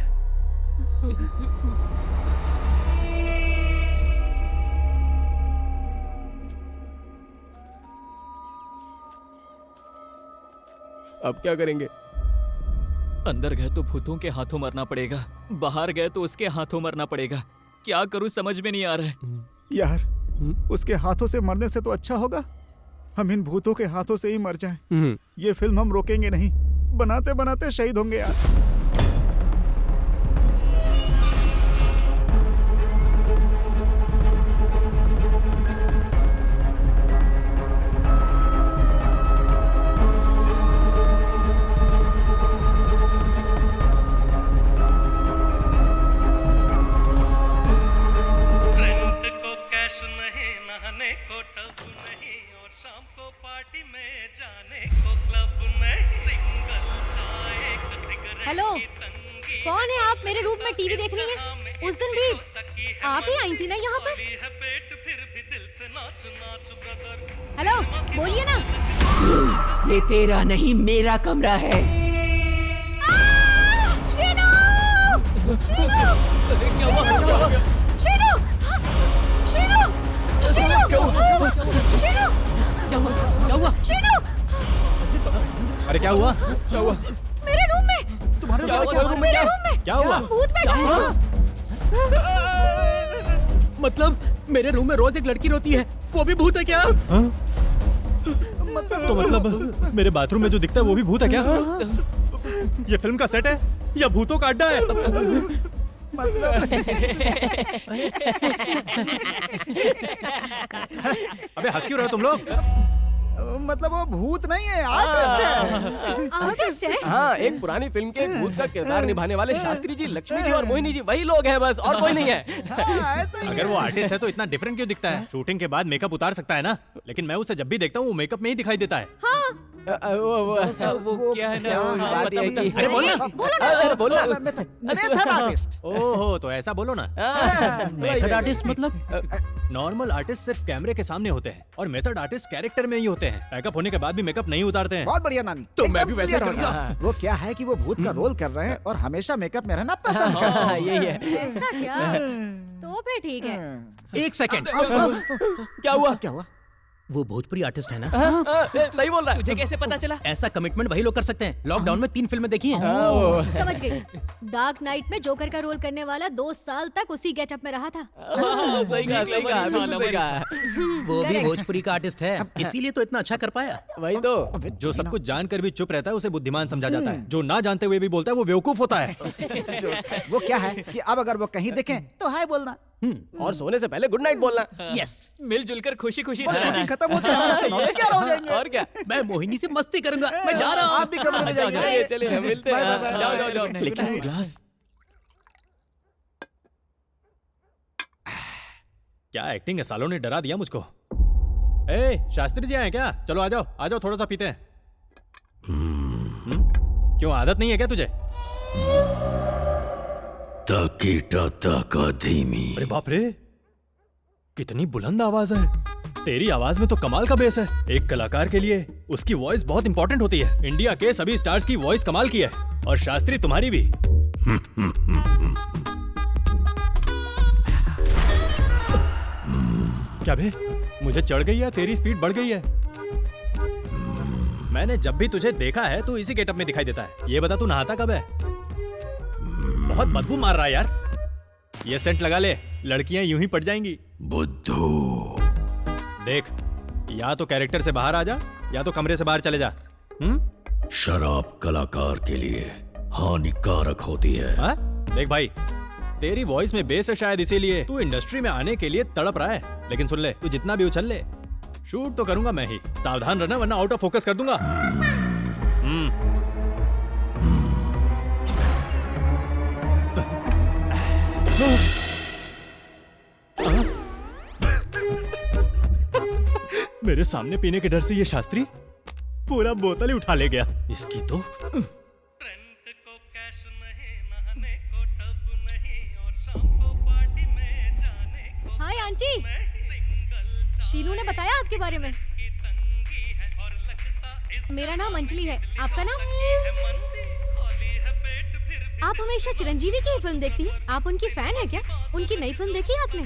अब क्या करेंगे? अंदर गए तो भूतों के हाथों मरना पड़ेगा, बाहर गए तो उसके हाथों मरना पड़ेगा। क्या करूं समझ में नहीं आ रहा है। यार उसके हाथों से मरने से तो अच्छा होगा हम इन भूतों के हाथों से ही मर जाएं। ये फिल्म हम रोकेंगे नहीं, बनाते बनाते शहीद होंगे यार। हेलो, कौन है आप? मेरे रूम में टीवी देख रही हैं? उस दिन भी आप ही आई थी ना यहाँ पर? हेलो, बोलिए ना। ये तेरा नहीं मेरा कमरा है। शीनू! शीनू! शीनू! शीनू! शीनू! शीनू! शीनू! क्या हुआ? क्या हुआ? मेरे रूम में। तुम्हारे क्या हुआ? रूम में मेरे क्या? रूम में क्या हुआ? भूत बैठा है। मतलब मेरे रूम में रोज एक लड़की रोती है, वो भी भूत है क्या? तो मतलब मेरे बाथरूम में जो दिखता है वो भी भूत है क्या? ये फिल्म का सेट है या भूतों का अड्डा है? अबे हंस क्यों रहे हो तुम लोग? मतलब वो भूत नहीं है, आर्टिस्ट है। आर्टिस्ट है? हाँ, एक पुरानी फिल्म के एक भूत का किरदार निभाने वाले शास्त्री जी, लक्ष्मी जी और मोहिनी जी वही लोग हैं बस, और कोई नहीं है। अगर वो आर्टिस्ट है तो इतना डिफरेंट क्यों दिखता है? शूटिंग के बाद मेकअप उतार सकता है ना, लेकिन मैं उसे जब भी देखता हूँ वो मेकअप में ही दिखाई देता है। वो क्या है ना, बात ये है कि अरे बोलना, अरे बोलो मेथड आर्टिस्ट। ओहो, तो ऐसा बोलो ना। मेथड आर्टिस्ट मतलब? नॉर्मल आर्टिस्ट सिर्फ कैमरे के सामने होते हैं और मेथड आर्टिस्ट कैरेक्टर में ही होते हैं। मेकअप होने के बाद भी मेकअप नहीं उतारते हैं। बहुत बढ़िया नानी। तो मैं एकदम भी वैसे clear हो करूंगा। गया। वो क्या है कि वो भूत का रोल कर रहे हैं और हमेशा मेकअप में रहना पसंद करते हैं। यही है। ऐसा क्या? तो फिर ठीक है। एक सेकंड, क्या हुआ? क्या हुआ? वो भोजपुरी आर्टिस्ट है ना? सही बोल रहा है। तुझे कैसे पता चला? ऐसा कमिटमेंट वही लोग कर सकते हैं। लॉकडाउन में 3 फिल्में देखी हैं। समझ गई। डार्क नाइट में जोकर का रोल करने वाला 2 साल तक उसी गेटअप में रहा था। सही कहा, सही कहा, बिल्कुल सही कहा। वो भी Correct। भोजपुरी का आर्टिस्ट है, इसीलिए तो इतना अच्छा कर पाया। वही तो। जो सब कुछ जानकर भी चुप रहता है उसे बुद्धिमान समझा जाता है। जो ना जानते हुए भी बोलता है वो बेवकूफ होता है। वो क्या है कि अब अगर वो कहीं दिखें तो हाय बोलना और सोने से पहले गुड नाइट बोलना। यस, मिलजुल कर खुशी खुशी और शूटिंग खत्म होते हैं क्या हो जाएंगे? और क्या? मैं मोहिनी से मस्ती करूंगा। मैं जा रहा हूँ। आप भी कमरे में जाइए। चलिए मिलते हैं। जाओ जाओ जाओ। लेकिन वो ग्लास क्या एक्टिंग है, सालों ने डरा दिया मुझको। ए, शास्त्री जी आए क्या? चलो आ जाओ थोड़ा सा पीते हैं। क्यों, आदत नहीं है क्या तुझे? धीमी। अरे बाप रे, कितनी बुलंद आवाज है। तेरी आवाज में तो कमाल का बेस है। एक कलाकार के लिए उसकी वॉइस बहुत इंपॉर्टेंट होती है। इंडिया के सभी स्टार्स की वॉइस कमाल की है और शास्त्री तुम्हारी भी। क्या बे, मुझे चढ़ गई है, तेरी स्पीड बढ़ गई है। मैंने जब भी तुझे देखा है तू इसी गेटअप में दिखाई देता है। ये बता तू नहाता कब है? बहुत बदबू मार रहा है यार। ये सेंट लगा ले, लड़कियां यूं ही पड़ जाएंगी। बुद्धू। देख, या तो कैरेक्टर से बाहर आ जा या तो कमरे से बाहर चले जा। शराब कलाकार के लिए हानिकारक होती है। हा? देख भाई, तेरी वॉइस में बेस है, शायद इसीलिए तू इंडस्ट्री में आने के लिए तड़प रहा है। लेकिन सुन ले, तू जितना भी उछल ले, शूट तो करूंगा मैं ही। सावधान रहना वरना आउट ऑफ फोकस कर दूंगा। मेरे सामने पीने के डर से ये शास्त्री पूरा बोतल ही उठा ले गया। इसकी तो हाय आंटी, शीनू ने बताया आपके बारे में। मेरा नाम अंजलि है, आपका नाम? आप हमेशा चिरंजीवी की ही फिल्म देखती हैं? आप उनकी फैन है क्या? उनकी नई फिल्म देखी आपने?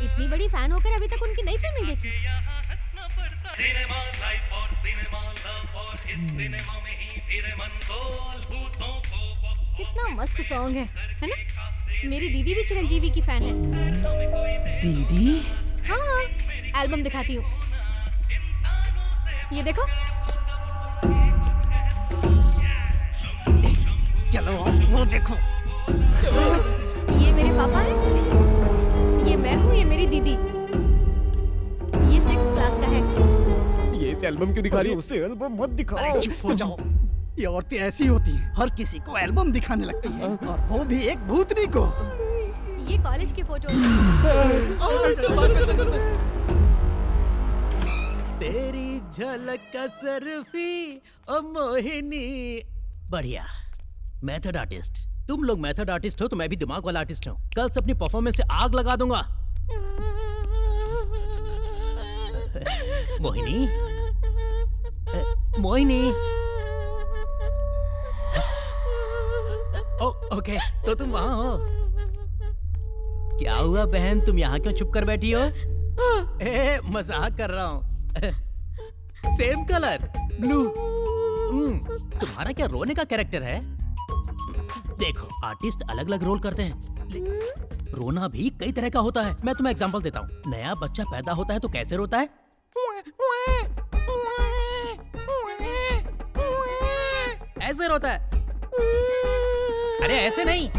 इतनी बड़ी फैन होकर अभी तक उनकी नई फिल्म नहीं देखी? कितना मस्त सॉन्ग है ना? मेरी दीदी भी चिरंजीवी की फैन है। दीदी? हाँ, एल्बम दिखाती हूँ, ये देखो। चलो वो देखो। ये मेरे पापा हैं, ये मैं हूँ, ये मेरी दीदी। ये 6th क्लास का है। ये इस एल्बम क्यों दिखा रही है? उसे एल्बम मत दिखाओ। चुप हो जाओ। ये औरतें ऐसी होती हैं, हर किसी को एल्बम दिखाने लगती हैं, और वो भी एक भूतनी को। ये कॉलेज की फोटो। तेरी झलक का सर्फी ओ मोहिनी। बढ़िया। मेथड आर्टिस्ट, तुम लोग मेथड आर्टिस्ट हो तो मैं भी दिमाग वाला आर्टिस्ट हूँ। कल से अपनी परफॉर्मेंस से आग लगा दूंगा। मोहिनी, मोहिनी। ओके, तो तुम वहां हो। क्या हुआ बहन, तुम यहाँ क्यों चुप कर बैठी हो? मजाक कर रहा हूँ। Same colour, blue. तुम्हारा क्या रोने का कैरेक्टर है? देखो, आर्टिस्ट अलग अलग रोल करते हैं। रोना भी कई तरह का होता है। मैं तुम्हें एग्जांपल देता हूँ। नया बच्चा पैदा होता है तो कैसे रोता है? ऐसे रोता है। अरे ऐसे नहीं,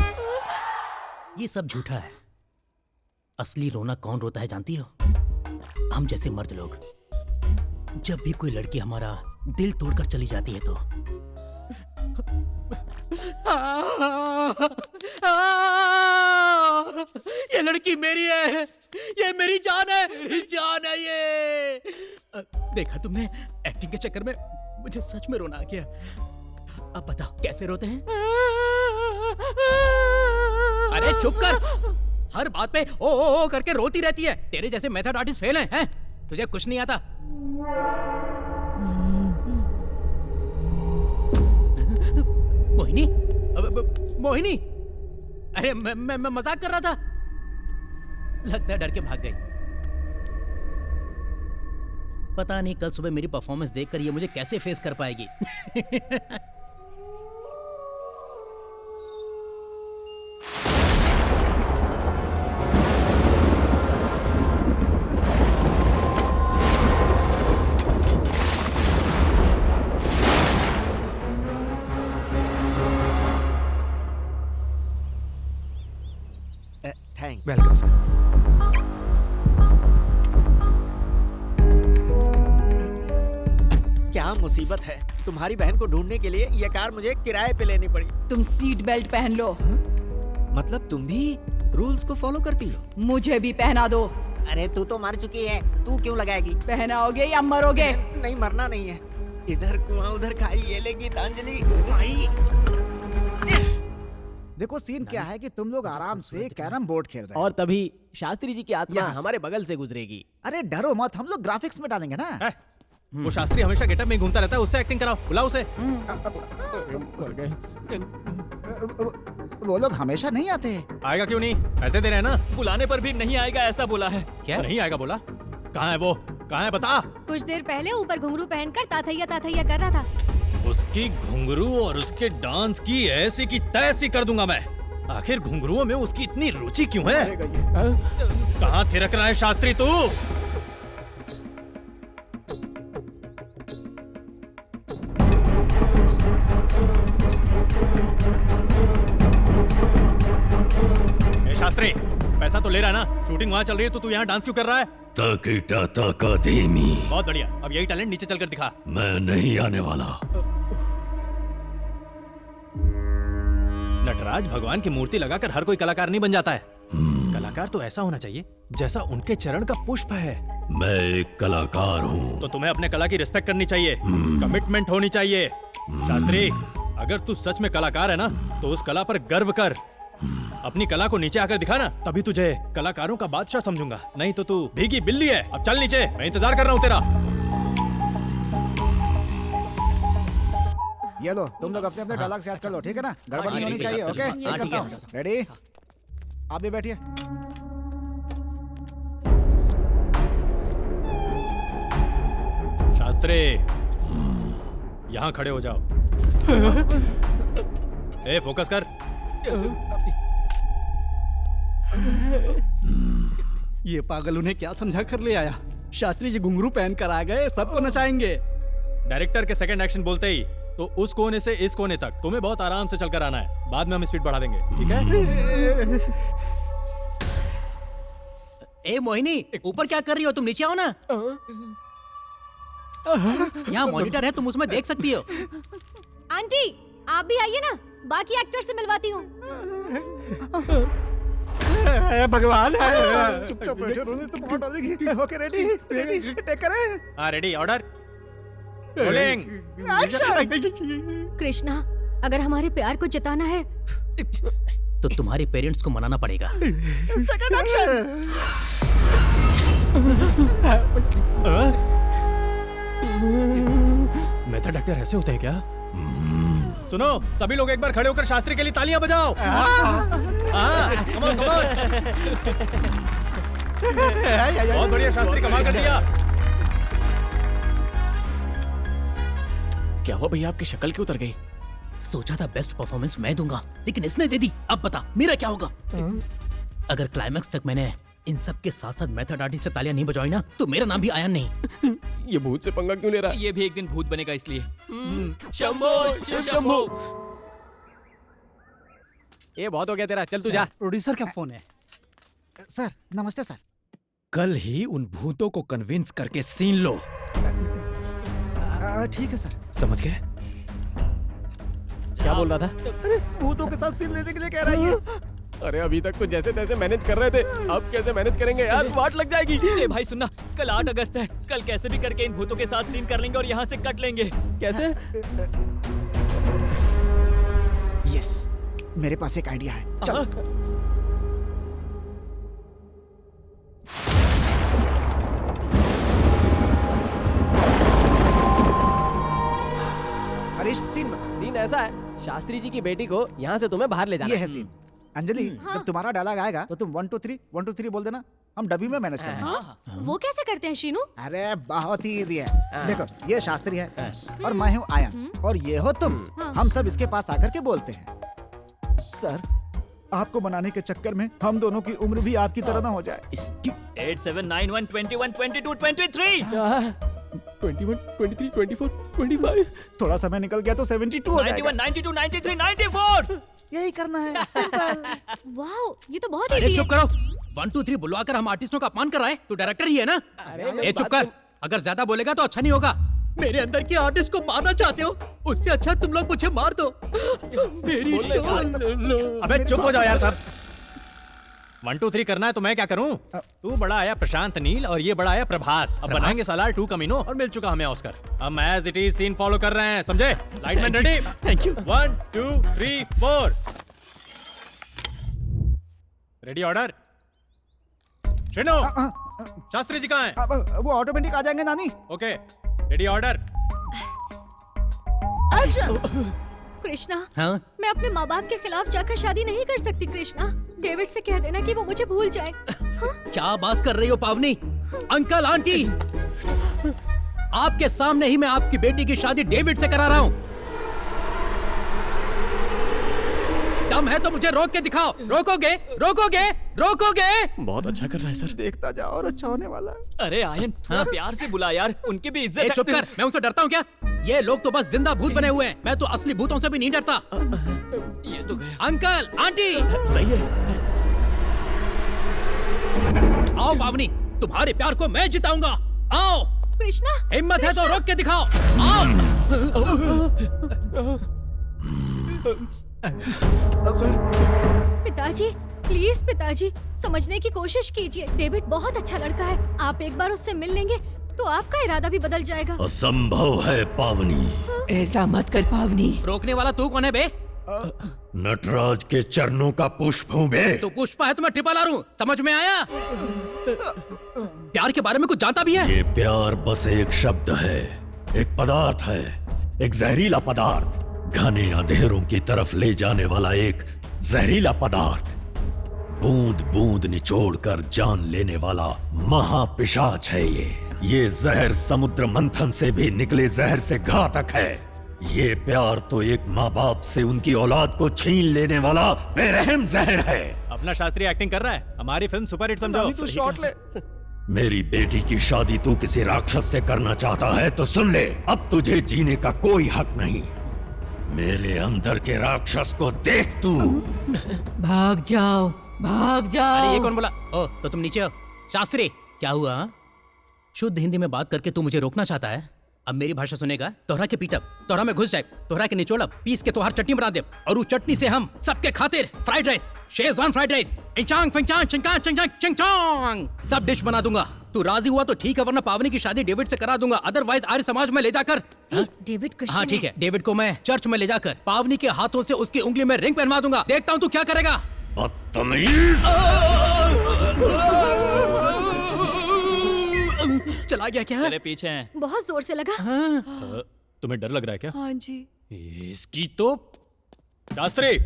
ये सब झूठा है। असली रोना कौन रोता है जानती हो? हम जैसे मर्द लोग। जब भी कोई लड़की हमारा दिल तोड़कर चली जाती है तो ये लड़की मेरी है, ये मेरी जान है, मेरी जान है ये। देखा तुमने, एक्टिंग के चक्कर में मुझे सच में रोना आ गया। अब बताओ कैसे रोते हैं? अरे चुप कर, हर बात पे ओ करके रोती रहती है। तेरे जैसे मेथड आर्टिस्ट फेल हैं? तुझे कुछ नहीं आता। मोहिनी, मोहिनी, अरे मैं मजाक कर रहा था। लगता है डर के भाग गई। पता नहीं कल सुबह मेरी परफॉर्मेंस देखकर ये मुझे कैसे फेस कर पाएगी। थैंक्स। Welcome sir. क्या मुसीबत है, तुम्हारी बहन को ढूंढने के लिए ये कार मुझे किराए पे लेनी पड़ी। तुम सीट बेल्ट पहन लो। मतलब तुम भी रूल्स को फॉलो करती हो? मुझे भी पहना दो। अरे तू तो मर चुकी है, तू क्यों लगाएगी? पहनाओगे या मरोगे? नहीं, मरना नहीं है। इधर कुआं उधर खाई, ये ले गीतांजलि भाई। देखो सीन क्या है कि तुम लोग आराम से कैरम बोर्ड खेल रहे हो और तभी शास्त्री जी की आत्मा हमारे बगल से गुजरेगी। अरे डरो मत, हम लोग ग्राफिक्स में डालेंगे ना। वो शास्त्री हमेशा गेटअप में घूमता रहता है, उससे एक्टिंग कराओ, बुलाओ उसे। वो लोग हमेशा नहीं आते। आएगा क्यों नहीं? पैसे दे रहे हैं ना। बुलाने पर भी नहीं आएगा ऐसा बोला है। क्या नहीं आएगा बोला? कहाँ है वो? कहाँ है बता। कुछ देर पहले ऊपर घुंघरू पहनकर ताथैया ताथैया कर रहा था। उसकी घुंघरू और उसके डांस की ऐसी की तैसी कर दूंगा मैं। आखिर घुंघरुओं में उसकी इतनी रुचि क्यों है? कहाँ थिरक रहा है शास्त्री तू? शास्त्री, पैसा तो ले रहा है ना? शूटिंग वहाँ चल रही है तो तू यहाँ डांस क्यों कर रहा है? ताकीटा ताका धीमी। बहुत बढ़िया, अब यही टैलेंट नीचे चलकर दिखा। मैं नहीं आने वाला। नटराज भगवान की मूर्ति लगाकर हर कोई कलाकार नहीं बन जाता है। कलाकार तो ऐसा होना चाहिए जैसा उनके चरण का पुष्प है। मैं एक कलाकार हूँ। तो तुम्हें अपने कला की रिस्पेक्ट करनी चाहिए, कमिटमेंट होनी चाहिए। शास्त्री, अगर तू सच में कलाकार है ना तो उस कला पर गर्व कर। अपनी कला को नीचे आकर दिखा ना, तभी तुझे कलाकारों का बादशाह समझूंगा। नहीं तो तू भीगी बिल्ली है। अब चल नीचे, मैं इंतजार कर रहा हूँ तेरा। ये लो, तुम लोग अपने अपने डायलॉग से याद कर लो, ठीक है ना? गड़बड़ नहीं होनी चाहिए। Okay, ready? आप भी बैठिए। शास्त्री, यहाँ खड़े हो जाओ। ए, फोकस कर। ये पागल उन्हें क्या समझा कर ले आया? शास्त्री जी घुंघरू पहन कर आ गए, सबको नचाएंगे। डायरेक्टर के सेकंड एक्शन बोलते ही तो उस कोने से इस कोने तक तुम्हें बहुत आराम से चलकर आना है। बाद में हम स्पीड बढ़ा देंगे, ठीक है? ए मोहिनी, ऊपर क्या कर रही हो? तुम नीचे आओ ना। यहाँ मॉनिटर है, तुम उसमें देख सकती हो। आंटी, आप भी आइए ना, बाकी एक्टर से मिलवाती हूँ। भगवान, चुपचाप बैठे रहो, तुम कौन डालेगी? Okay, ready? रेडी? टेक करें? हाँ, ready, order, rolling, action. Krishna, अगर हमारे प्यार को जताना है तो तुम्हारे पेरेंट्स को मनाना पड़ेगा। Second action. मेथड एक्टर ऐसे होते हैं क्या? सुनो, सभी लोग एक बार खड़े होकर शास्त्री के लिए तालियां बजाओ। Come on, come on. बहुत बढ़िया शास्त्री, कमाल कर दिया। क्या हुआ भैया, आपकी शक्ल क्यों उतर गई? सोचा था बेस्ट परफॉर्मेंस मैं दूंगा, लेकिन इसने दे दी। अब बता मेरा क्या होगा? अगर क्लाइमैक्स तक मैंने इन सब के साथ साथ मेथड आर्टिस्ट से तालियां नहीं बजाई ना, तो मेरा नाम भी आयन नहीं। ये भूत से पंगा क्यों ले रहा है? ये भी एक दिन भूत बनेगा इसलिए। शंभो शिव शंभो। ये बहुत हो गया तेरा, चल तू जा। प्रोड्यूसर का फोन है। सर नमस्ते सर। कल ही उन भूतों को कन्विंस करके सीन लो। ठीक है सर। समझ गए? क्या बोल रहा था? अरे भूतों के साथ सीन लेने के लिए कह रही है। अरे अभी तक तो जैसे तैसे मैनेज कर रहे थे, अब कैसे मैनेज करेंगे यार? वाट लग जाएगी। ए भाई सुनना, कल 8 अगस्त है। कल कैसे भी करके इन भूतों के साथ सीन कर लेंगे और यहाँ से कट लेंगे। कैसे? यस, मेरे पास एक आइडिया है। चलो। हरीश सीन बता। सीन ऐसा है, शास्त्री जी की बेटी को यहाँ से तुम्हें बाहर ले जाना। ये है सीन। अंजलि, जब तुम्हारा डायलॉग आएगा तो तुम 1 2 3 1 2 3 बोल देना, हम डब्बी में मैनेज कर लेंगे। वो कैसे करते हैं शीनू? अरे बहुत ही इजी है। देखो ये शास्त्री है और मैं हूँ आयन और ये हो तुम। हम सब इसके पास आकर के बोलते हैं, सर आपको बनाने के चक्कर में हम दोनों की उम्र भी आपकी तरह ना हो जाए। 8 7 9 1 21 22 23 21 23 24 25। थोड़ा समय निकल गया तो 72 हो जाएगा। 91 92 93 94। यही करना है, सिंपल। वाओ, ये तो बहुत अरे इजी चुप करो। 1 2 3 बुलवाकर हम आर्टिस्टों का अपमान कर रहा है? तू डायरेक्टर ही है ना? ए चुप कर, अगर ज्यादा बोलेगा तो अच्छा नहीं होगा। मेरे अंदर के आर्टिस्ट को मारना चाहते हो? उससे अच्छा तुम लोग मुझे मार दो। मेरी जान लो। अबे चुप हो जाओ यार सब। 1 2 3 करना है तो मैं क्या करूं? तू बड़ा आया प्रशांत नील और ये बड़ा आया प्रभास। अब बनाएंगे सालार 2 कमीनो और मिल चुका हमें ऑस्कर। हम as it is scene follow कर रहे हैं, समझे? Lightman ready? Thank you. 1 2 3 4। Ready order. शिनो, शास्त्री जी कहाँ हैं? वो ऑटोमेटिक आ जाएंगे नानी। Okay ready order. कृष्णा, हाँ? मैं अपने माँ बाप के खिलाफ जाकर शादी नहीं कर सकती। कृष्णा, डेविड से कह देना कि वो मुझे भूल जाए। क्या बात कर रही हो पावनी? अंकल आंटी, आपके सामने ही मैं आपकी बेटी की शादी डेविड से करा रहा हूँ। दम है तो मुझे रोक के दिखाओ। रोकोगे? रोकोगे? रोकोगे? बहुत अच्छा कर रहा है सर। देखता जाओ और अच्छा होने वाला है। अरे आयन, थोड़ा प्यार से बुला यार, उनकी भी इज्जत है। चुप कर, मैं उनसे डरता हूँ क्या? ये लोग तो बस जिंदा भूत बने हुए हैं। मैं तो असली भूतों से भी नहीं डरता। ये तो गया। अंकल आंटी, सही है। आओ पावनी, तुम्हारे प्यार को मैं जिताऊंगा। आओ। कृष्णा, हिम्मत है तो रोक के दिखाओ। आओ। पिताजी प्लीज पिताजी, समझने की कोशिश कीजिए। डेविड बहुत अच्छा लड़का है। आप एक बार उससे मिल लेंगे तो आपका इरादा भी बदल जाएगा। असंभव है पावनी। ऐसा मत कर पावनी। रोकने वाला तू कौन है बे? नटराज के चरणों का पुष्प हूँ बे। तो पुष्पा है तो मैं ट्रिपल आर हूँ। समझ में आया? प्यार के बारे में कुछ जानता भी है? ये प्यार बस एक शब्द है, एक पदार्थ है, एक जहरीला पदार्थ, घने अंधेरों की तरफ ले जाने वाला एक जहरीला पदार्थ, बूंद बूंद निचोड़कर जान लेने वाला महापिशाच है ये जहर समुद्र मंथन से भी निकले जहर से घातक है। ये प्यार तो एक माँ बाप से उनकी औलाद को छीन लेने वाला बेरहम जहर है। अपना शास्त्री एक्टिंग कर रहा है, हमारी फिल्म सुपरहिट समझो। तू शॉट ले। मेरी बेटी की शादी तू किसी राक्षस से करना चाहता है तो सुन ले, अब तुझे जीने का कोई हक नहीं। मेरे अंदर के राक्षस को देख तू। भाग जाओ, भाग जाओ। अरे ये कौन बोला? ओ तो तुम नीचे हो। शास्त्री क्या हुआ? शुद्ध हिंदी में बात करके तू मुझे रोकना चाहता है? अब मेरी भाषा सुनेगा, तोहरा के पीटब, तोहरा में घुस जाए, तोहरा के निचोड़ब, पीस के तोहर चटनी बना दे और उस चटनी से हम सबके खातिर fried rice, Schezwan fried rice, इंचांग फिंचांग चिंगांग चिंगांग चिंचांग सब डिश बना दूंगा। तू राजी हुआ तो ठीक है, वरना पावनी की शादी डेविड से करा दूंगा। अदरवाइज आर्य समाज में ले जाकर डेविड क्रिश्चियन। हाँ ठीक है, डेविड को मैं चर्च में ले जाकर पावनी के हाथों से उसकी उंगली में रिंग पहनवा दूंगा। देखता हूँ तू क्या करेगा। बदतमीज। चला गया क्या? तेरे पीछे हैं। बहुत जोर से लगा। तुम्हें डर लग रहा है क्या? हाँ जी। इसकी तो शास्त्री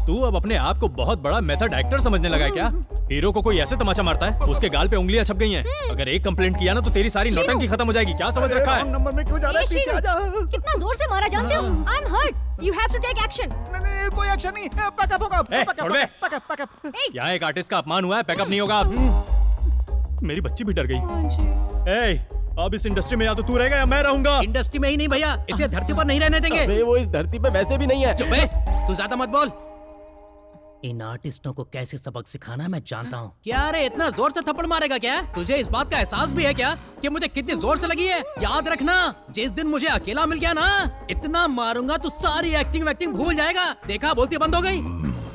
तू अब अपने आप को बहुत बड़ा मेथड एक्टर समझने लगा है क्या? हीरो को कोई ऐसे तमाचा मारता है, उसके गाल पे उंगलियां छप गई हैं। अगर एक कंप्लेंट किया ना तो तेरी सारी नौटंकी खत्म हो जाएगी। क्या समझ रखा है? नंबर में क्यों जा रहा है? पीछे आ जा। कितना जोर से मारा जानते हो? I am hurt. You have to take action. नहीं, कोई एक्शन नहीं। पैकअप होगा। छोड़ बे। पैकअप। यहाँ एक आर्टिस्ट का अपमान हुआ है, पैकअप नहीं होगा। मेरी बच्ची भी डर गई। अब इस इंडस्ट्री में या तो तू रहेगा या मैं रहूंगा। इंडस्ट्री में ही नहीं भैया, इसे धरती पर नहीं रहने देंगे। अबे वो इस धरती पे वैसे भी नहीं है। चुप बे, तू ज्यादा मत बोल। इन आर्टिस्टों को कैसे सबक सिखाना मैं जानता हूँ। क्या रे इतना जोर से थप्पड़ मारेगा क्या? तुझे इस बात का एहसास भी है क्या कि मुझे कितनी जोर से लगी है? याद रखना, जिस दिन मुझे अकेला मिल गया ना, इतना मारूंगा तू सारी एक्टिंग भूल जाएगा। देखा, बोलती बंद हो गई।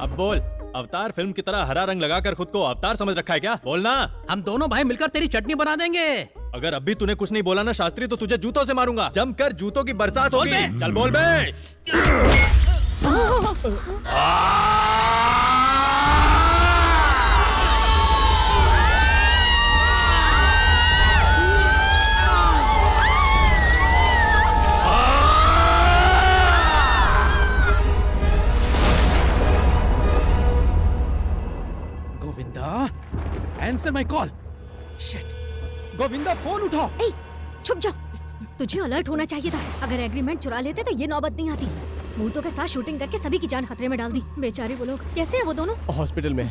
अब बोल, अवतार फिल्म की तरह हरा रंग लगाकर खुद को अवतार समझ रखा है क्या? बोलना। हम दोनों भाई मिलकर तेरी चटनी बना देंगे। अगर अभी तूने कुछ नहीं बोला ना शास्त्री, तो तुझे जूतों से मारूंगा। जमकर जूतों की बरसात होगी। चल बोल बे। Answer my call. Shit, Govinda phone उठाओ। ए, छुप जाओ। तुझे अलर्ट होना चाहिए था। अगर एग्रीमेंट चुरा लेते तो ये नौबत नहीं आती। भूतों के साथ शूटिंग करके सभी की जान खतरे में डाल दी। बेचारे वो लोग। कैसे है वो दोनों? हॉस्पिटल में।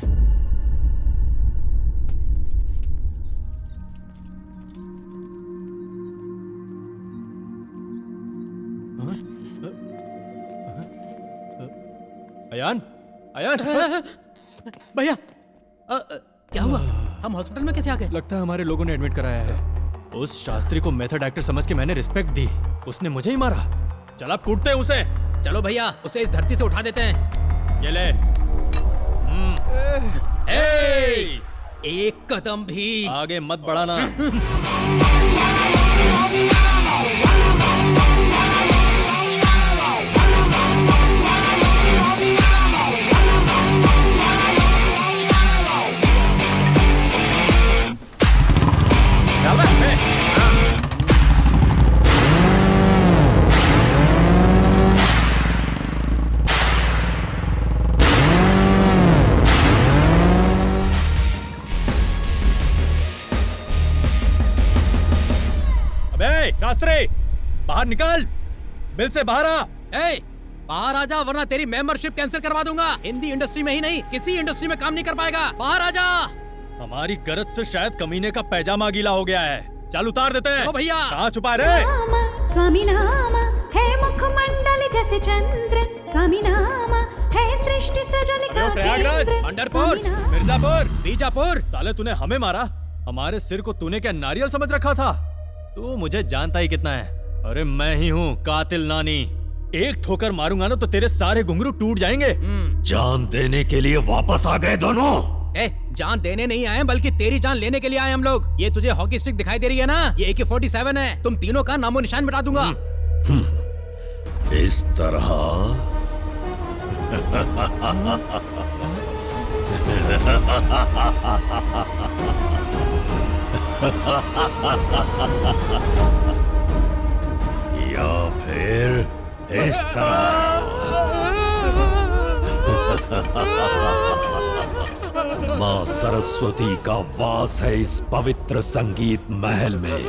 अयान, अयान। भैया क्या हुआ? हम हॉस्पिटल में कैसे आ गए? लगता है हमारे लोगों ने एडमिट कराया है। उस शास्त्री को मेथड एक्टर समझ के मैंने रिस्पेक्ट दी, उसने मुझे ही मारा। चल अब कूटते हैं उसे। चलो भैया, उसे इस धरती से उठा देते हैं। ये ले। एक कदम भी आगे मत बढ़ाना। शास्त्री, बाहर निकल। बिल से बाहर आ। बाहर आ जा, वरना तेरी मेंबरशिप कैंसिल करवा दूंगा। हिंदी इंडस्ट्री में ही नहीं, किसी इंडस्ट्री में काम नहीं कर पाएगा। बाहर आ जा। हमारी गरज से शायद कमीने का पैजामा गीला हो गया है। चल उतार देते हैं। भैया कहाँ छुपा रे? स्वामी नाम है मुखमंडल जैसे चंद्र। स्वामी नाम है सृष्टि सजन का प्रयागराज, पंढरपुर, मिर्जापुर, बीजापुर। साले तूने हमें मारा, हमारे सिर को तूने क्या नारियल समझ रखा था? तू मुझे जानता ही कितना है। अरे मैं ही हूँ कातिल नानी। एक ठोकर मारूंगा ना तो तेरे सारे घुंघरू टूट जाएंगे। जान देने के लिए वापस आ गए दोनों। जान देने नहीं आए, बल्कि तेरी जान लेने के लिए आए हम लोग। ये तुझे हॉकी स्टिक दिखाई दे रही है ना, ये AK-47 है। तुम तीनों का नामो निशान मिटा दूंगा। इस तरह या फिर इस तरह। माँ सरस्वती का वास है इस पवित्र संगीत महल में,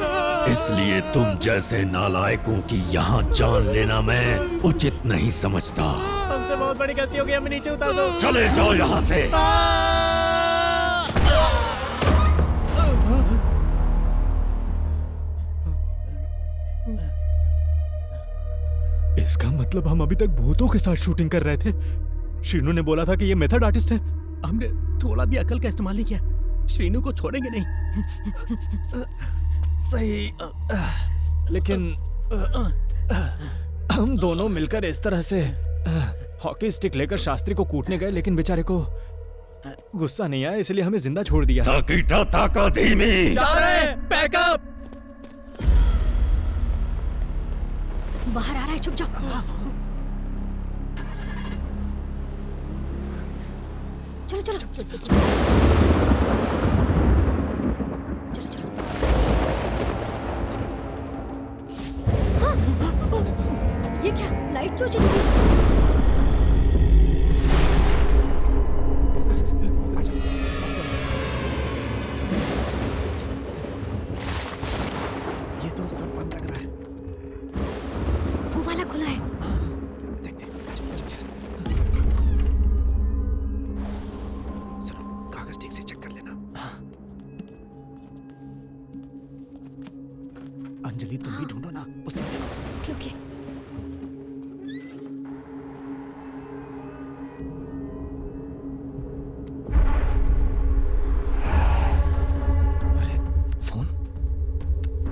इसलिए तुम जैसे नालायकों की यहाँ जान लेना मैं उचित नहीं समझता। हमसे बहुत बड़ी गलती हो गई, हमें नीचे उतार दो। चले जाओ यहाँ से। इसका मतलब हम अभी तक भूतों के साथ शूटिंग कर रहे थे। श्रीनू ने बोला था कि ये मेथड आर्टिस्ट है। हमने थोड़ा भी अकल का इस्तेमाल नहीं किया। श्रीनू को छोड़ेंगे नहीं। सही, लेकिन हम दोनों मिलकर इस तरह से हॉकी स्टिक लेकर शास्त्री को कूटने गए, लेकिन बेचारे को गुस्सा नहीं आया, इसलिए हमें जिंदा छोड़ दिया। बैकअप। बाहर आ रहा है, छुप जाओ। चलो चलो चलो चलो। हाँ, ये क्या? लाइट क्यों चली गई? अंजलि तुम भी ढूंढो ना, उस तरफ देखो। Okay okay.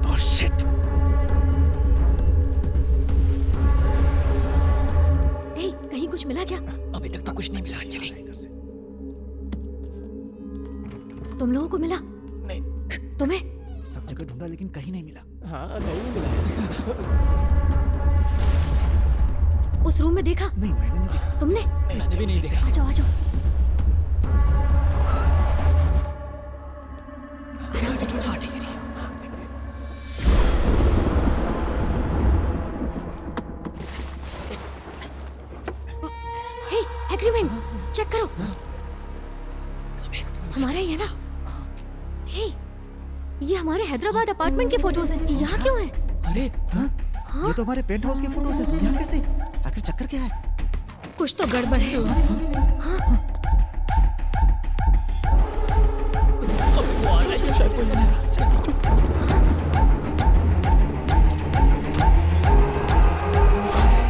Oh shit. कहीं कुछ मिला क्या? अभी तक तो कुछ नहीं मिला अंजलि। तुम लोगों को मिला? नहीं। तुम्हें? सब जगह ढूंढा लेकिन कहीं नहीं मिला। हाँ कहीं नहीं मिला। उस रूम में देखा? नहीं मैंने नहीं देखा। तुमने? मैंने भी नहीं देखा। आ जाओ आ जाओ। आराम से ढूंढो। ठीक है। एग्रीमेंट चेक करो। हमारा ही है ना? हे, ये हमारे हैदराबाद अपार्टमेंट के फोटोज हैं। यहाँ क्यों है? अरे हाँ? ये तो हमारे पेंट हाउस के फोटोज हैं। यहाँ कैसे? आखिर चक्कर क्या है? कुछ तो गड़बड़ है। हाँ?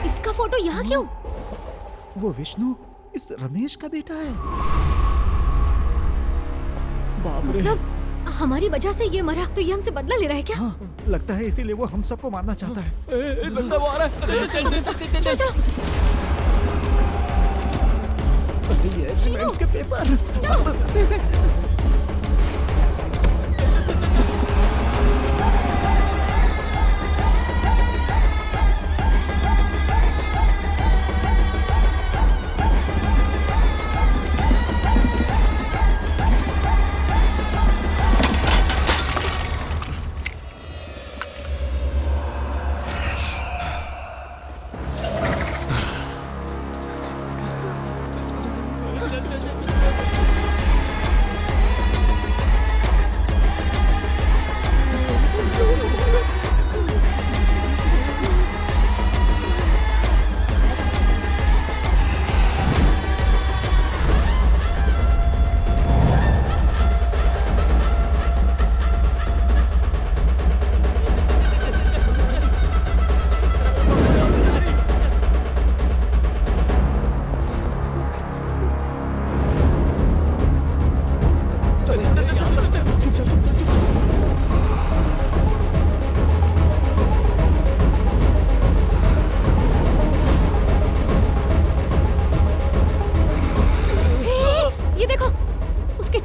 इसका फोटो यहाँ क्यों? वो विष्णु इस रमेश का बेटा है। मतलब हमारी वजह से ये मरा, तो ये हमसे बदला ले रहा है क्या? हाँ, लगता है इसीलिए वो हम सबको मारना चाहता है। बंदा वो आ रहा है। चलो। ये उसके पेपर।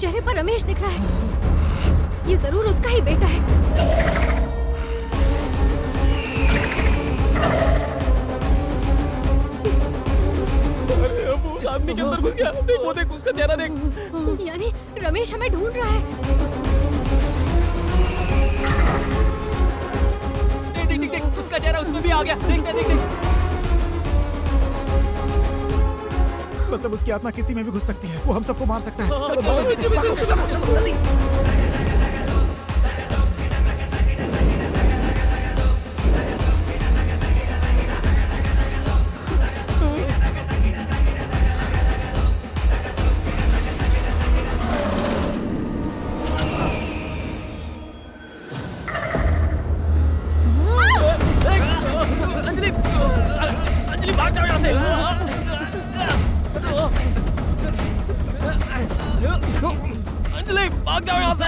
चेहरे पर रमेश दिख रहा है। ये जरूर उसका ही बेटा है। अरे अब उस आदमी के अंदर घुस गया। देख वो देख उसका चेहरा देख। यानी रमेश हमें ढूंढ रहा है। देख देख उसका चेहरा उसमें भी आ गया। देख देख देख। मतलब उसकी आत्मा किसी में भी घुस सकती है। वो हम सबको मार सकता है। चलो जल्दी। अंजलि भाग जाओ यहाँ से। अंजलि भाग जाओ यहाँ से।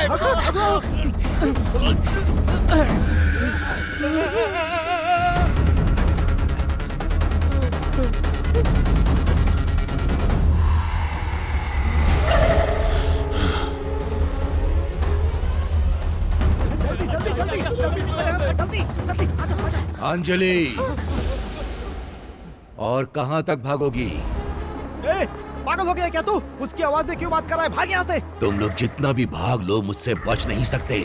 जल्दी अंजलि, और कहां तक भागोगी? पागल हो गया क्या तू? उसकी आवाज में क्यों बात कर रहा है? भाग यहाँ से। तुम लोग जितना भी भाग लो मुझसे बच नहीं सकते।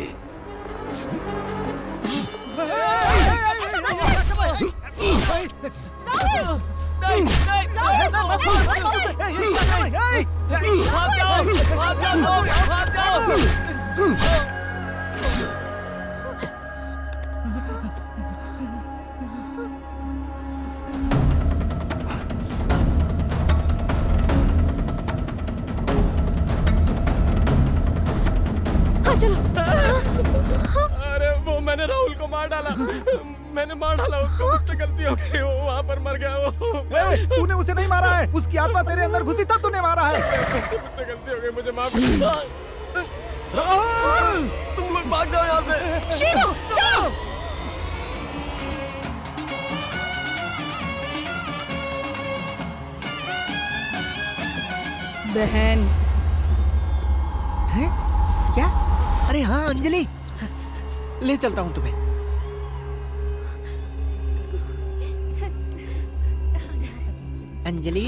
अरे वो मैंने राहुल को मार डाला। मैंने मार डाला उसको, मुझसे गलती हो गई, वो वहाँ पर मर गया वो। तूने उसे नहीं मारा है, उसकी आत्मा तेरे अंदर घुसी तब तूने मारा है। मुझसे गलती हो गई, मुझे माफ कर। राहुल, तुम लोग भाग जाओ यहाँ से। शीरू, चलो। बहन। हैं? क्या? अरे हाँ अंजलि, ले चलता हूँ तुम्हें। अंजलि,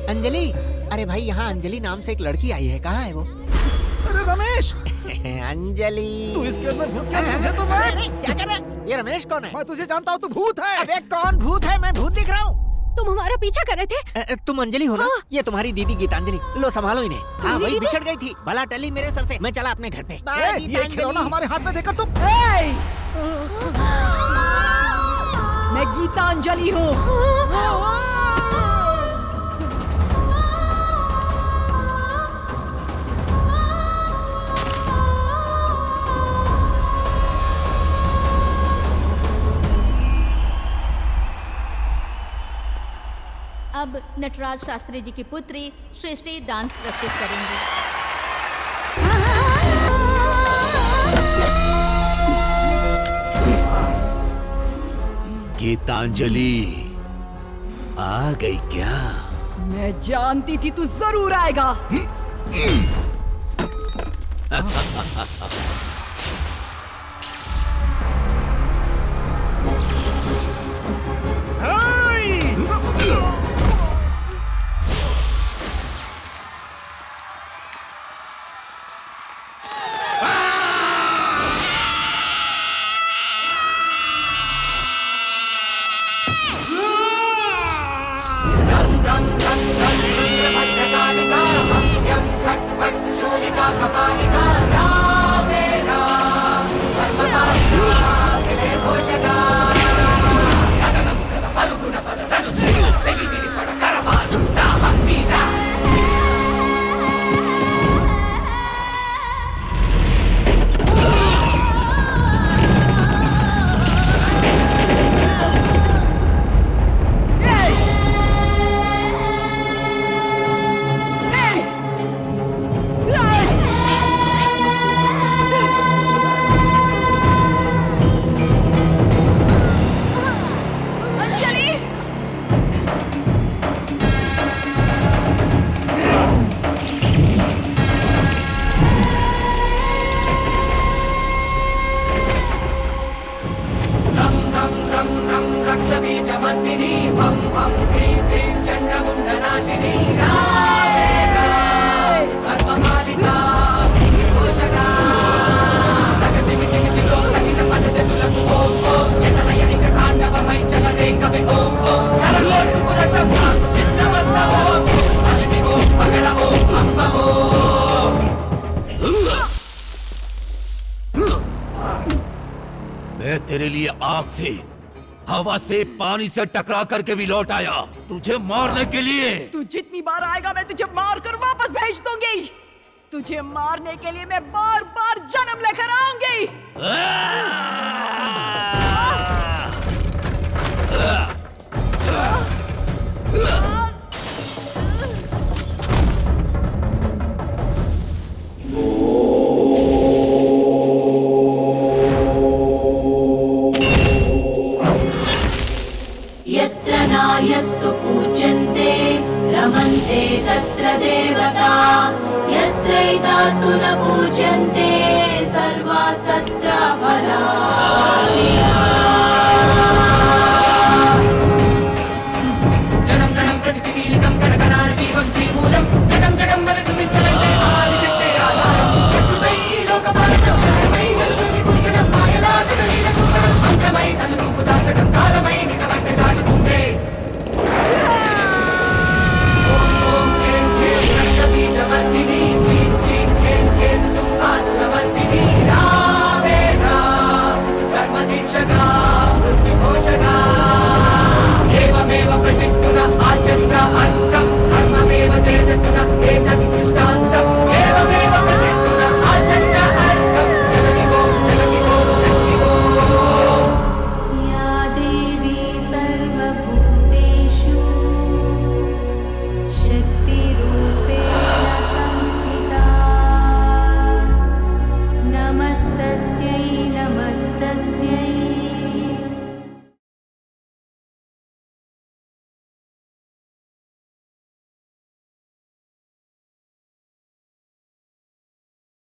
अंजलि, अरे भाई यहाँ अंजलि नाम से एक लड़की आई है, कहाँ है वो? अरे रमेश। अंजलि, तू इसके अंदर घुस गया, मुझे तो मैं। क्या कर रहा है? ये रमेश कौन है? मैं तुझे जानता हूँ, तू भूत है। अबे कौन भूत है? मैं भूत दिख रहा हूँ। तुम हमारा पीछा कर रहे थे? तुम अंजलि हो ना? हाँ। ये तुम्हारी दीदी गीतांजलि, लो संभालो इन्हें। हाँ मेरी वही दीदी? बिछड़ गई थी, भला टली मेरे सर से। मैं चला अपने घर पे। बाय ये खिलौना हमारे हाथ में देकर तुम। मैं गीतांजलि हूँ। अब नटराज शास्त्री जी की पुत्री सृष्टि डांस प्रस्तुत करेंगी। गीतांजलि आ गई क्या? मैं जानती थी तू जरूर आएगा। मैं तेरे लिए आग से, हवा से, पानी से टकरा करके भी लौट आया तुझे मारने के लिए। तू जितनी बार आएगा मैं तुझे मार कर वापस भेज दूंगी। तुझे मारने के लिए मैं बार बार जन्म लेकर आऊंगी। यत्र नार्यस्तु पूज्यन्ते रमन्ते तत्र देवता यत्रैतास्तु न पूज्यन्ते सर्वास्तत्र फलानि